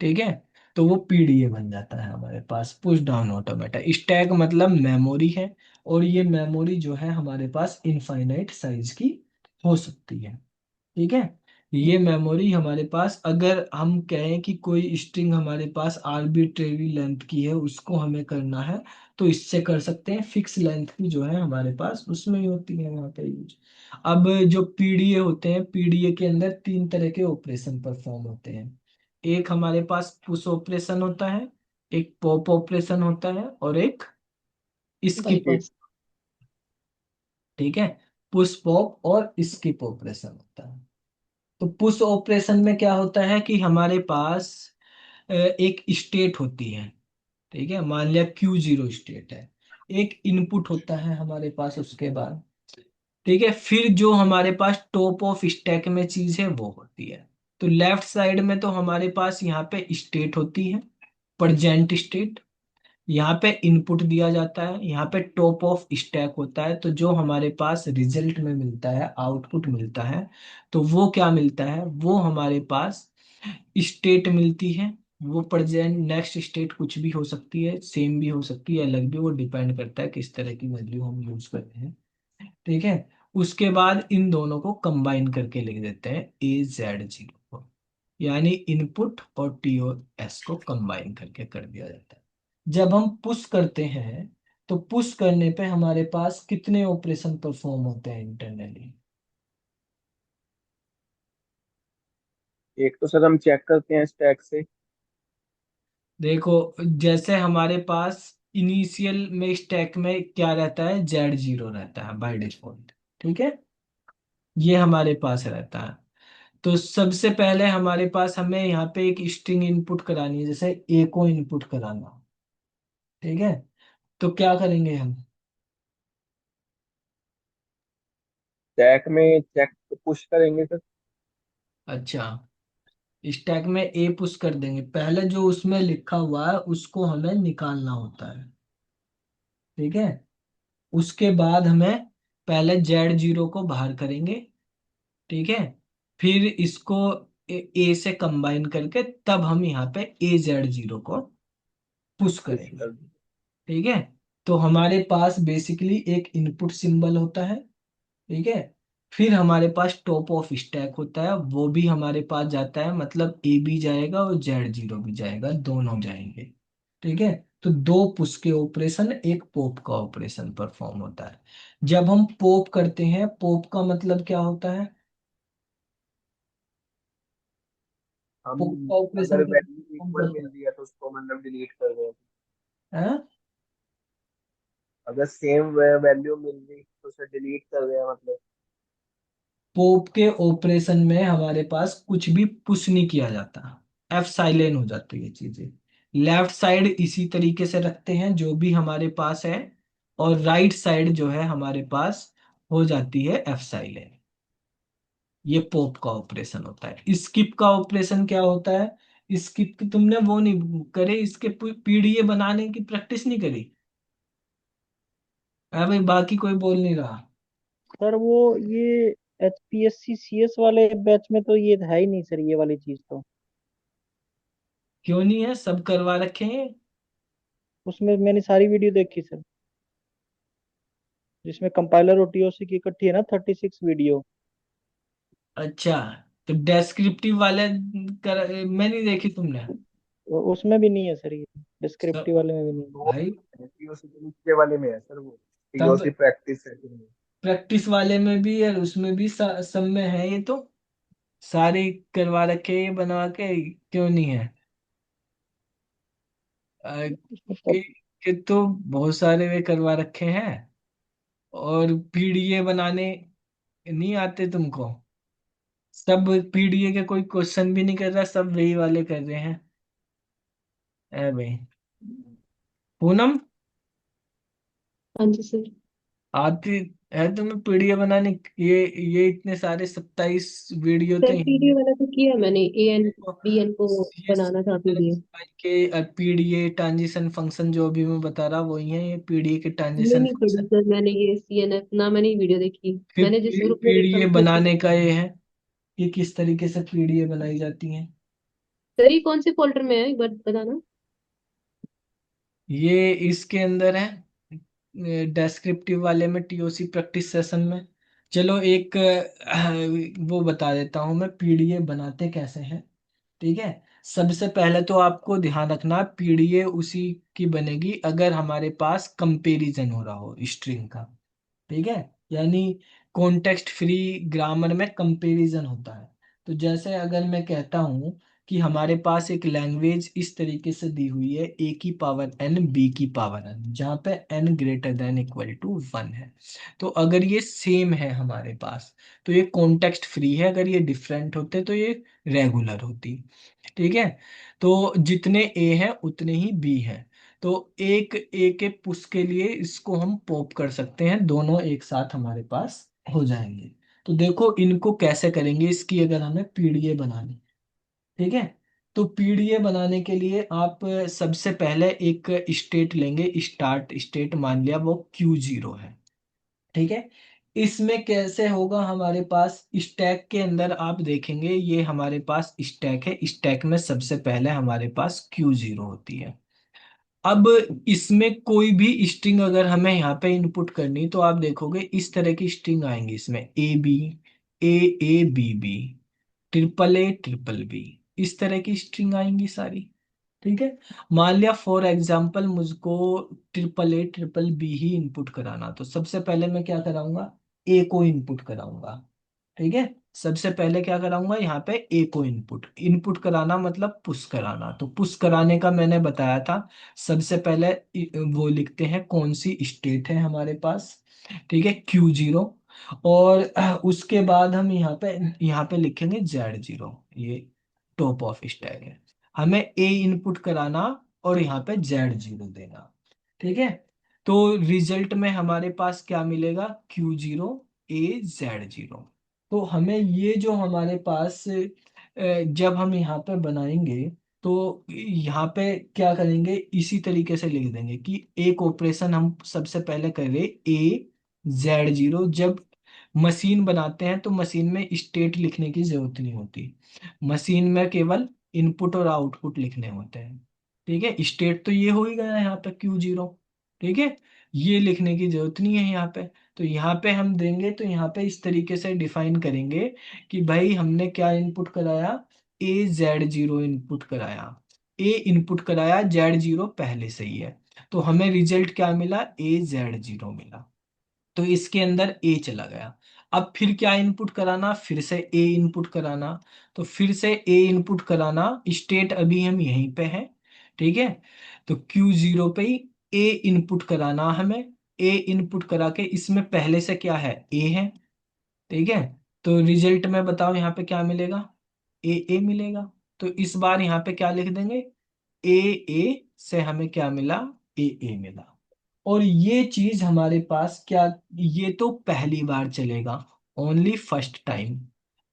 A: ठीक है। तो वो पीडीए बन जाता है हमारे पास, पुश डाउन ऑटोमेटा। स्टैक मतलब मेमोरी है, और ये मेमोरी जो है हमारे पास इनफाइनाइट साइज की हो सकती है। ठीक है। ये मेमोरी हमारे पास, अगर हम कहें कि कोई स्ट्रिंग हमारे पास आर्बिट्रेरी लेंथ की है, उसको हमें करना है तो इससे कर सकते हैं। फिक्स लेंथ की जो है हमारे पास उसमें ही होती है वहाँ पे यूज। अब जो पीडीए होते हैं, पीडीए के अंदर तीन तरह के ऑपरेशन परफॉर्म होते हैं। एक हमारे पास पुश ऑपरेशन होता है, एक पॉप ऑपरेशन होता है, और एक स्किप।
C: बाईपास।
A: ठीक है। पुश पॉप और स्किप ऑपरेशन होता है। तो पुश ऑपरेशन में क्या होता है कि हमारे पास एक स्टेट होती है। ठीक है। मान लिया Q0 स्टेट है, एक इनपुट होता है हमारे पास उसके बाद। ठीक है, फिर जो हमारे पास टॉप ऑफ स्टैक में चीज है वो होती है। तो लेफ्ट साइड में तो हमारे पास यहाँ पे स्टेट होती है, प्रेजेंट स्टेट। यहाँ पे इनपुट दिया जाता है, यहाँ पे टॉप ऑफ स्टैक होता है। तो जो हमारे पास रिजल्ट में मिलता है, आउटपुट मिलता है, तो वो क्या मिलता है, वो हमारे पास स्टेट मिलती है। वो प्रेजेंट, नेक्स्ट स्टेट कुछ भी हो सकती है, सेम भी हो सकती है, अलग भी, वो डिपेंड करता है किस तरह की वैल्यू हम यूज करते हैं। ठीक है, उसके बाद इन दोनों को कंबाइन करके लिख देते हैं AZ0 को, यानी इनपुट और TOS को कंबाइन करके कर दिया जाता है। जब हम पुश करते हैं, तो पुश करने पे हमारे पास कितने ऑपरेशन परफॉर्म होते हैं इंटरनली?
B: एक तो सर हम चेक करते हैं स्टैक से।
A: देखो, जैसे हमारे पास इनिशियल में स्टैक में क्या रहता है, Z0 रहता है बाय डिफॉल्ट। ठीक है, ये हमारे पास रहता है। तो सबसे पहले हमारे पास, हमें यहाँ पे एक स्ट्रिंग इनपुट करानी है, जैसे ए को इनपुट कराना। ठीक है, तो क्या करेंगे हम?
B: स्टैक में चेक पुश करेंगे सर।
A: अच्छा, स्टैक में ए पुश कर देंगे, पहले जो उसमें लिखा हुआ है उसको हमें निकालना होता है। ठीक है, उसके बाद हमें पहले Z0 को बाहर करेंगे। ठीक है, फिर इसको ए से कंबाइन करके तब हम यहाँ पे AZ0 को पुश
B: पुश
A: करेंगे।
B: कर दें।
A: ठीक है, तो हमारे पास बेसिकली एक इनपुट सिंबल होता है। ठीक है, फिर हमारे पास टॉप ऑफ स्टैक होता है, वो भी हमारे पास जाता है, मतलब ए भी जाएगा और Z0 भी जाएगा, दोनों जाएंगे। ठीक है, तो दो पुश के ऑपरेशन, एक पॉप का ऑपरेशन परफॉर्म होता है। जब हम पॉप करते हैं, पॉप का मतलब क्या होता है?
B: हम
A: पॉप का
B: अगर
A: ऑपरेशन
B: वैल्यू
A: परफॉर्म
B: इक्वल
A: करते
B: मिल रही है तो उसको मतलब डिलीट कर दें।
A: हैं।
B: अगर सेम वैल्यू मिल रही तो उसे डिलीट कर दें मतलब।
A: पोप के ऑपरेशन में हमारे पास कुछ भी पुश नहीं किया जाता, F साइलेंट हो जाती है चीजें। लेफ्ट साइड इसी तरीके से रखते हैं जो भी हमारे पास है, और राइट साइड जो है हमारे पास हो जाती है F साइलेंट। ये पोप का ऑपरेशन होता है। स्किप का ऑपरेशन क्या होता है? स्किप की तुमने वो नहीं करे, इसके पीडीए बनाने की प्रैक्टिस नहीं करी? अरे भाई, बाकी कोई बोल नहीं रहा।
D: सर वो ये HPSC CS वाले बैच में तो ये है ही नहीं सर, ये वाली चीज तो।
A: क्यों नहीं है, सब करवा रखे हैं।
D: उसमें मैंने सारी वीडियो देखी सर, जिसमें कंपाइलर और TOC की इकट्ठी है ना 36 वीडियो।
A: अच्छा, तो डेस्क्रिप्टिव वाले मैं नहीं देखी तुमने?
D: उसमें भी नहीं है सर ये,
A: सब
D: डिस्क्रिप्टिव वाले में भी नहीं है।
B: तो
A: भाई,
B: टीओसी के नीचे वाले में है सर वो।
A: तब
B: टीओसी प्रैक्टिस है फिर वो।
A: प्रैक्टिस वाले में भी है, उसमें भी सब में है ये तो। सारे करवा रखे हैं ये बनवा के, क्यों नहीं है?
D: उसमें सब।
A: कि तो बहुत सारे वे करवा रखे हैं, और पीडीए बनाने नहीं आते तुमको? सब पीडीए के कोई क्वेश्चन भी नहीं कर रहा, सब वही वाले कर रहे हैं। ए भाई, पूनम,
C: हाँ जी सर।
A: आती है तुम्हें पीडीएफ बनाने? ये इतने सारे 27 वीडियो तो
C: सर
A: हिंदी
C: पीडीएफ वाला तो किया मैंने, एएन बीएन को
A: सीएस
C: बनाना था पीडीएफ।
A: के पीडीए ट्रांजिशन फंक्शन जो भी मैं बता रहा वही है, ये पीडीए के
C: ये
A: ट्रांजिशन
C: नहीं पढ़ी
A: फंक्शन।
C: सर मैंने, ये सीएनएफ ना, मैंने ये वीडियो देखी।
A: फिर
C: मैंने जिस ग्रुप में देखा
A: पीडीए
C: उसमें थी।
A: बनाने का ये है कि किस तरीके से पीडीए बनाई जाती है।
C: सर ये कौन से फोल्डर में है, एक बार बताना।
A: ये इसके अंदर है, वाले में, टीओसी प्रैक्टिस सेशन में। चलो एक वो बता देता हूँ मैं पीडीए बनाते कैसे हैं। ठीक है, सबसे पहले तो आपको ध्यान रखना, पीडीए उसी की बनेगी अगर हमारे पास कंपैरिजन हो रहा हो स्ट्रिंग का। ठीक है, यानी कॉन्टेक्स्ट फ्री ग्रामर में कंपैरिजन होता है। तो जैसे अगर मैं कहता हूँ कि हमारे पास एक लैंग्वेज इस तरीके से दी हुई है, ए की पावर एन बी की पावर एन, जहाँ पे n greater than equal to one है। तो अगर ये सेम है हमारे पास, तो ये कॉन्टेक्स्ट फ्री है। अगर ये डिफरेंट होते तो ये रेगुलर होती। ठीक है, तो जितने ए हैं उतने ही बी हैं। तो एक ए के पुश के लिए इसको हम पॉप कर सकते हैं, दोनों एक साथ हमारे पास हो जाएंगे। तो देखो इनको कैसे करेंगे, इसकी अगर हमें पीडीए बनानी, ठीक है। तो पीडीए बनाने के लिए आप सबसे पहले एक स्टेट लेंगे, स्टार्ट स्टेट मान लिया वो Q0 है, ठीक है। इसमें कैसे होगा, हमारे पास स्टैक के अंदर आप देखेंगे ये हमारे पास स्टैक है, स्टैक में सबसे पहले हमारे पास Q0 होती है। अब इसमें कोई भी स्ट्रिंग अगर हमें यहाँ पे इनपुट करनी, तो आप देखोगे इस तरह की स्ट्रिंग आएंगी इसमें, ए बी ट्रिपल बी, इस तरह की स्ट्रिंग आएंगी सारी, ठीक है। मान लिया फॉर एग्जाम्पल मुझको ट्रिपल बी ही इनपुट कराना, तो सबसे पहले मैं क्या कराऊंगा, ए को इनपुट कराऊंगा, ठीक है। सबसे पहले क्या कराऊंगा, यहाँ पे ए को इनपुट इनपुट कराना मतलब पुश कराना। तो पुश कराने का मैंने बताया था, सबसे पहले वो लिखते हैं कौन सी स्टेट है हमारे पास, ठीक है, Q0। और उसके बाद हम यहाँ पे लिखेंगे Z0, ये टॉप ऑफ स्टैक है। हमें ए इनपुट कराना और यहाँ पे Z0 देना, ठीक है। तो रिजल्ट में हमारे पास क्या मिलेगा, Q0 A Z0। तो हमें ये जो हमारे पास जब हम यहाँ पे बनाएंगे, तो यहाँ पे क्या करेंगे, इसी तरीके से लिख देंगे कि एक ऑपरेशन हम सबसे पहले करें A Z0। जब मशीन बनाते हैं तो मशीन में स्टेट लिखने की जरूरत नहीं होती, मशीन में केवल इनपुट और आउटपुट लिखने होते हैं, ठीक है। स्टेट तो ये हो ही गया यहाँ पे Q0, ठीक है, ये लिखने की जरूरत नहीं है यहाँ पे। तो यहाँ पे हम देंगे, तो यहाँ पे इस तरीके से डिफाइन करेंगे कि भाई हमने क्या इनपुट कराया, A Z0 इनपुट कराया, ए इनपुट कराया, Z0 पहले से ही है, तो हमें रिजल्ट क्या मिला, A Z0 मिला। तो इसके अंदर ए चला गया। अब फिर क्या इनपुट कराना, फिर से ए इनपुट कराना। तो फिर से ए इनपुट कराना, स्टेट अभी हम यहीं पे हैं, ठीक है। तो Q0 पे ही ए इनपुट कराना हमें, ए इनपुट करा के इसमें पहले से क्या है, ए है, ठीक है। तो रिजल्ट में बताओ यहाँ पे क्या मिलेगा, ए मिलेगा। तो इस बार यहाँ पे क्या लिख देंगे, ए से हमें क्या मिला, ए मिला। और ये चीज हमारे पास क्या, ये तो पहली बार चलेगा, ओनली फर्स्ट टाइम।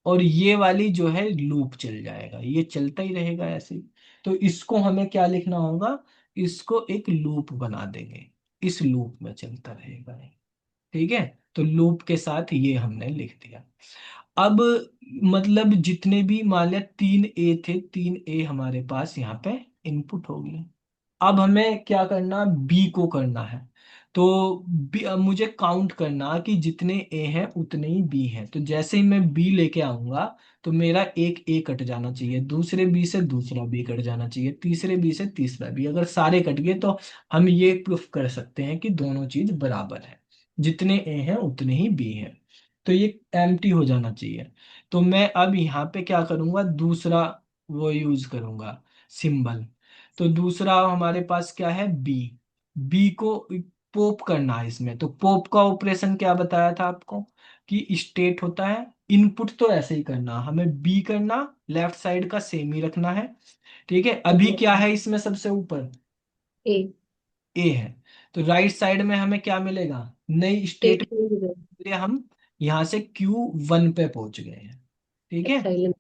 A: और ये वाली जो है लूप चल जाएगा, ये चलता ही रहेगा ऐसे ही। तो इसको हमें क्या लिखना होगा, इसको एक लूप बना देंगे, इस लूप में चलता रहेगा ये, ठीक है। तो लूप के साथ ये हमने लिख दिया। अब मतलब जितने भी मान लिया 3 ए थे, 3 ए हमारे पास यहाँ पे इनपुट हो गए। अब हमें क्या करना, बी को करना है। तो अब मुझे काउंट करना कि जितने ए हैं उतने ही बी हैं। तो जैसे ही मैं बी लेके आऊंगा, तो मेरा एक ए कट जाना चाहिए, दूसरे बी से दूसरा बी कट जाना चाहिए, तीसरे बी से तीसरा बी। अगर सारे कट गए तो हम ये प्रूफ कर सकते हैं कि दोनों चीज बराबर है, जितने ए हैं उतने ही बी हैं। तो ये एम्प्टी हो जाना चाहिए। तो मैं अब यहाँ पे क्या करूंगा, दूसरा वो यूज करूंगा, सिंबल। तो दूसरा हमारे पास क्या है, बी। बी को पोप करना है इसमें। तो पोप का ऑपरेशन क्या बताया था आपको, कि स्टेट होता है, इनपुट तो ऐसे ही करना, हमें बी करना, लेफ्ट साइड का सेम ही रखना है, ठीक है। अभी क्या है इसमें सबसे ऊपर,
C: ए
A: ए है। तो राइट साइड में हमें क्या मिलेगा, नई स्टेट,
C: स्टेट
A: हम यहाँ से Q1 पे पहुंच गए हैं, ठीक है।
C: एप्सिलॉन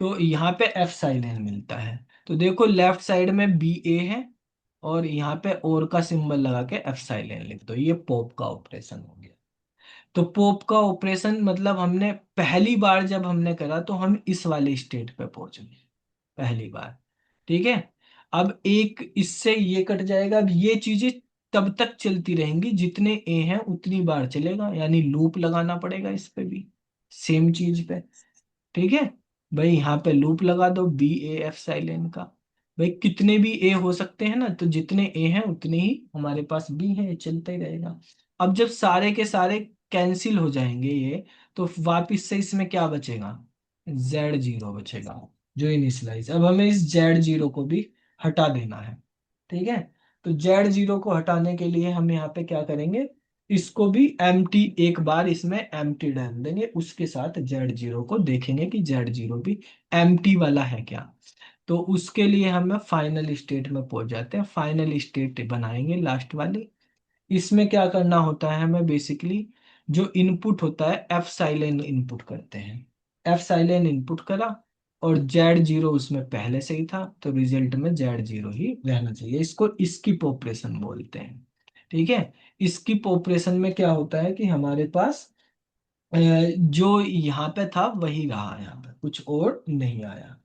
A: तो यहाँ पे एफ साइलेन मिलता है। तो देखो लेफ्ट साइड में बी ए है, और यहाँ पे और का सिंबल लगा के एफ साइलेन लिख दो, ये पॉप का ऑपरेशन हो गया। तो पॉप का ऑपरेशन मतलब हमने पहली बार जब हमने करा, तो हम इस वाले स्टेट पे पहुंच गए पहली बार, ठीक है। अब एक इससे ये कट जाएगा। अब ये चीजें तब तक चलती रहेंगी, जितने ए हैं उतनी बार चलेगा, यानी लूप लगाना पड़ेगा इस पे भी, सेम चीज पे, ठीक है। भाई यहाँ पे लूप लगा दो BAF साइलेन का। भाई कितने भी ए हो सकते हैं ना, तो जितने ए हैं उतने ही हमारे पास बी हैं, ये चलता ही रहेगा। अब जब सारे के सारे कैंसिल हो जाएंगे ये, तो वापिस से इसमें क्या बचेगा, Z0 बचेगा, जो इनिशियलाइज। अब हमें इस Z0 को भी हटा देना है, ठीक है। तो Z0 को हटाने के लिए हम यहाँ पे क्या करेंगे, इसको भी एम्प्टी, एक बार इसमें एम्प्टी डाल देंगे, उसके साथ Z0 को देखेंगे कि Z0 भी एम्प्टी वाला है क्या। तो उसके लिए हम फाइनल स्टेट में पहुंच जाते हैं, फाइनल स्टेट बनाएंगे लास्ट वाली। इसमें क्या करना होता है हमें, बेसिकली जो इनपुट होता है एफ साइलेन इनपुट करते हैं, एफ साइलेन इनपुट करा और Z0 उसमें पहले से ही था, तो रिजल्ट में Z0 ही रहना चाहिए। इसको स्किप ऑपरेशन बोलते हैं। ठीक है, स्किप ऑपरेशन में क्या होता है कि हमारे पास जो यहाँ पे था वही रहा, यहाँ पे कुछ और नहीं आया।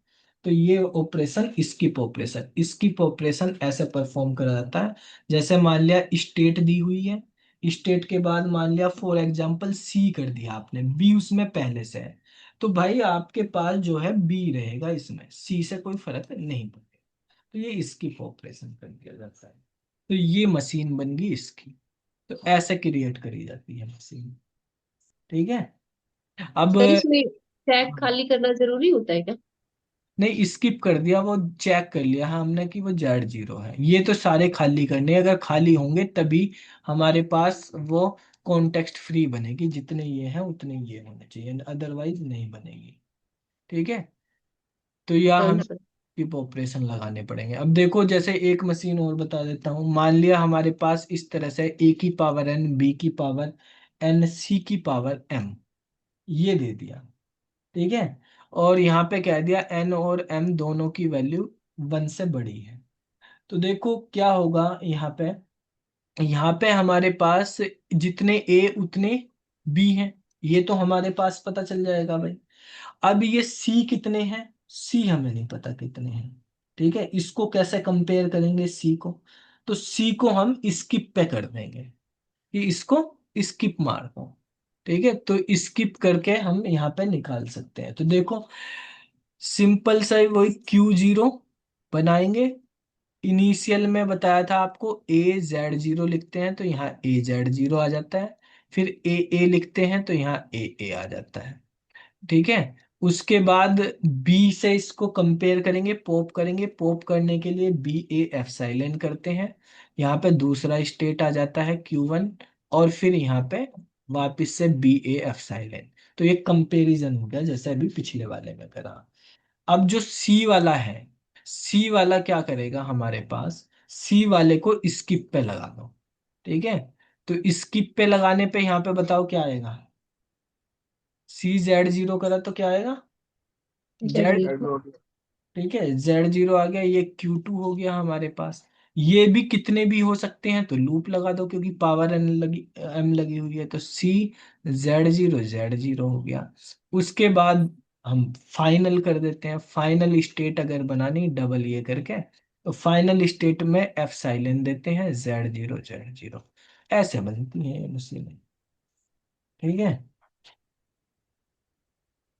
A: तो ये operation skip operation, skip operation ऐसे परफॉर्म करा जाता है। जैसे मान लिया स्टेट दी हुई है, स्टेट के बाद मान लिया फॉर एग्जांपल सी कर दिया आपने, बी उसमें पहले से है, तो भाई आपके पास जो है बी रहेगा, इसमें सी से कोई फर्क नहीं पड़ेगा। तो ये स्किप ऑपरेशन कर दिया जाता है। तो ये मशीन बन गई इसकी। तो ऐसे क्रिएट करी जाती है मशीन। ठीक है। अब
C: सर इसमें टैग खाली करना जरूरी होता है क्या?
A: नहीं, स्किप कर दिया, वो चेक कर लिया हमने कि वो Z0 है, ये तो सारे खाली करने, अगर खाली होंगे तभी हमारे पास वो कॉन्टेक्स्ट फ्री बनेगी, जितने ये हैं उतने ये होने चाहिए, अदरवाइज नहीं बनेगी। ठीक है। तो यह
C: डन
A: हमें
C: सर।
A: स्किप ऑपरेशन लगाने पड़ेंगे। अब देखो, जैसे एक मशीन और बता देता हूँ, मान लिया हमारे पास इस तरह से A की पावर N, B की पावर N, C की पावर M, ये दे दिया। ठीक है। और यहाँ पे कह दिया N और M दोनों की वैल्यू 1 से बड़ी है। तो देखो क्या होगा यहाँ पे, यहाँ पे हमारे पास जितने A उतने B हैं, ये तो हमारे पास पता चल जाएगा भाई। अब ये C कितने हैं, C हमें नहीं पता कितने हैं। ठीक है, इसको कैसे कंपेयर करेंगे C को, तो C को हम स्किप पे कर देंगे, कि इसको स्किप मार दो। ठीक है, तो स्किप करके हम यहाँ पे निकाल सकते हैं। तो देखो सिंपल सा ही वही Q0 बनाएंगे। इनिशियल में बताया था आपको A Z0 लिखते हैं तो यहाँ AZ0 आ जाता है, फिर AA लिखते हैं तो यहाँ AA आ जाता है। ठीक है। उसके बाद बी से इसको कंपेयर करेंगे, पॉप करेंगे, पॉप करने के लिए BA एप्सिलॉन करते हैं, यहाँ पे दूसरा स्टेट आ जाता है Q1, और फिर यहाँ पे वापस से BA एप्सिलॉन। तो ये कंपैरिजन हो गया जैसे अभी पिछले वाले में करा। अब जो सी वाला है, सी वाला क्या करेगा हमारे पास, सी वाले को स्किप पे लगा दो। ठीक है, तो स्किप पे लगाने पे यहाँ पे बताओ क्या आएगा, C Z0 करा तो क्या आएगा,
C: जेड
A: जेड।
C: जीरो।
A: ठीक है, Z0 आ गया, ये Q2 हो गया हमारे पास। ये भी कितने भी हो सकते हैं, तो लूप लगा दो क्योंकि पावर एन लगी, M लगी हुई है, तो C Z0 हो गया। उसके बाद हम फाइनल कर देते हैं, फाइनल स्टेट अगर बनानी डबल ये करके, तो फाइनल स्टेट में एफ साइलेंट देते हैं Z0 ऐसे बनती है ये मशीनें। ठीक है।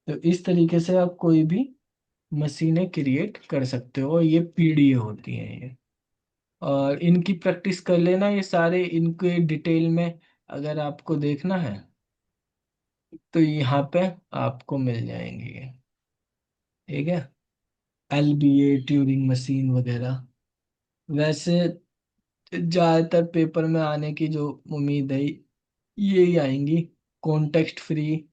A: तो इस तरीके से आप कोई भी मशीनें क्रिएट कर सकते हो, ये PDA होती हैं ये। और इनकी प्रैक्टिस कर लेना, ये सारे इनके डिटेल में अगर आपको देखना है तो यहाँ पे आपको मिल जाएंगे ये। ठीक है, LBA ट्यूरिंग मशीन वगैरह। वैसे ज्यादातर पेपर में आने की जो उम्मीद है ये ही आएंगी, कॉन्टेक्स्ट फ्री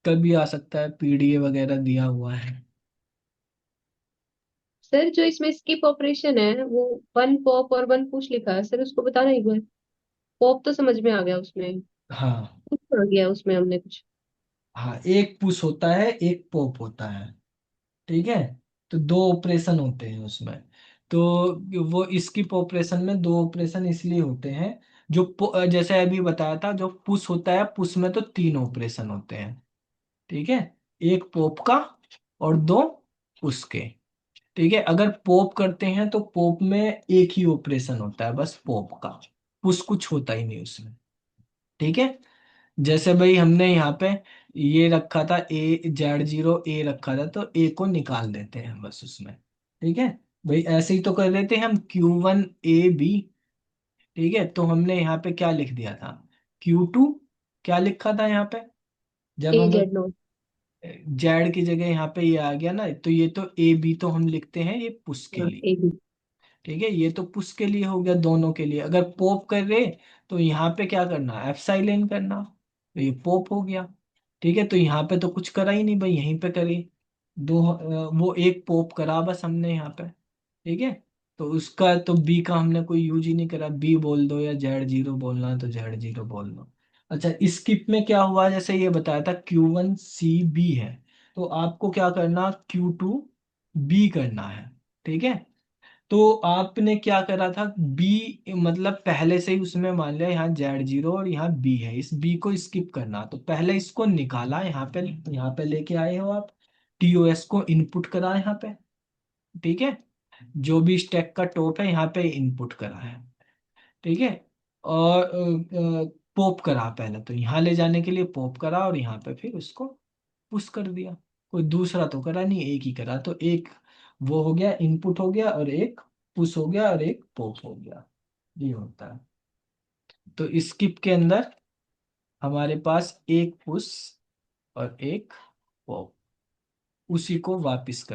A: कभी आ सकता है, PDA वगैरह दिया हुआ है।
C: सर जो इसमें स्किप ऑपरेशन है वो वन पॉप और वन पुश लिखा है सर, उसको बताना एक बार। पॉप तो समझ में आ गया, उसमें
A: हाँ
C: पुश आ गया उसमें हमने कुछ।
A: हाँ, एक पुश होता है एक पॉप होता है। ठीक है, तो दो ऑपरेशन होते हैं उसमें। तो वो स्किप ऑपरेशन में दो ऑपरेशन इसलिए होते हैं, जो जैसे अभी बताया था, जो पुश होता है पुश में तो तीन ऑपरेशन होते हैं। ठीक है, एक पॉप का और दो पुश के। ठीक है, अगर पॉप करते हैं तो पॉप में एक ही ऑपरेशन होता है, बस पॉप का, पुश कुछ होता ही नहीं उसमें। ठीक है, जैसे भाई हमने यहाँ पे ये रखा था A Z0 रखा था, तो A को निकाल देते हैं बस उसमें। ठीक है, भाई ऐसे ही तो कर देते हैं हम Q1 AB। ठीक है, तो हमने यहाँ पे क्या लिख दिया था, Q2 क्या लिखा था यहाँ पे, जब
C: ए
A: हम
C: जेड नॉट।
A: जेड की जगह यहाँ पे ये आ गया ना, तो ये तो AB तो हम लिखते हैं ये पुश के लिए।
C: A b.
A: ठीक है, ये तो पुश के लिए हो गया, दोनों के लिए। अगर पॉप कर रहे तो यहाँ पे क्या करना, एप्सिलॉन करना, तो ये पॉप हो गया। ठीक है, तो यहाँ पे तो कुछ करा ही नहीं भाई, यहीं पे करी वो एक पॉप करा बस हमने यहाँ पे। ठीक है, तो उसका तो बी का हमने कोई यूज ही नहीं करा, बी बोल दो या Z0 बोलना है तो Z0 बोल दो। अच्छा, स्किप में क्या हुआ, जैसे ये बताया था Q1 C B है, तो आपको क्या करना, Q2 B करना है। ठीक है, तो आपने क्या करा था, बी मतलब पहले से ही उसमें मान लिया यहाँ Z0 और यहाँ बी है, इस बी को स्किप करना, तो पहले इसको निकाला, यहाँ पे लेके आए हो आप, TOS को इनपुट करा यहाँ पे। ठीक है, जो भी स्टैक का टॉप है यहाँ पे इनपुट करा है। ठीक है, और पॉप करा, पहले तो यहाँ ले जाने के लिए पॉप करा और यहाँ पे फिर उसको पुश कर दिया। कोई दूसरा तो करा नहीं, एक ही करा, तो एक वो हो गया, इनपुट हो गया, और एक पुश हो गया, और एक पॉप हो गया। ये होता है। तो स्किप के अंदर हमारे पास एक पुश और एक पॉप, उसी को वापस कर